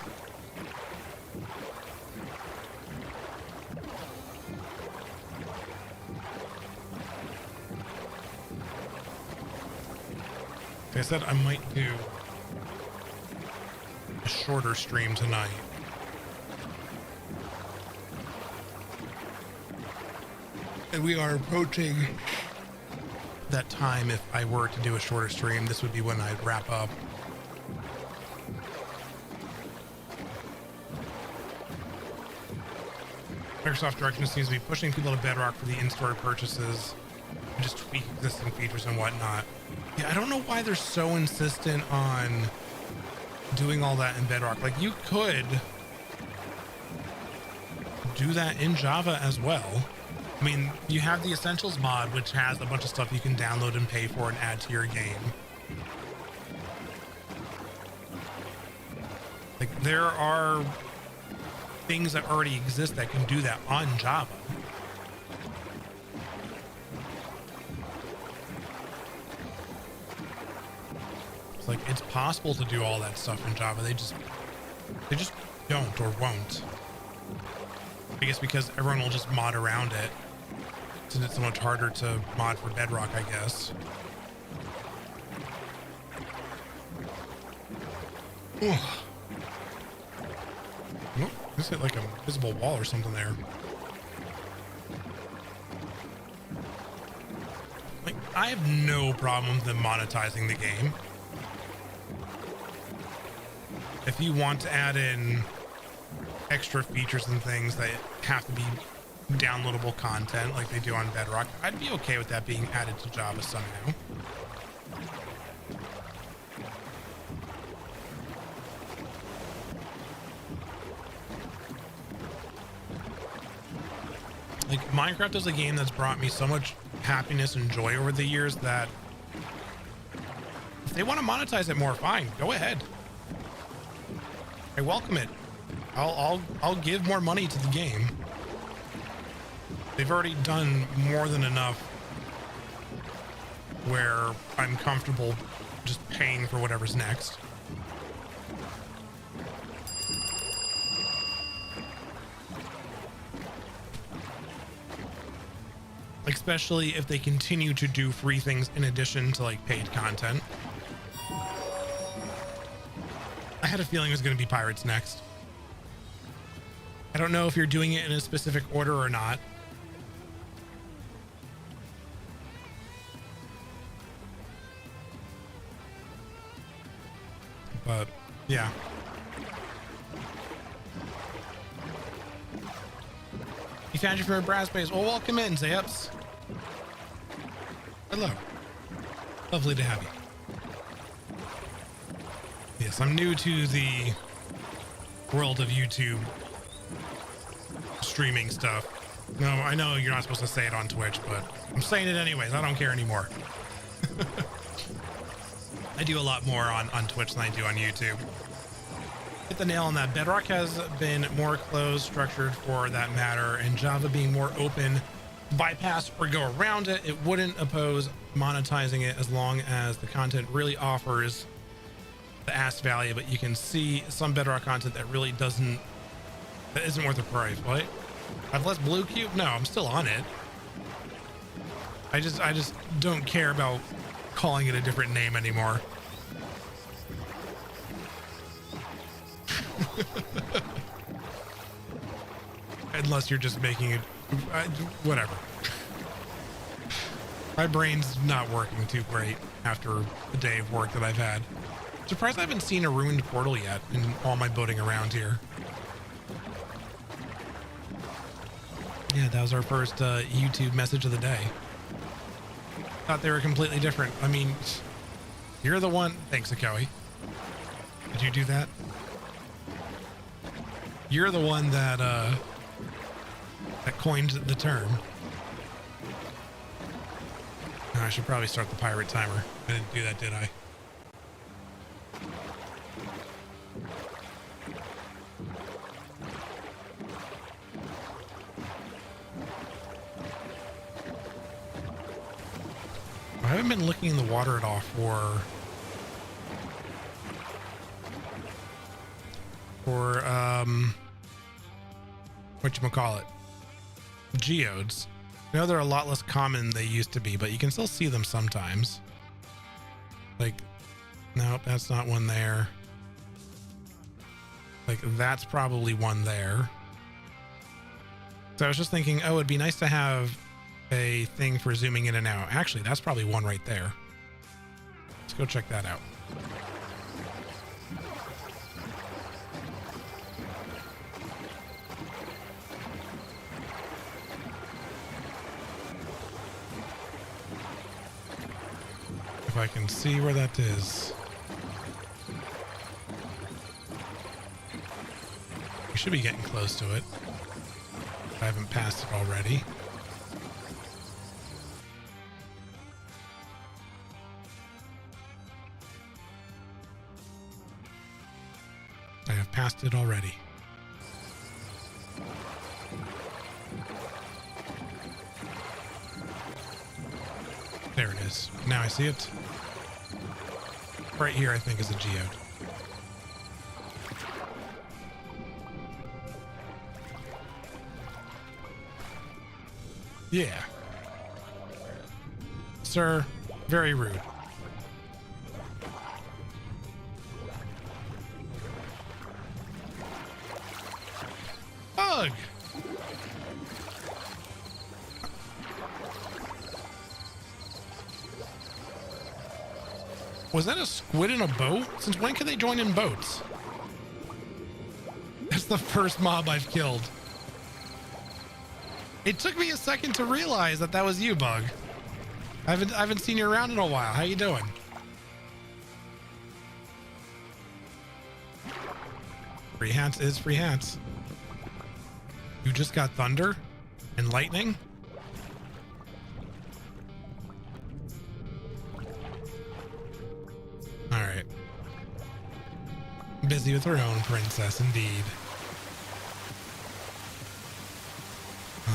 Like I said, I might do a shorter stream tonight. And we are approaching that time. If I were to do a shorter stream, this would be when I'd wrap up. Microsoft Direction seems to be pushing people to Bedrock for the in-store purchases and just tweak existing features and whatnot. Yeah, I don't know why they're so insistent on doing all that in Bedrock. Like, you could do that in Java as well. I mean, you have the Essentials mod, which has a bunch of stuff you can download and pay for and add to your game. Like, there are things that already exist that can do that on Java. It's like, it's possible to do all that stuff in Java. They just don't or won't. I guess because everyone will just mod around it. And it's so much harder to mod for Bedrock, I guess. Ooh. Oh, this hit like a visible wall or something there. Like, I have no problem with them monetizing the game. If you want to add in extra features and things that have to be downloadable content like they do on Bedrock, I'd be okay with that being added to Java somehow. Like, Minecraft is a game that's brought me so much happiness and joy over the years that if they want to monetize it more, fine, go ahead. I welcome it. I'll give more money to the game. They've already done more than enough where I'm comfortable just paying for whatever's next. Especially if they continue to do free things in addition to like paid content. I had a feeling it was going to be Pirates next. I don't know if you're doing it in a specific order or not. But yeah. You found your favorite brass base. Well, welcome in, Zaps. Hello. Lovely to have you. Yes, I'm new to the world of YouTube streaming stuff. No, I know you're not supposed to say it on Twitch, but I'm saying it anyways. I don't care anymore. I do a lot more on Twitch than I do on YouTube. hit the nail on that. Bedrock has been more closed, structured for that matter, and Java being more open, bypass or go around it. It wouldn't oppose monetizing it as long as the content really offers the ass value, but you can see some Bedrock content that really isn't worth the price. What? I've left Blue Cube? No, I'm still on it. I just don't care about calling it a different name anymore. Unless you're just making it, whatever. My brain's not working too great after the day of work that I've had. Surprised I haven't seen a ruined portal yet in all my boating around here. Yeah, that was our first YouTube message of the day. Thought they were completely different. I mean, you're the one. Thanks, Akoi. Did you do that? You're the one that that coined the term. I should probably start the pirate timer. I didn't do that, did I? I haven't been looking in the water at all for whatchamacallit, geodes. I know they're a lot less common than they used to be, but you can still see them sometimes. Like, nope, that's not one there. Like, that's probably one there. So I was just thinking, oh, it'd be nice to have a thing for zooming in and out. Actually, that's probably one right there. Let's go check that out. If I can see where that is. We should be getting close to it. If I haven't passed it already. I have passed it already. There it is. Now I see it. Right here, I think, is a geode. Yeah. Sir, very rude. Bug! Was that a squid in a boat? Since when can they join in boats? That's the first mob I've killed. It took me a second to realize that that was you, Bug. I haven't seen you around in a while. How you doing? Free hats is free hats. You just got thunder and lightning? Alright. Busy with her own princess, indeed.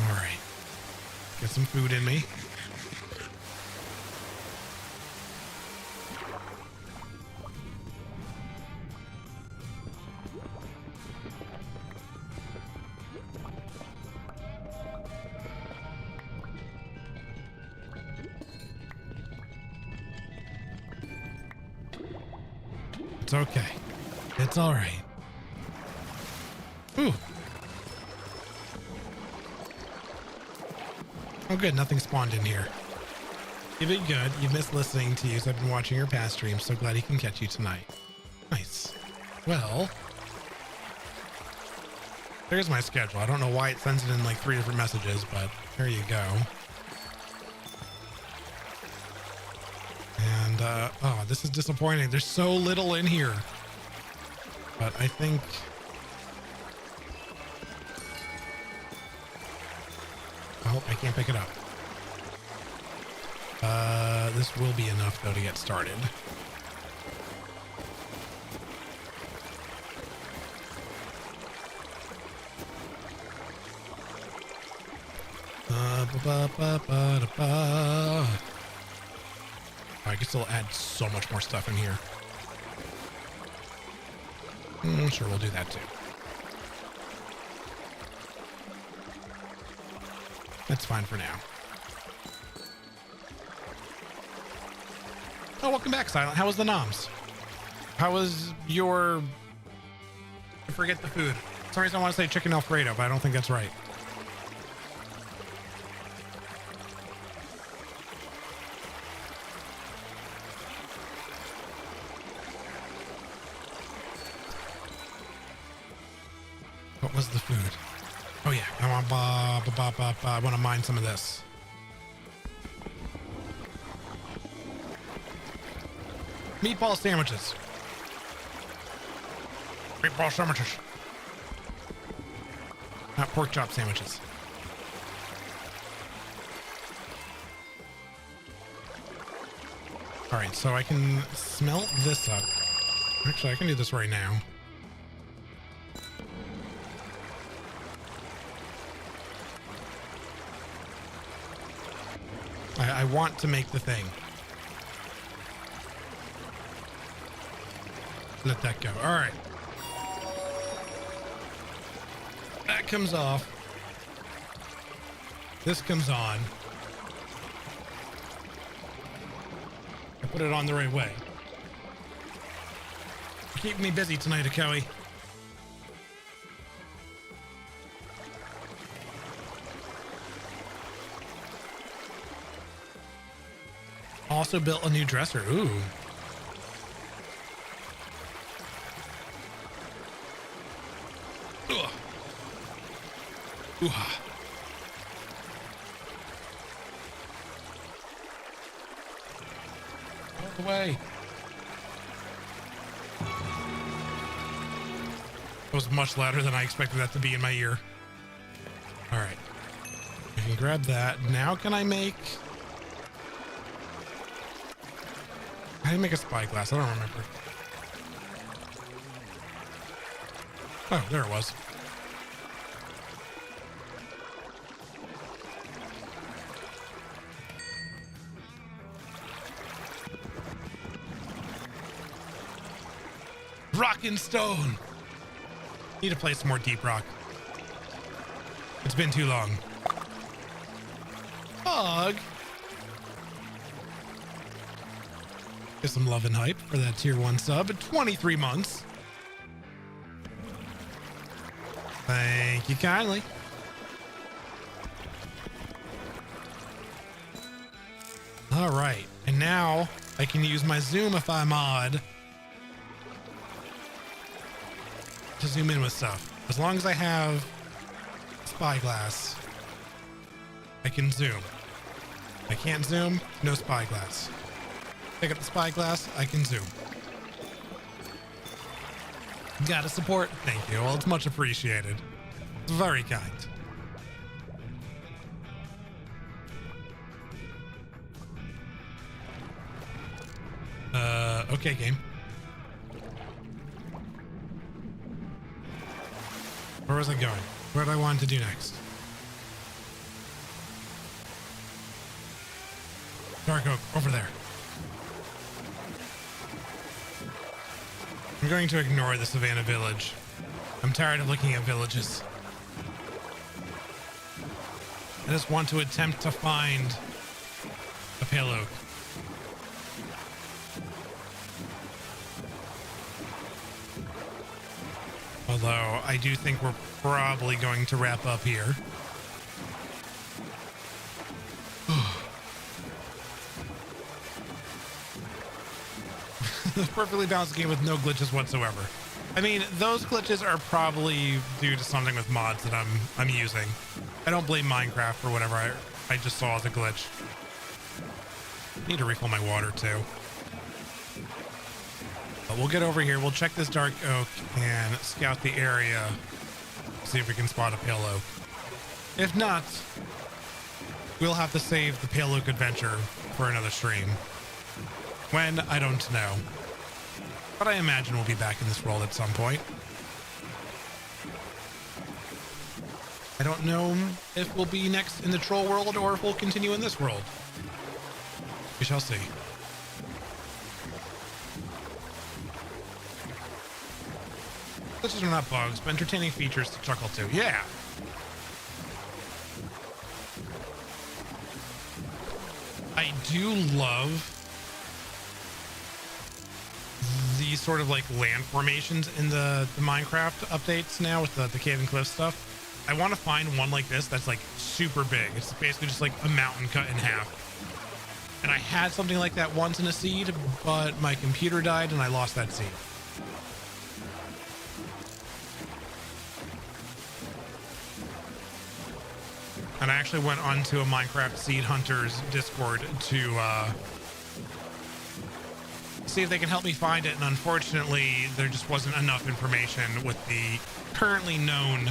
Alright. Get some food in me. It's okay. It's all right. Ooh. Oh, good. Nothing spawned in here. You've been good. You've missed listening to you, so I've been watching your past streams. So glad he can catch you tonight. Nice. Well, there's my schedule. I don't know why it sends it in like 3 different messages, but there you go. And, oh, this is disappointing. There's so little in here. But I think... Oh, I can't pick it up. This will be enough, though, to get started. I can still add so much more stuff in here. Sure, we'll do that too. That's fine for now. Oh, welcome back, Silent. How was the noms? How was your... I forget the food. For some reason I want to say chicken Alfredo, but I don't think that's right. What was the food? Oh yeah, I want to mine some of this. Meatball sandwiches. Meatball sandwiches. Not pork chop sandwiches. All right, so I can smelt this up. Actually, I can do this right now. I want to make the thing. Let that go. All right. That comes off. This comes on. I put it on the right way. Keep me busy tonight, Akoe. Also built a new dresser. Ooh. Ugh. Ooh-ha. Out the way. That was much louder than I expected that to be in my ear. All right. I can grab that. Now can I make... How do you make a spyglass? I don't remember. Oh, there it was. Rock and stone. Need to play some more Deep Rock. It's been too long. Bug. Get some love and hype for that tier 1 sub at 23 months. Thank you kindly. All right, and now I can use my Zoomify mod to zoom in with stuff. As long as I have spyglass, I can zoom. I can't zoom, no spyglass. Pick up the spyglass, I can zoom. Gotta support. Thank you. Well, it's much appreciated. It's very kind. Okay, game. Where was I going? What did I want to do next? Dark Oak, over there. I'm going to ignore the Savannah Village. I'm tired of looking at villages. I just want to attempt to find a pale oak. Although I do think we're probably going to wrap up here. Perfectly balanced game with no glitches whatsoever. I mean, those glitches are probably due to something with mods that I'm using. I don't blame Minecraft for whatever I just saw as a glitch. Need to refill my water too. But we'll get over here. We'll check this dark oak and scout the area. See if we can spot a pale oak. If not, we'll have to save the pale oak adventure for another stream. When, I don't know. But I imagine we'll be back in this world at some point. I don't know if we'll be next in the troll world or if we'll continue in this world. We shall see. Glitches are not bugs, but entertaining features to chuckle to. Yeah. I do love these sort of like land formations in the Minecraft updates now with the cave and cliff stuff. I want to find one like this that's like super big. It's basically just like a mountain cut in half. And I had something like that once in a seed, but my computer died and I lost that seed. And I actually went onto a Minecraft Seed Hunters Discord to see if they can help me find it. And unfortunately, there just wasn't enough information with the currently known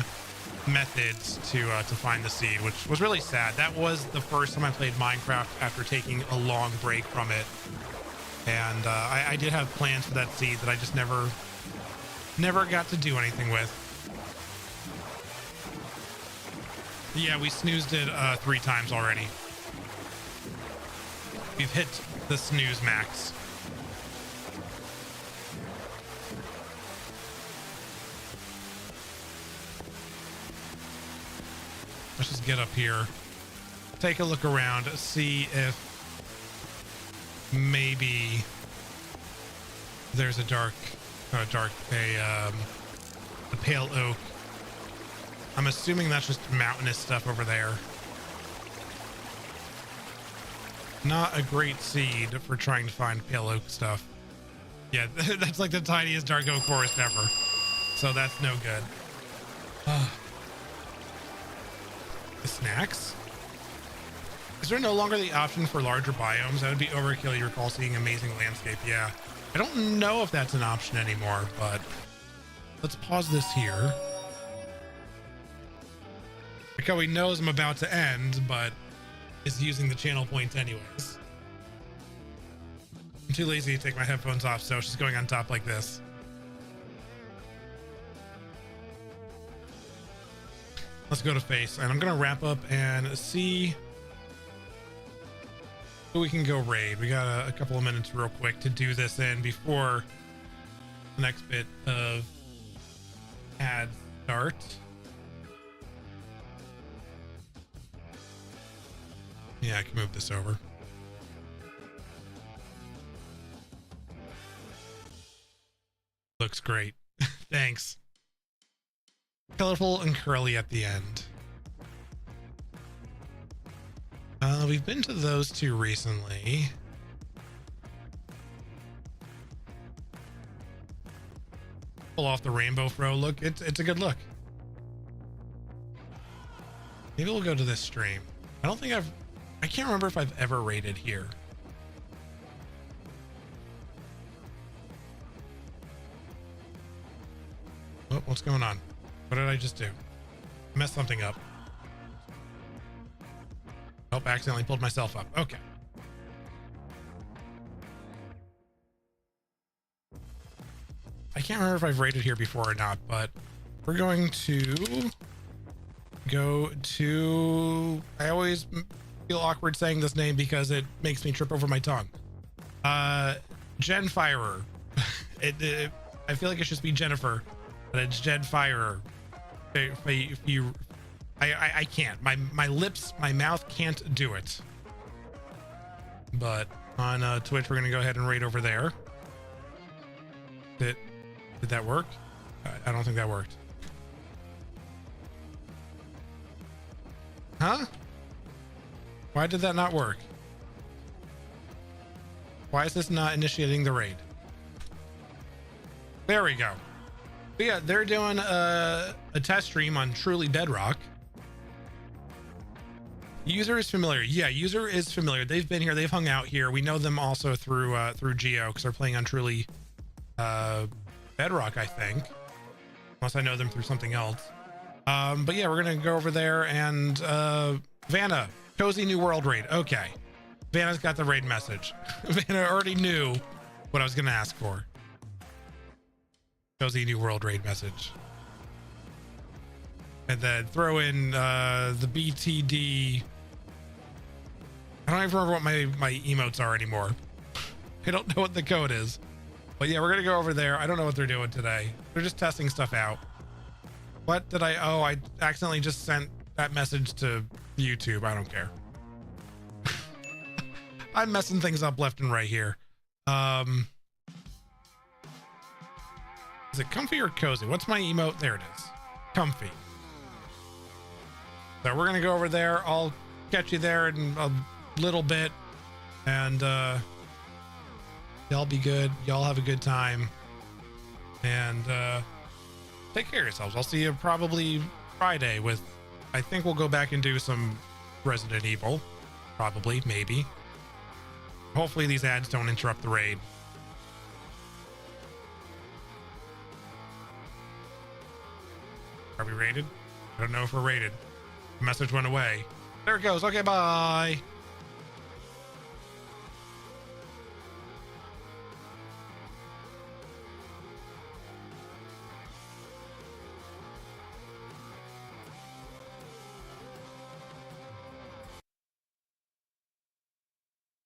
methods to find the seed, which was really sad. That was the first time I played Minecraft after taking a long break from it. And I did have plans for that seed that I just never got to do anything with. Yeah, we snoozed it 3 times already. We've hit the snooze max. Let's just get up here, take a look around, see if maybe there's a pale oak. I'm assuming that's just mountainous stuff over there. Not a great seed for trying to find pale oak stuff. Yeah, that's like the tiniest dark oak forest ever. So that's no good. The snacks? Is there no longer the option for larger biomes? That would be overkill. You recall seeing amazing landscape. Yeah. I don't know if that's an option anymore, but let's pause this here. Like he knows I'm about to end, but is using the channel points anyways. I'm too lazy to take my headphones off, so she's going on top like this. Let's go to face, and I'm gonna wrap up and see who we can go raid. We got a couple of minutes real quick to do this in before the next bit of ads start. Yeah, I can move this over. Looks great. Thanks. Colorful and curly at the end. We've been to those 2 recently. Pull off the rainbow fro look. It's a good look. Maybe we'll go to this stream. I can't remember if I've ever raided here. Oh, what's going on? What did I just do? Messed something up. Oh, accidentally pulled myself up. Okay. I can't remember if I've raided here before or not, but we're going to go to... I always feel awkward saying this name because it makes me trip over my tongue. Jen Firer. I feel like it should be Jennifer, but it's Jen Firer. If you, I can't. My lips, my mouth can't do it. But on Twitch, we're gonna go ahead and raid over there. Did that work? I don't think that worked. Huh? Why did that not work? Why is this not initiating the raid? There we go. But yeah, they're doing a test stream on Truly Bedrock. User is familiar. Yeah, user is familiar. They've been here. They've hung out here. We know them also through Geo because they're playing on Truly Bedrock, I think. Unless I know them through something else. But yeah, we're gonna go over there and Vanna, cozy new world raid. Okay, Vanna's got the raid message. Vanna already knew what I was gonna ask for. Cozy new world raid message. and then throw in the BTD. I don't even remember what my emotes are anymore. I don't know what the code is. But yeah, we're going to go over there. I don't know what they're doing today. They're just testing stuff out. What did I... Oh, I accidentally just sent that message to YouTube. I don't care. I'm messing things up left and right here. Is it comfy or cozy? What's my emote? There it is. Comfy. So we're going to go over there. I'll catch you there in a little bit. And y'all be good. Y'all have a good time. And take care of yourselves. I'll see you probably Friday with... I think we'll go back and do some Resident Evil. Probably. Maybe. Hopefully these ads don't interrupt the raid. Are we rated? I don't know if we're rated. The message went away. There it goes. Okay, bye.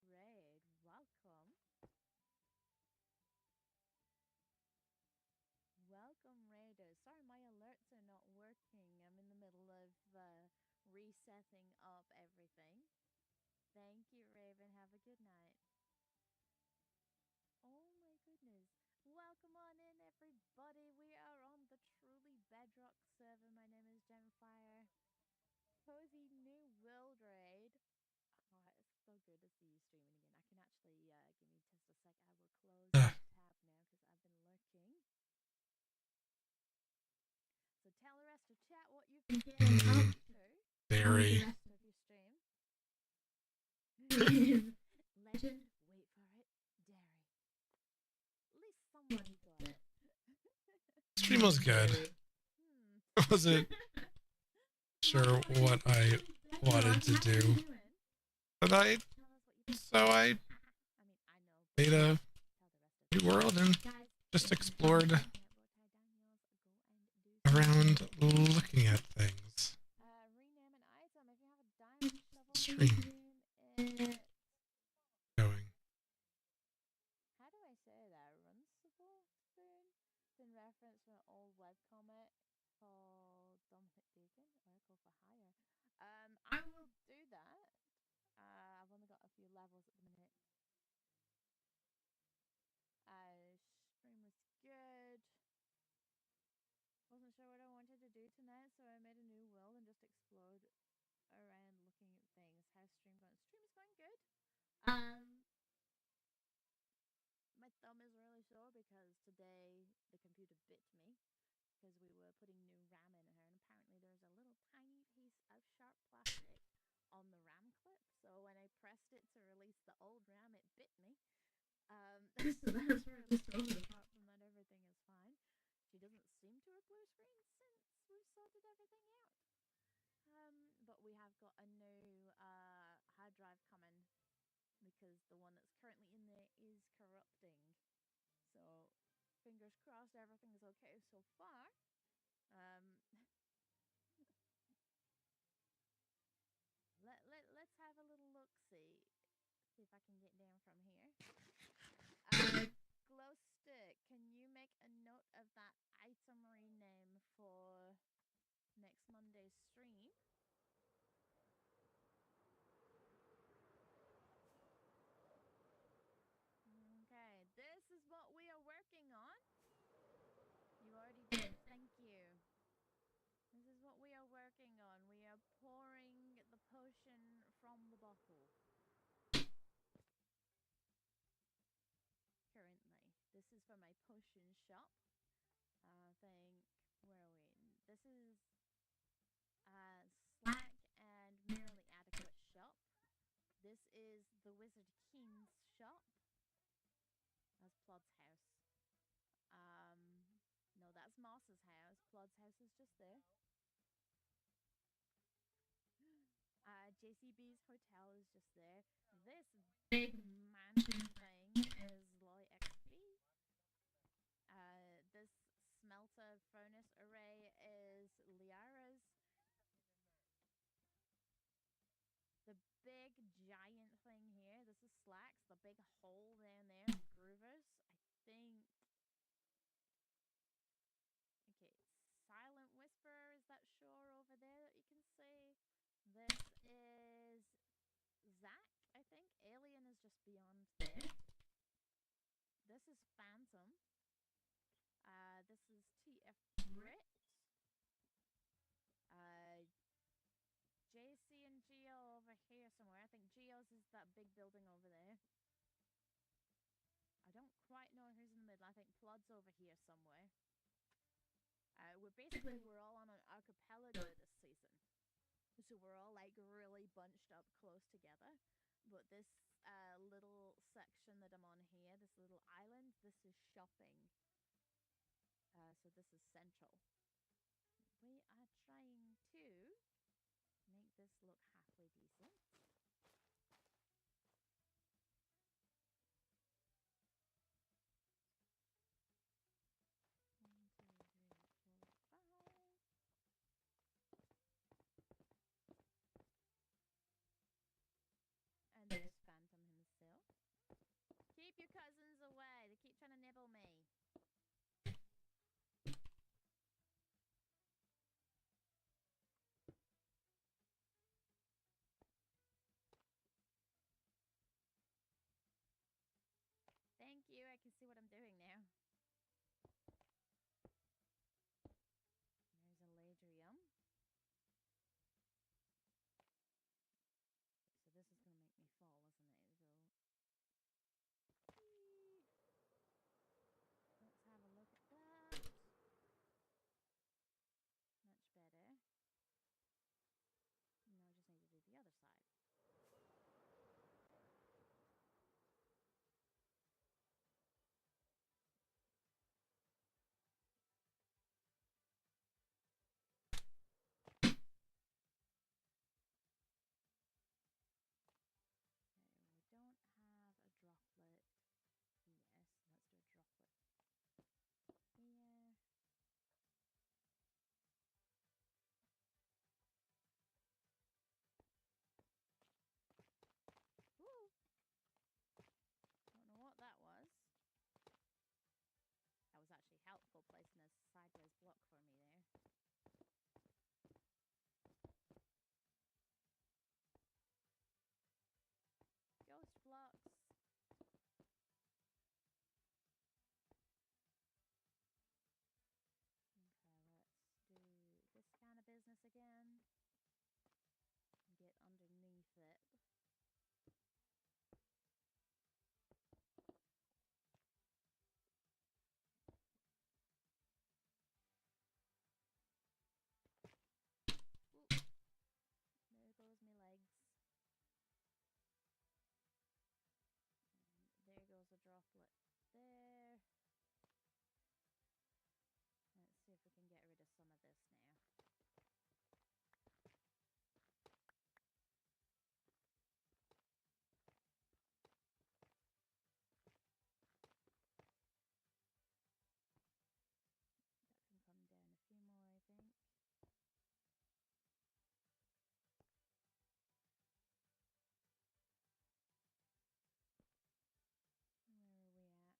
Raid, welcome. Welcome, Raiders. Sorry, my alerts are not working. I'm in the middle of resetting up everything. Thank you, Raven. Have a good night. Oh my goodness. Welcome on in, everybody. We are on the Truly Bedrock server. My name is Gemfire. Cozy New World Raid. Oh, it's so good to see you streaming again. I can actually, give me just a sec. I will close the tab now because I've been lurking. So tell the rest of chat what you've been getting up to. Very. The rest of your stream. Legend, wait for it, Dairy. At least somebody got it. Stream was good. I wasn't sure what I wanted to do tonight. So I made a new world and just explored around looking at things. Rename an item if you have a diamond level Stream. Going. How do I say that? Runcible spoon? It's in reference to an old webcomic called Dominic Deacon, Oracle for Hire. I will do that. I've only got a few levels at the minute. Stream was good. Wasn't sure what I wanted to do tonight, so I made a new world and just explored around looking at things. How's stream going? Stream is going good. My thumb is really sore because today the computer bit me because we were putting new RAM in her, and apparently there's a little tiny piece of sharp plastic on the RAM clip. So when I pressed it to release the old RAM, it bit me. So that's really sore. Apart from that, everything is fine. She doesn't seem to have blue screen since we've sorted everything out. But we have got a new hard drive coming because the one that's currently in there is corrupting. So fingers crossed everything is okay so far. Let's have a little look, see if I can get down from here. Glow stick, can you make a note of that item rename for next Monday's stream? Okay, this is what we are working on. You already did, thank you. This is what we are working on. We are pouring the potion from the bottle. Currently. This is for my potion shop. Where are we? This is Slack and Merely Adequate shop. This is the Wizard King's shop. That's Plod's house. No, that's Moss's house. Plod's house is just there. JCB's hotel is just there. This big mansion thing is Loy XP. This smelter furnace array is Liara's. Flax, the big hole down there in Groovers. I think. Okay, Silent Whisperer is that shore over there that you can see. This is Zack, I think. Alien is just beyond there. This is Phantom. This is TF Brit. JC and Geo over here somewhere. I think Geo's is that big building over there. I don't quite know who's in the middle. I think Plod's over here somewhere. We're all on an archipelago this season. So we're all like really bunched up close together. But this little section that I'm on here, this little island, this is shopping. So this is central. We are trying to make this look halfway decent. One, two, three, four, five. And there's Phantom himself. Keep your cousins away. They keep trying to nibble me. Thank you. I can see what I'm doing now. There's a Ladrium. So this is going to make me fall, isn't it? So let's have a look at that. Much better. Now I just need to do the other side. Okay, we don't have a droplet here, so let's do a droplet here. Woo! Don't know what that was. That was actually helpful placing a sideways block for me there. Ghost blocks. Okay, let's do this kind of business again. Get underneath it. Ooh. There goes my legs. And there goes a droplet there. Let's see if we can get rid of some of this now. That can come down a few more, I think. Where are we at?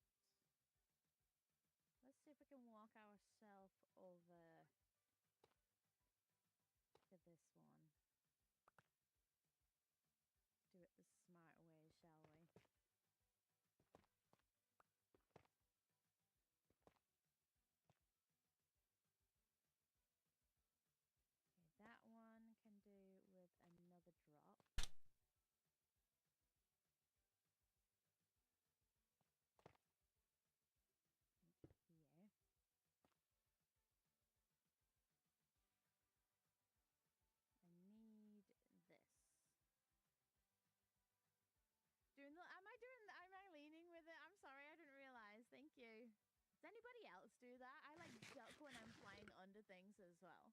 Let's see if we can walk ourselves over to this one. Do it the smart way, shall we? Okay, that one can do with another drop. Here. I need this. Am I leaning with it? I'm sorry, I didn't realize. Thank you. Does anybody else do that? I like duck when I'm flying under things as well.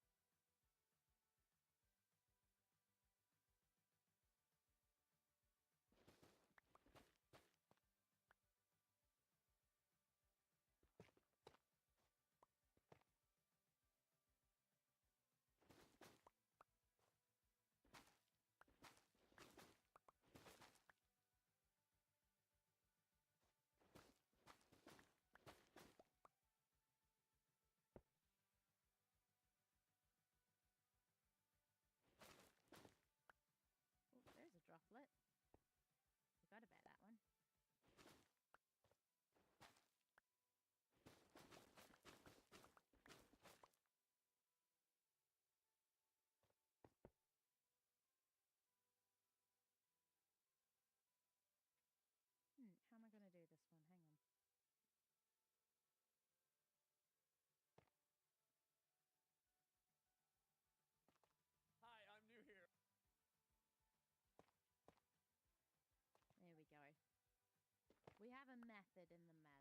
method in the madness.